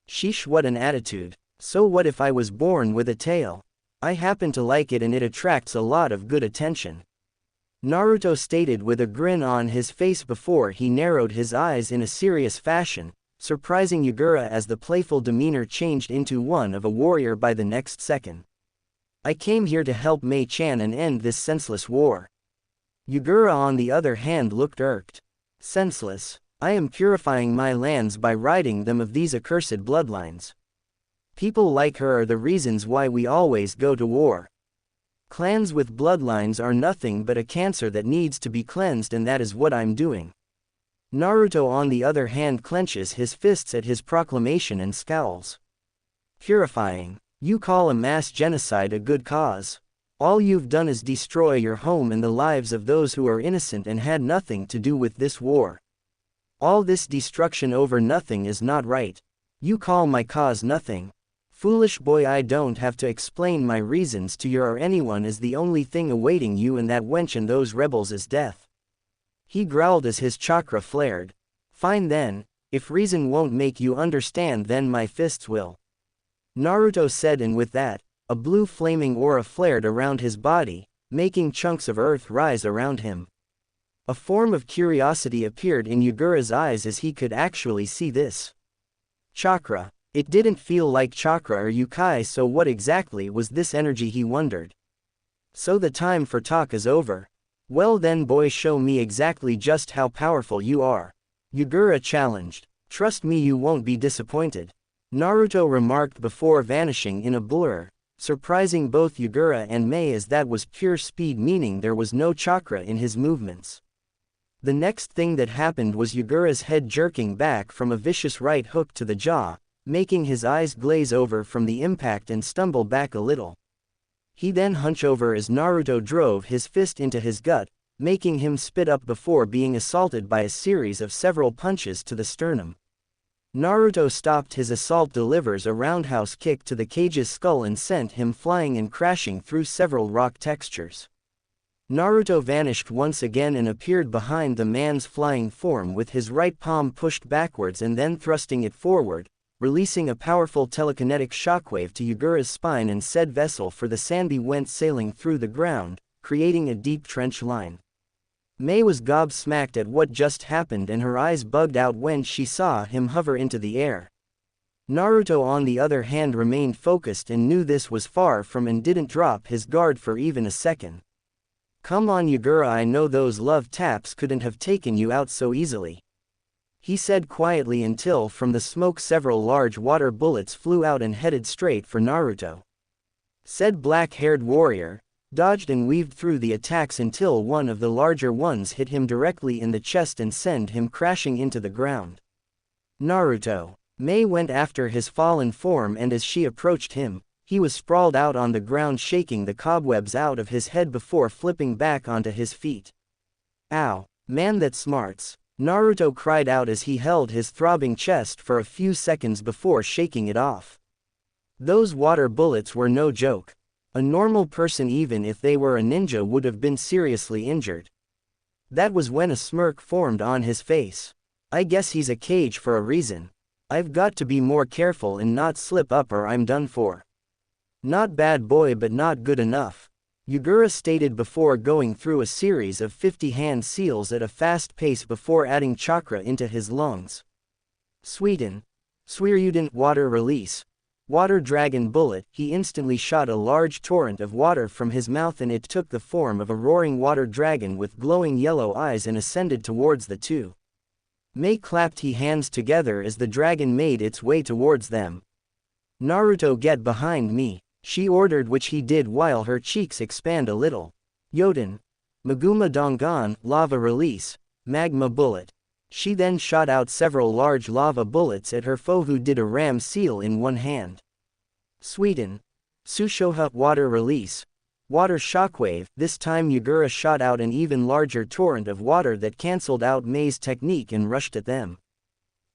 Sheesh, what an attitude. So what if I was born with a tail? I happen to like it and it attracts a lot of good attention. Naruto stated with a grin on his face before he narrowed his eyes in a serious fashion, surprising Yugura as the playful demeanor changed into one of a warrior by the next second. I came here to help Mei-chan and end this senseless war. Yugura on the other hand looked irked. Senseless? I am purifying my lands by ridding them of these accursed bloodlines. People like her are the reasons why we always go to war. Clans with bloodlines are nothing but a cancer that needs to be cleansed, and that is what I'm doing. Naruto on the other hand clenches his fists at his proclamation and scowls. Purifying? You call a mass genocide a good cause? All you've done is destroy your home and the lives of those who are innocent and had nothing to do with this war. All this destruction over nothing is not right. You call my cause nothing? Foolish boy, I don't have to explain my reasons to you or anyone, as the only thing awaiting you and that wench and those rebels is death. He growled as his chakra flared. Fine then, if reason won't make you understand then my fists will. Naruto said, and with that, a blue flaming aura flared around his body, making chunks of earth rise around him. A form of curiosity appeared in Yugura's eyes as he could actually see this. Chakra. It didn't feel like chakra or yukai, so what exactly was this energy, he wondered. So the time for talk is over. Well then boy, show me exactly just how powerful you are. Yugura challenged. Trust me, you won't be disappointed. Naruto remarked before vanishing in a blur, surprising both Yugura and Mei, as that was pure speed, meaning there was no chakra in his movements. The next thing that happened was Yugura's head jerking back from a vicious right hook to the jaw, making his eyes glaze over from the impact and stumble back a little. He then hunched over as Naruto drove his fist into his gut, making him spit up before being assaulted by a series of several punches to the sternum. Naruto stopped his assault, delivers a roundhouse kick to the cage's skull and sent him flying and crashing through several rock textures. Naruto vanished once again and appeared behind the man's flying form with his right palm pushed backwards and then thrusting it forward, releasing a powerful telekinetic shockwave to Yugura's spine, and said vessel for the Sanbi went sailing through the ground, creating a deep trench line. Mei was gobsmacked at what just happened and her eyes bugged out when she saw him hover into the air. Naruto on the other hand remained focused and knew this was far from and didn't drop his guard for even a second. Come on Yagura, I know those love taps couldn't have taken you out so easily. He said quietly until from the smoke several large water bullets flew out and headed straight for Naruto. Said black-haired warrior dodged and weaved through the attacks until one of the larger ones hit him directly in the chest and sent him crashing into the ground. Naruto. Mei went after his fallen form, and as she approached him, he was sprawled out on the ground shaking the cobwebs out of his head before flipping back onto his feet. Ow, man, that smarts, Naruto cried out as he held his throbbing chest for a few seconds before shaking it off. Those water bullets were no joke. A normal person, even if they were a ninja, would have been seriously injured. That was when a smirk formed on his face. I guess he's a cage for a reason. I've got to be more careful and not slip up or I'm done for. Not bad boy, but not good enough, Yagura stated before going through a series of 50 hand seals at a fast pace before adding chakra into his lungs. Sweeten. Sweryuden water release. Water dragon bullet. He instantly shot a large torrent of water from his mouth, and it took the form of a roaring water dragon with glowing yellow eyes and ascended towards the two. Mei clapped his hands together as the dragon made its way towards them. Naruto, get behind me, she ordered, which he did while her cheeks expand a little. Yoden. Maguma Dongan, lava release, magma bullet. She then shot out several large lava bullets at her foe, who did a ram seal in one hand. Sweeten. Sushoha water release. Water shockwave. This time Yagura shot out an even larger torrent of water that cancelled out Mei's technique and rushed at them.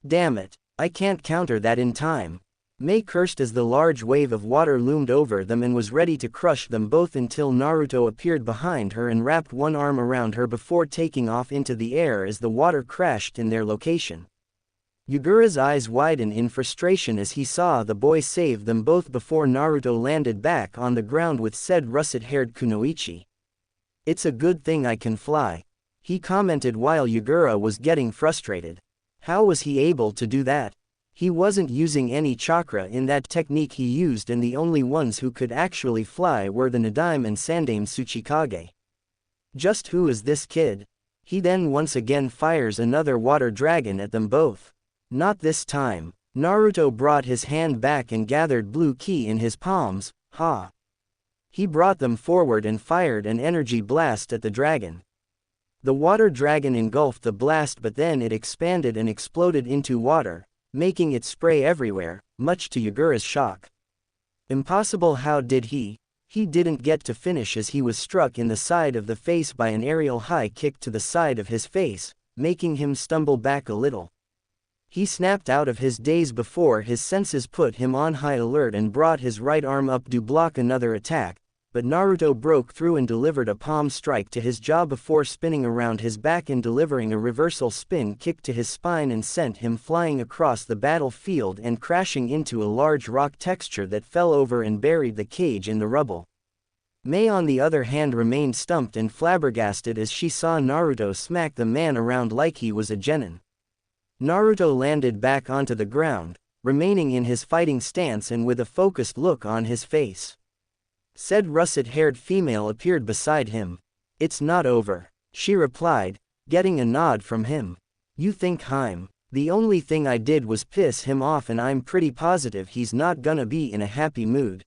Damn it, I can't counter that in time. Mei cursed as the large wave of water loomed over them and was ready to crush them both until Naruto appeared behind her and wrapped one arm around her before taking off into the air as the water crashed in their location. Yagura's eyes widened in frustration as he saw the boy save them both before Naruto landed back on the ground with said russet-haired kunoichi. It's a good thing I can fly, he commented while Yagura was getting frustrated. How was he able to do that? He wasn't using any chakra in that technique he used, and the only ones who could actually fly were the Nadime and Sandame Tsuchikage. Just who is this kid? He then once again fires another water dragon at them both. Not this time. Naruto brought his hand back and gathered blue ki in his palms. Ha! He brought them forward and fired an energy blast at the dragon. The water dragon engulfed the blast, but then it expanded and exploded into water, making it spray everywhere, much to Yagura's shock. Impossible, how did he? He didn't get to finish as he was struck in the side of the face by an aerial high kick to the side of his face, making him stumble back a little. He snapped out of his daze before his senses put him on high alert and brought his right arm up to block another attack, but Naruto broke through and delivered a palm strike to his jaw before spinning around his back and delivering a reversal spin kick to his spine and sent him flying across the battlefield and crashing into a large rock texture that fell over and buried the cage in the rubble. Mei, on the other hand, remained stumped and flabbergasted as she saw Naruto smack the man around like he was a genin. Naruto landed back onto the ground, remaining in his fighting stance and with a focused look on his face. Said russet-haired female appeared beside him. It's not over, she replied, getting a nod from him. You think the only thing I did was piss him off, and I'm pretty positive he's not gonna be in a happy mood.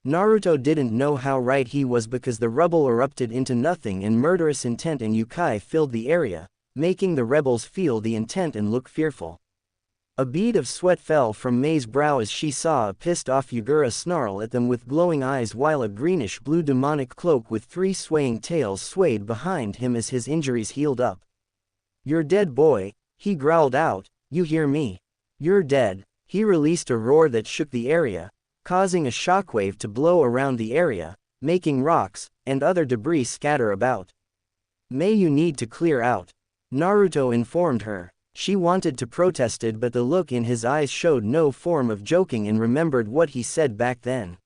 Naruto didn't know how right he was because the rubble erupted into nothing and murderous intent and Yukai filled the area, making the rebels feel the intent and look fearful. A bead of sweat fell from Mei's brow as she saw a pissed-off Yagura snarl at them with glowing eyes while a greenish-blue demonic cloak with 3 swaying tails swayed behind him as his injuries healed up. You're dead, boy, he growled out, you hear me? You're dead. He released a roar that shook the area, causing a shockwave to blow around the area, making rocks and other debris scatter about. Mei, you need to clear out, Naruto informed her. She wanted to protest it, but the look in his eyes showed no form of joking and remembered what he said back then.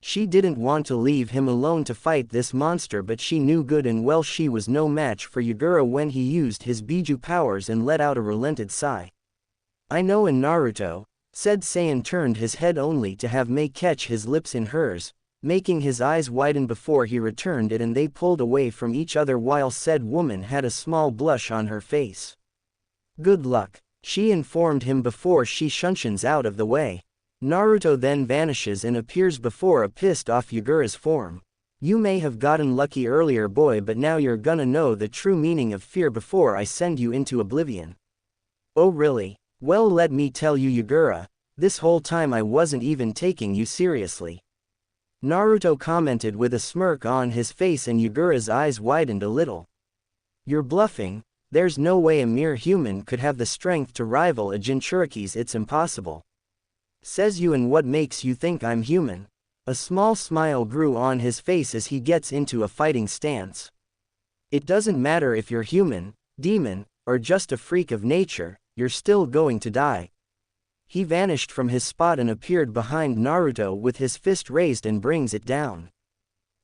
She didn't want to leave him alone to fight this monster, but she knew good and well she was no match for Yagura when he used his Biju powers and let out a relented sigh. I know, and Naruto, said Saiyan turned his head only to have Mei catch his lips in hers, making his eyes widen before he returned it, and they pulled away from each other while said woman had a small blush on her face. Good luck, she informed him before she shunshins out of the way. Naruto then vanishes and appears before a pissed off Yagura's form. You may have gotten lucky earlier boy, but now you're gonna know the true meaning of fear before I send you into oblivion. Oh really? Well, let me tell you Yagura, this whole time I wasn't even taking you seriously. Naruto commented with a smirk on his face, and Yagura's eyes widened a little. You're bluffing, there's no way a mere human could have the strength to rival a Jinchuriki's, it's impossible. Says you, and what makes you think I'm human? A small smile grew on his face as he gets into a fighting stance. It doesn't matter if you're human, demon, or just a freak of nature, you're still going to die. He vanished from his spot and appeared behind Naruto with his fist raised and brings it down.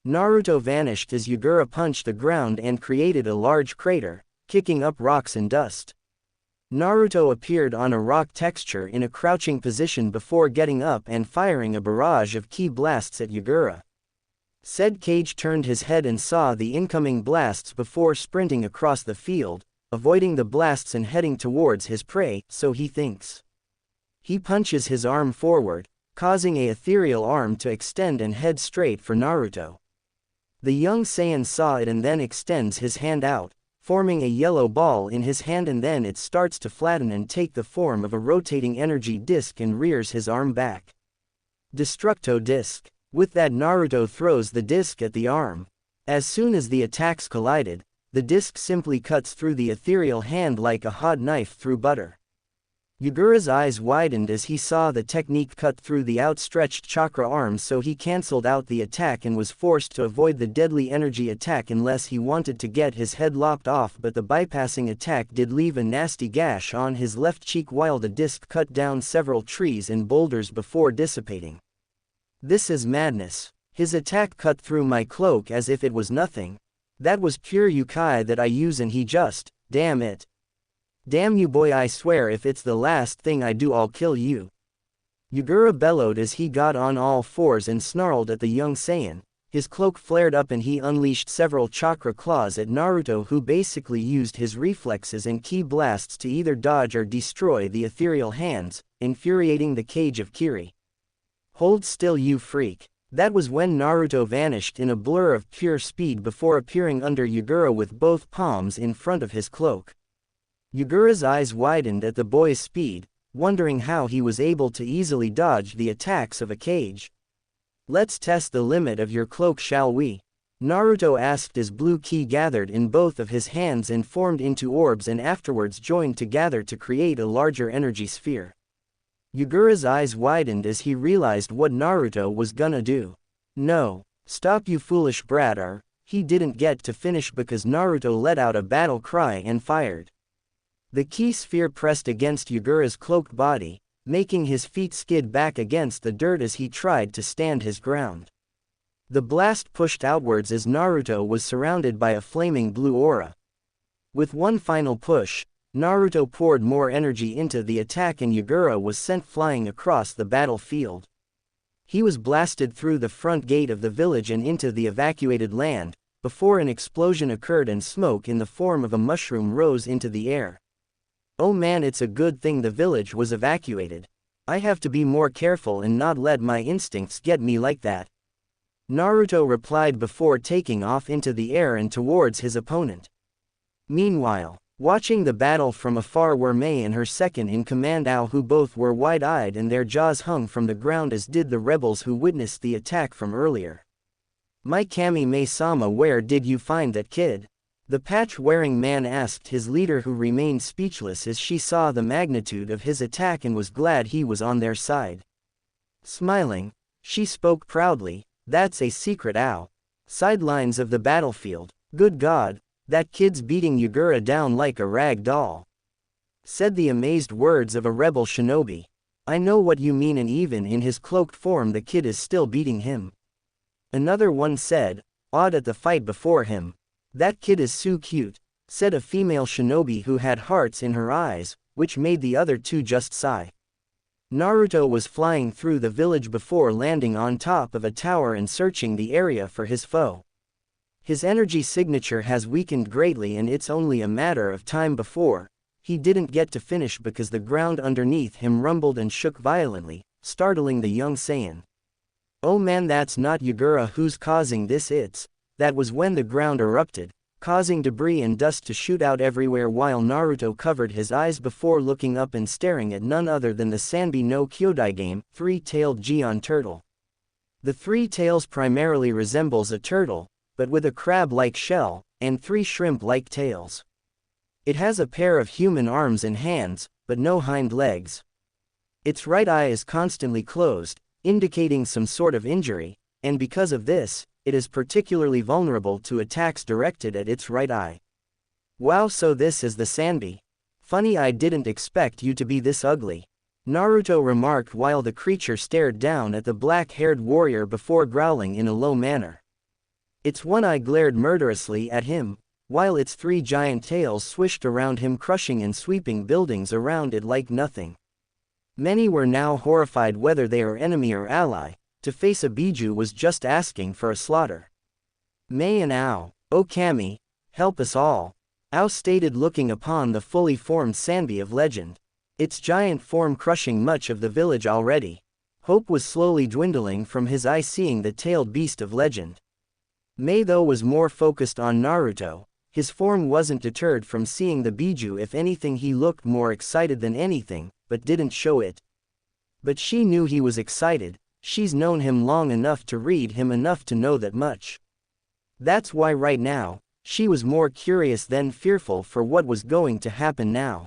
Naruto vanished as Yagura punched the ground and created a large crater, kicking up rocks and dust. Naruto appeared on a rock texture in a crouching position before getting up and firing a barrage of ki blasts at Yagura. Said Cage turned his head and saw the incoming blasts before sprinting across the field, avoiding the blasts and heading towards his prey, so he thinks. He punches his arm forward, causing a ethereal arm to extend and head straight for Naruto. The young Saiyan saw it and then extends his hand out, forming a yellow ball in his hand, and then it starts to flatten and take the form of a rotating energy disc and rears his arm back. Destructo disc. With that, Naruto throws the disc at the arm. As soon as the attacks collided, the disc simply cuts through the ethereal hand like a hot knife through butter. Yagura's eyes widened as he saw the technique cut through the outstretched chakra arm, so he cancelled out the attack and was forced to avoid the deadly energy attack unless he wanted to get his head lopped off, but the bypassing attack did leave a nasty gash on his left cheek while the disc cut down several trees and boulders before dissipating. This is madness. His attack cut through my cloak as if it was nothing. That was pure Yukai that I use, and he just, damn it. Damn you boy, I swear if it's the last thing I do I'll kill you. Yagura bellowed as he got on all fours and snarled at the young Saiyan. His cloak flared up and he unleashed several chakra claws at Naruto, who basically used his reflexes and ki blasts to either dodge or destroy the ethereal hands, infuriating the cage of Kiri. Hold still you freak. That was when Naruto vanished in a blur of pure speed before appearing under Yagura with both palms in front of his cloak. Yagura's eyes widened at the boy's speed, wondering how he was able to easily dodge the attacks of a cage. Let's test the limit of your cloak, shall we? Naruto asked as blue ki gathered in both of his hands and formed into orbs and afterwards joined together to create a larger energy sphere. Yagura's eyes widened as he realized what Naruto was gonna do. No, stop you foolish brat, he didn't get to finish because Naruto let out a battle cry and fired. The ki sphere pressed against Yagura's cloaked body, making his feet skid back against the dirt as he tried to stand his ground. The blast pushed outwards as Naruto was surrounded by a flaming blue aura. With one final push, Naruto poured more energy into the attack and Yagura was sent flying across the battlefield. He was blasted through the front gate of the village and into the evacuated land, before an explosion occurred and smoke in the form of a mushroom rose into the air. Oh man, it's a good thing the village was evacuated. I have to be more careful and not let my instincts get me like that. Naruto replied before taking off into the air and towards his opponent. Meanwhile, watching the battle from afar were Mei and her second-in-command Ao, who both were wide-eyed and their jaws hung from the ground, as did the rebels who witnessed the attack from earlier. My Kami Mei-sama, where did you find that kid? The patch-wearing man asked his leader, who remained speechless as she saw the magnitude of his attack and was glad he was on their side. Smiling, she spoke proudly, that's a secret, Ao. Sidelines of the battlefield. Good God, that kid's beating Yagura down like a rag doll. Said the amazed words of a rebel shinobi. I know what you mean, and even in his cloaked form the kid is still beating him. Another one said, awed at the fight before him. That kid is so cute, said a female shinobi who had hearts in her eyes, which made the other two just sigh. Naruto was flying through the village before landing on top of a tower and searching the area for his foe. His energy signature has weakened greatly and it's only a matter of time before he didn't get to finish because the ground underneath him rumbled and shook violently, startling the young Saiyan. Oh man, that's not Yagura who's causing this, that was when the ground erupted, causing debris and dust to shoot out everywhere while Naruto covered his eyes before looking up and staring at none other than the Sanbi no Kyodai game, three-tailed Gion turtle. The three tails primarily resembles a turtle, but with a crab-like shell, and three shrimp-like tails. It has a pair of human arms and hands, but no hind legs. Its right eye is constantly closed, indicating some sort of injury, and because of this, it is particularly vulnerable to attacks directed at its right eye. Wow, so this is the Sanbi. Funny, I didn't expect you to be this ugly, Naruto remarked while the creature stared down at the black-haired warrior before growling in a low manner. Its one eye glared murderously at him, while its three giant tails swished around him, crushing and sweeping buildings around it like nothing. Many were now horrified, whether they are enemy or ally. To face a Biju was just asking for a slaughter. Mei and Ao, "Oh Kami, help us all," Ao stated, looking upon the fully formed Sanbi of legend. Its giant form crushing much of the village already. Hope was slowly dwindling from his eye seeing the tailed beast of legend. Mei though was more focused on Naruto. His form wasn't deterred from seeing the Biju, if anything he looked more excited than anything, but didn't show it. But she knew he was excited, she's known him long enough to read him enough to know that much. That's why right now, she was more curious than fearful for what was going to happen now.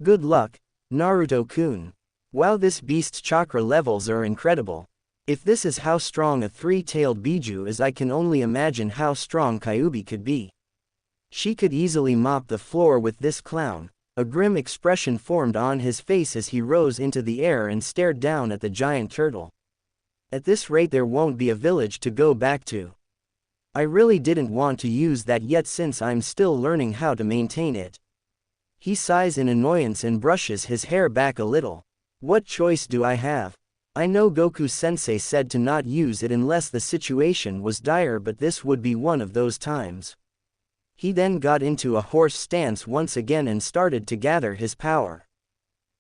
Good luck, Naruto-kun. Wow, this beast's chakra levels are incredible. If this is how strong a three-tailed Biju is, I can only imagine how strong Kyuubi could be. She could easily mop the floor with this clown. A grim expression formed on his face as he rose into the air and stared down at the giant turtle. At this rate there won't be a village to go back to. I really didn't want to use that yet since I'm still learning how to maintain it. He sighs in annoyance and brushes his hair back a little. What choice do I have? I know Goku-sensei said to not use it unless the situation was dire, but this would be one of those times. He then got into a horse stance once again and started to gather his power.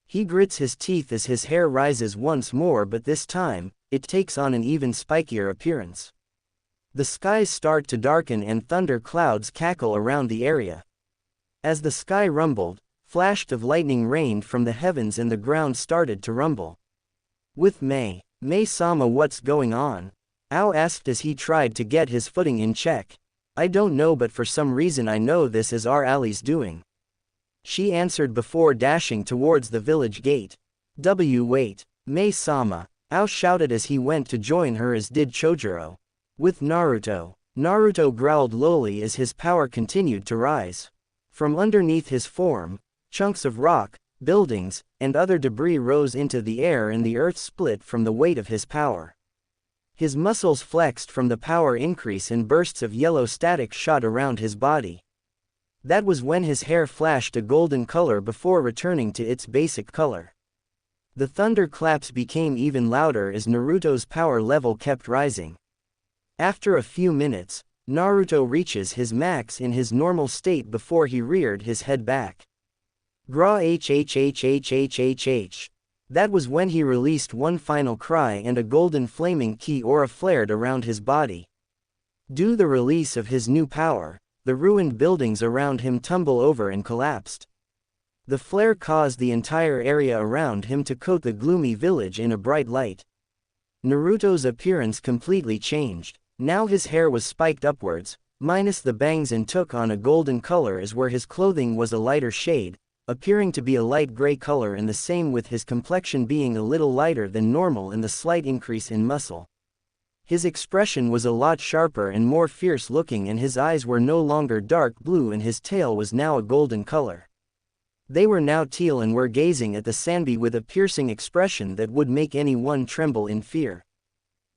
He grits his teeth as his hair rises once more, but this time, it takes on an even spikier appearance. The skies start to darken and thunder clouds cackle around the area. As the sky rumbled, flashes of lightning rained from the heavens and the ground started to rumble. With Mei-sama, what's going on? Ao asked as he tried to get his footing in check. I don't know, but for some reason I know this is our Ali's doing. She answered before dashing towards the village gate. Wait, Mei-sama, Ao shouted as he went to join her, as did Chojuro. With Naruto. Naruto growled lowly as his power continued to rise. From underneath his form, chunks of rock, buildings, and other debris rose into the air and the earth split from the weight of his power. His muscles flexed from the power increase and bursts of yellow static shot around his body. That was when his hair flashed a golden color before returning to its basic color. The thunder claps became even louder as Naruto's power level kept rising. After a few minutes, Naruto reaches his max in his normal state before he reared his head back. Gra hhhhhhh. That was when he released one final cry and a golden flaming ki aura flared around his body. Due to the release of his new power, the ruined buildings around him tumbled over and collapsed. The flare caused the entire area around him to coat the gloomy village in a bright light. Naruto's appearance completely changed. Now his hair was spiked upwards, minus the bangs, and took on a golden color, as where his clothing was a lighter shade, appearing to be a light gray color, and the same with his complexion being a little lighter than normal and the slight increase in muscle. His expression was a lot sharper and more fierce looking, and his eyes were no longer dark blue and his tail was now a golden color. They were now teal and were gazing at the Sanbi with a piercing expression that would make anyone tremble in fear.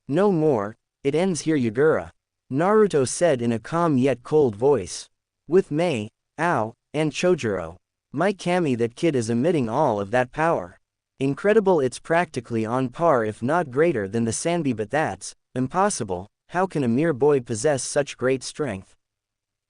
No more, it ends here, Yagura, Naruto said in a calm yet cold voice. With Mei, Ao, and Chojuro. My Kami, that kid is emitting all of that power. Incredible, it's practically on par if not greater than the Sanbi, but that's impossible. How can a mere boy possess such great strength?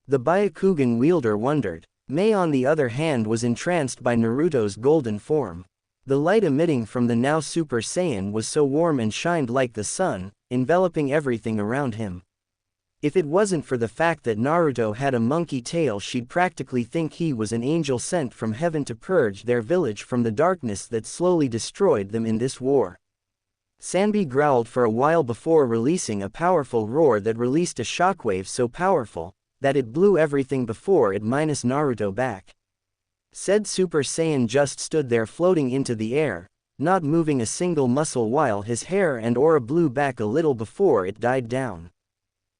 The Byakugan wielder wondered. Mei on the other hand was entranced by Naruto's golden form. The light emitting from the now Super Saiyan was so warm and shined like the sun, enveloping everything around him. If it wasn't for the fact that Naruto had a monkey tail, she'd practically think he was an angel sent from heaven to purge their village from the darkness that slowly destroyed them in this war. Sanbi growled for a while before releasing a powerful roar that released a shockwave so powerful that it blew everything before it minus Naruto back. Said Super Saiyan just stood there floating into the air, not moving a single muscle while his hair and aura blew back a little before it died down.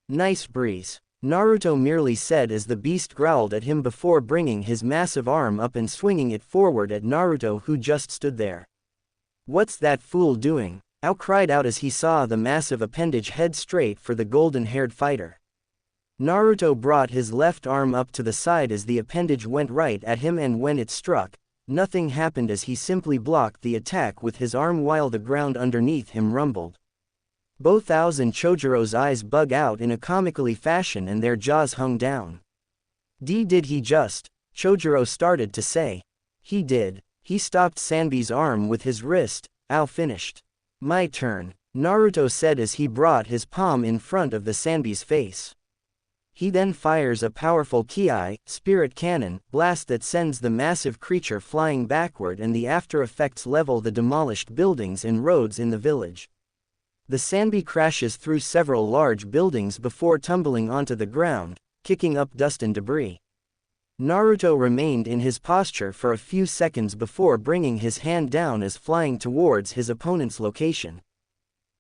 Nice breeze, Naruto merely said as the beast growled at him before bringing his massive arm up and swinging it forward at Naruto, who just stood there. What's that fool doing? Ao cried out as he saw the massive appendage head straight for the golden-haired fighter. Naruto brought his left arm up to the side as the appendage went right at him, and when it struck, nothing happened as he simply blocked the attack with his arm while the ground underneath him rumbled. Both Ao's and Chojiro's eyes bug out in a comically fashion and their jaws hung down. Did he just? Chojiro started to say. He did. He stopped Sanbi's arm with his wrist. Ao finished. My turn, Naruto said as he brought his palm in front of the Sanbi's face. He then fires a powerful Ki, spirit cannon, blast that sends the massive creature flying backward, and the after effects level the demolished buildings and roads in the village. The Sanbi crashes through several large buildings before tumbling onto the ground, kicking up dust and debris. Naruto remained in his posture for a few seconds before bringing his hand down as flying towards his opponent's location.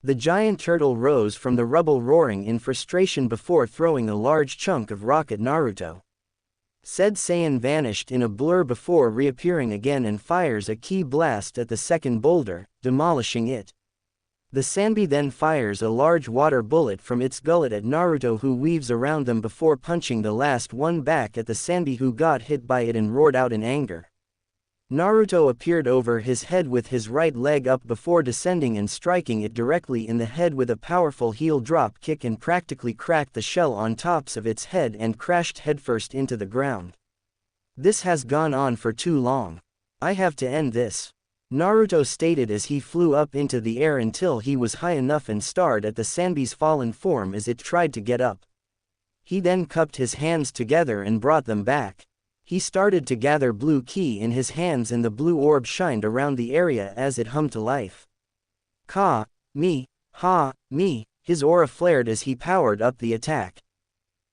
The giant turtle rose from the rubble roaring in frustration before throwing a large chunk of rock at Naruto. Said Saiyan vanished in a blur before reappearing again and fires a ki blast at the second boulder, demolishing it. The Sanbi then fires a large water bullet from its gullet at Naruto, who weaves around them before punching the last one back at the Sanbi, who got hit by it and roared out in anger. Naruto appeared over his head with his right leg up before descending and striking it directly in the head with a powerful heel drop kick and practically cracked the shell on tops of its head and crashed headfirst into the ground. This has gone on for too long. I have to end this, Naruto stated as he flew up into the air until he was high enough and stared at the Sanbi's fallen form as it tried to get up. He then cupped his hands together and brought them back. He started to gather blue ki in his hands and the blue orb shined around the area as it hummed to life. Ka, me, ha, me, his aura flared as he powered up the attack.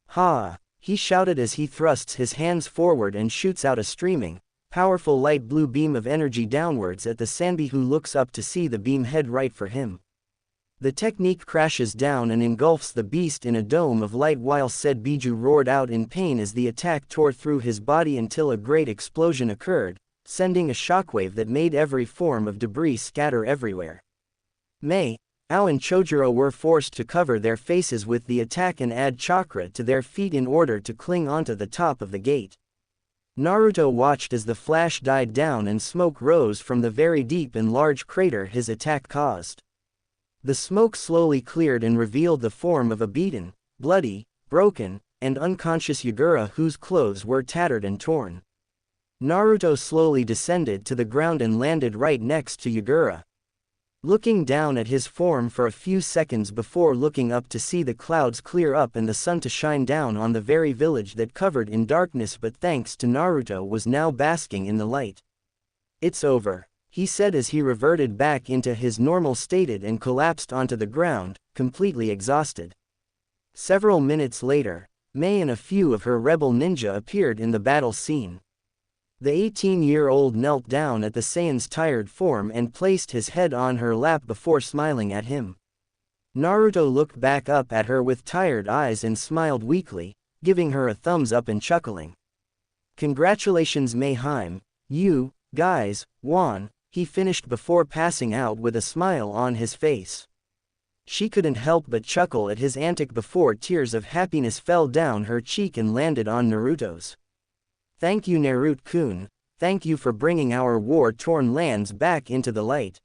Ha, he shouted as he thrusts his hands forward and shoots out a streaming, powerful light blue beam of energy downwards at the Sanbi, who looks up to see the beam head right for him. The technique crashes down and engulfs the beast in a dome of light while said Biju roared out in pain as the attack tore through his body until a great explosion occurred, sending a shockwave that made every form of debris scatter everywhere. Mei, Ao and Chojiro were forced to cover their faces with the attack and add chakra to their feet in order to cling onto the top of the gate. Naruto watched as the flash died down and smoke rose from the very deep and large crater his attack caused. The smoke slowly cleared and revealed the form of a beaten, bloody, broken, and unconscious Yagura, whose clothes were tattered and torn. Naruto slowly descended to the ground and landed right next to Yagura. Looking down at his form for a few seconds before looking up to see the clouds clear up and the sun to shine down on the very village that covered in darkness but thanks to Naruto was now basking in the light. It's over, he said as he reverted back into his normal state and collapsed onto the ground, completely exhausted. Several minutes later, Mei and a few of her rebel ninja appeared in the battle scene. The 18-year-old knelt down at the Saiyan's tired form and placed his head on her lap before smiling at him. Naruto looked back up at her with tired eyes and smiled weakly, giving her a thumbs up and chuckling. Congratulations Mayheim, you, guys, won, he finished before passing out with a smile on his face. She couldn't help but chuckle at his antic before tears of happiness fell down her cheek and landed on Naruto's. Thank you Naruto-kun, thank you for bringing our war-torn lands back into the light.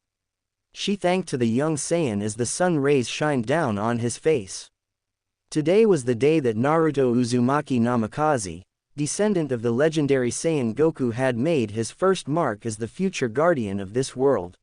She thanked to the young Saiyan as the sun rays shined down on his face. Today was the day that Naruto Uzumaki Namikaze, descendant of the legendary Saiyan Goku, had made his first mark as the future guardian of this world.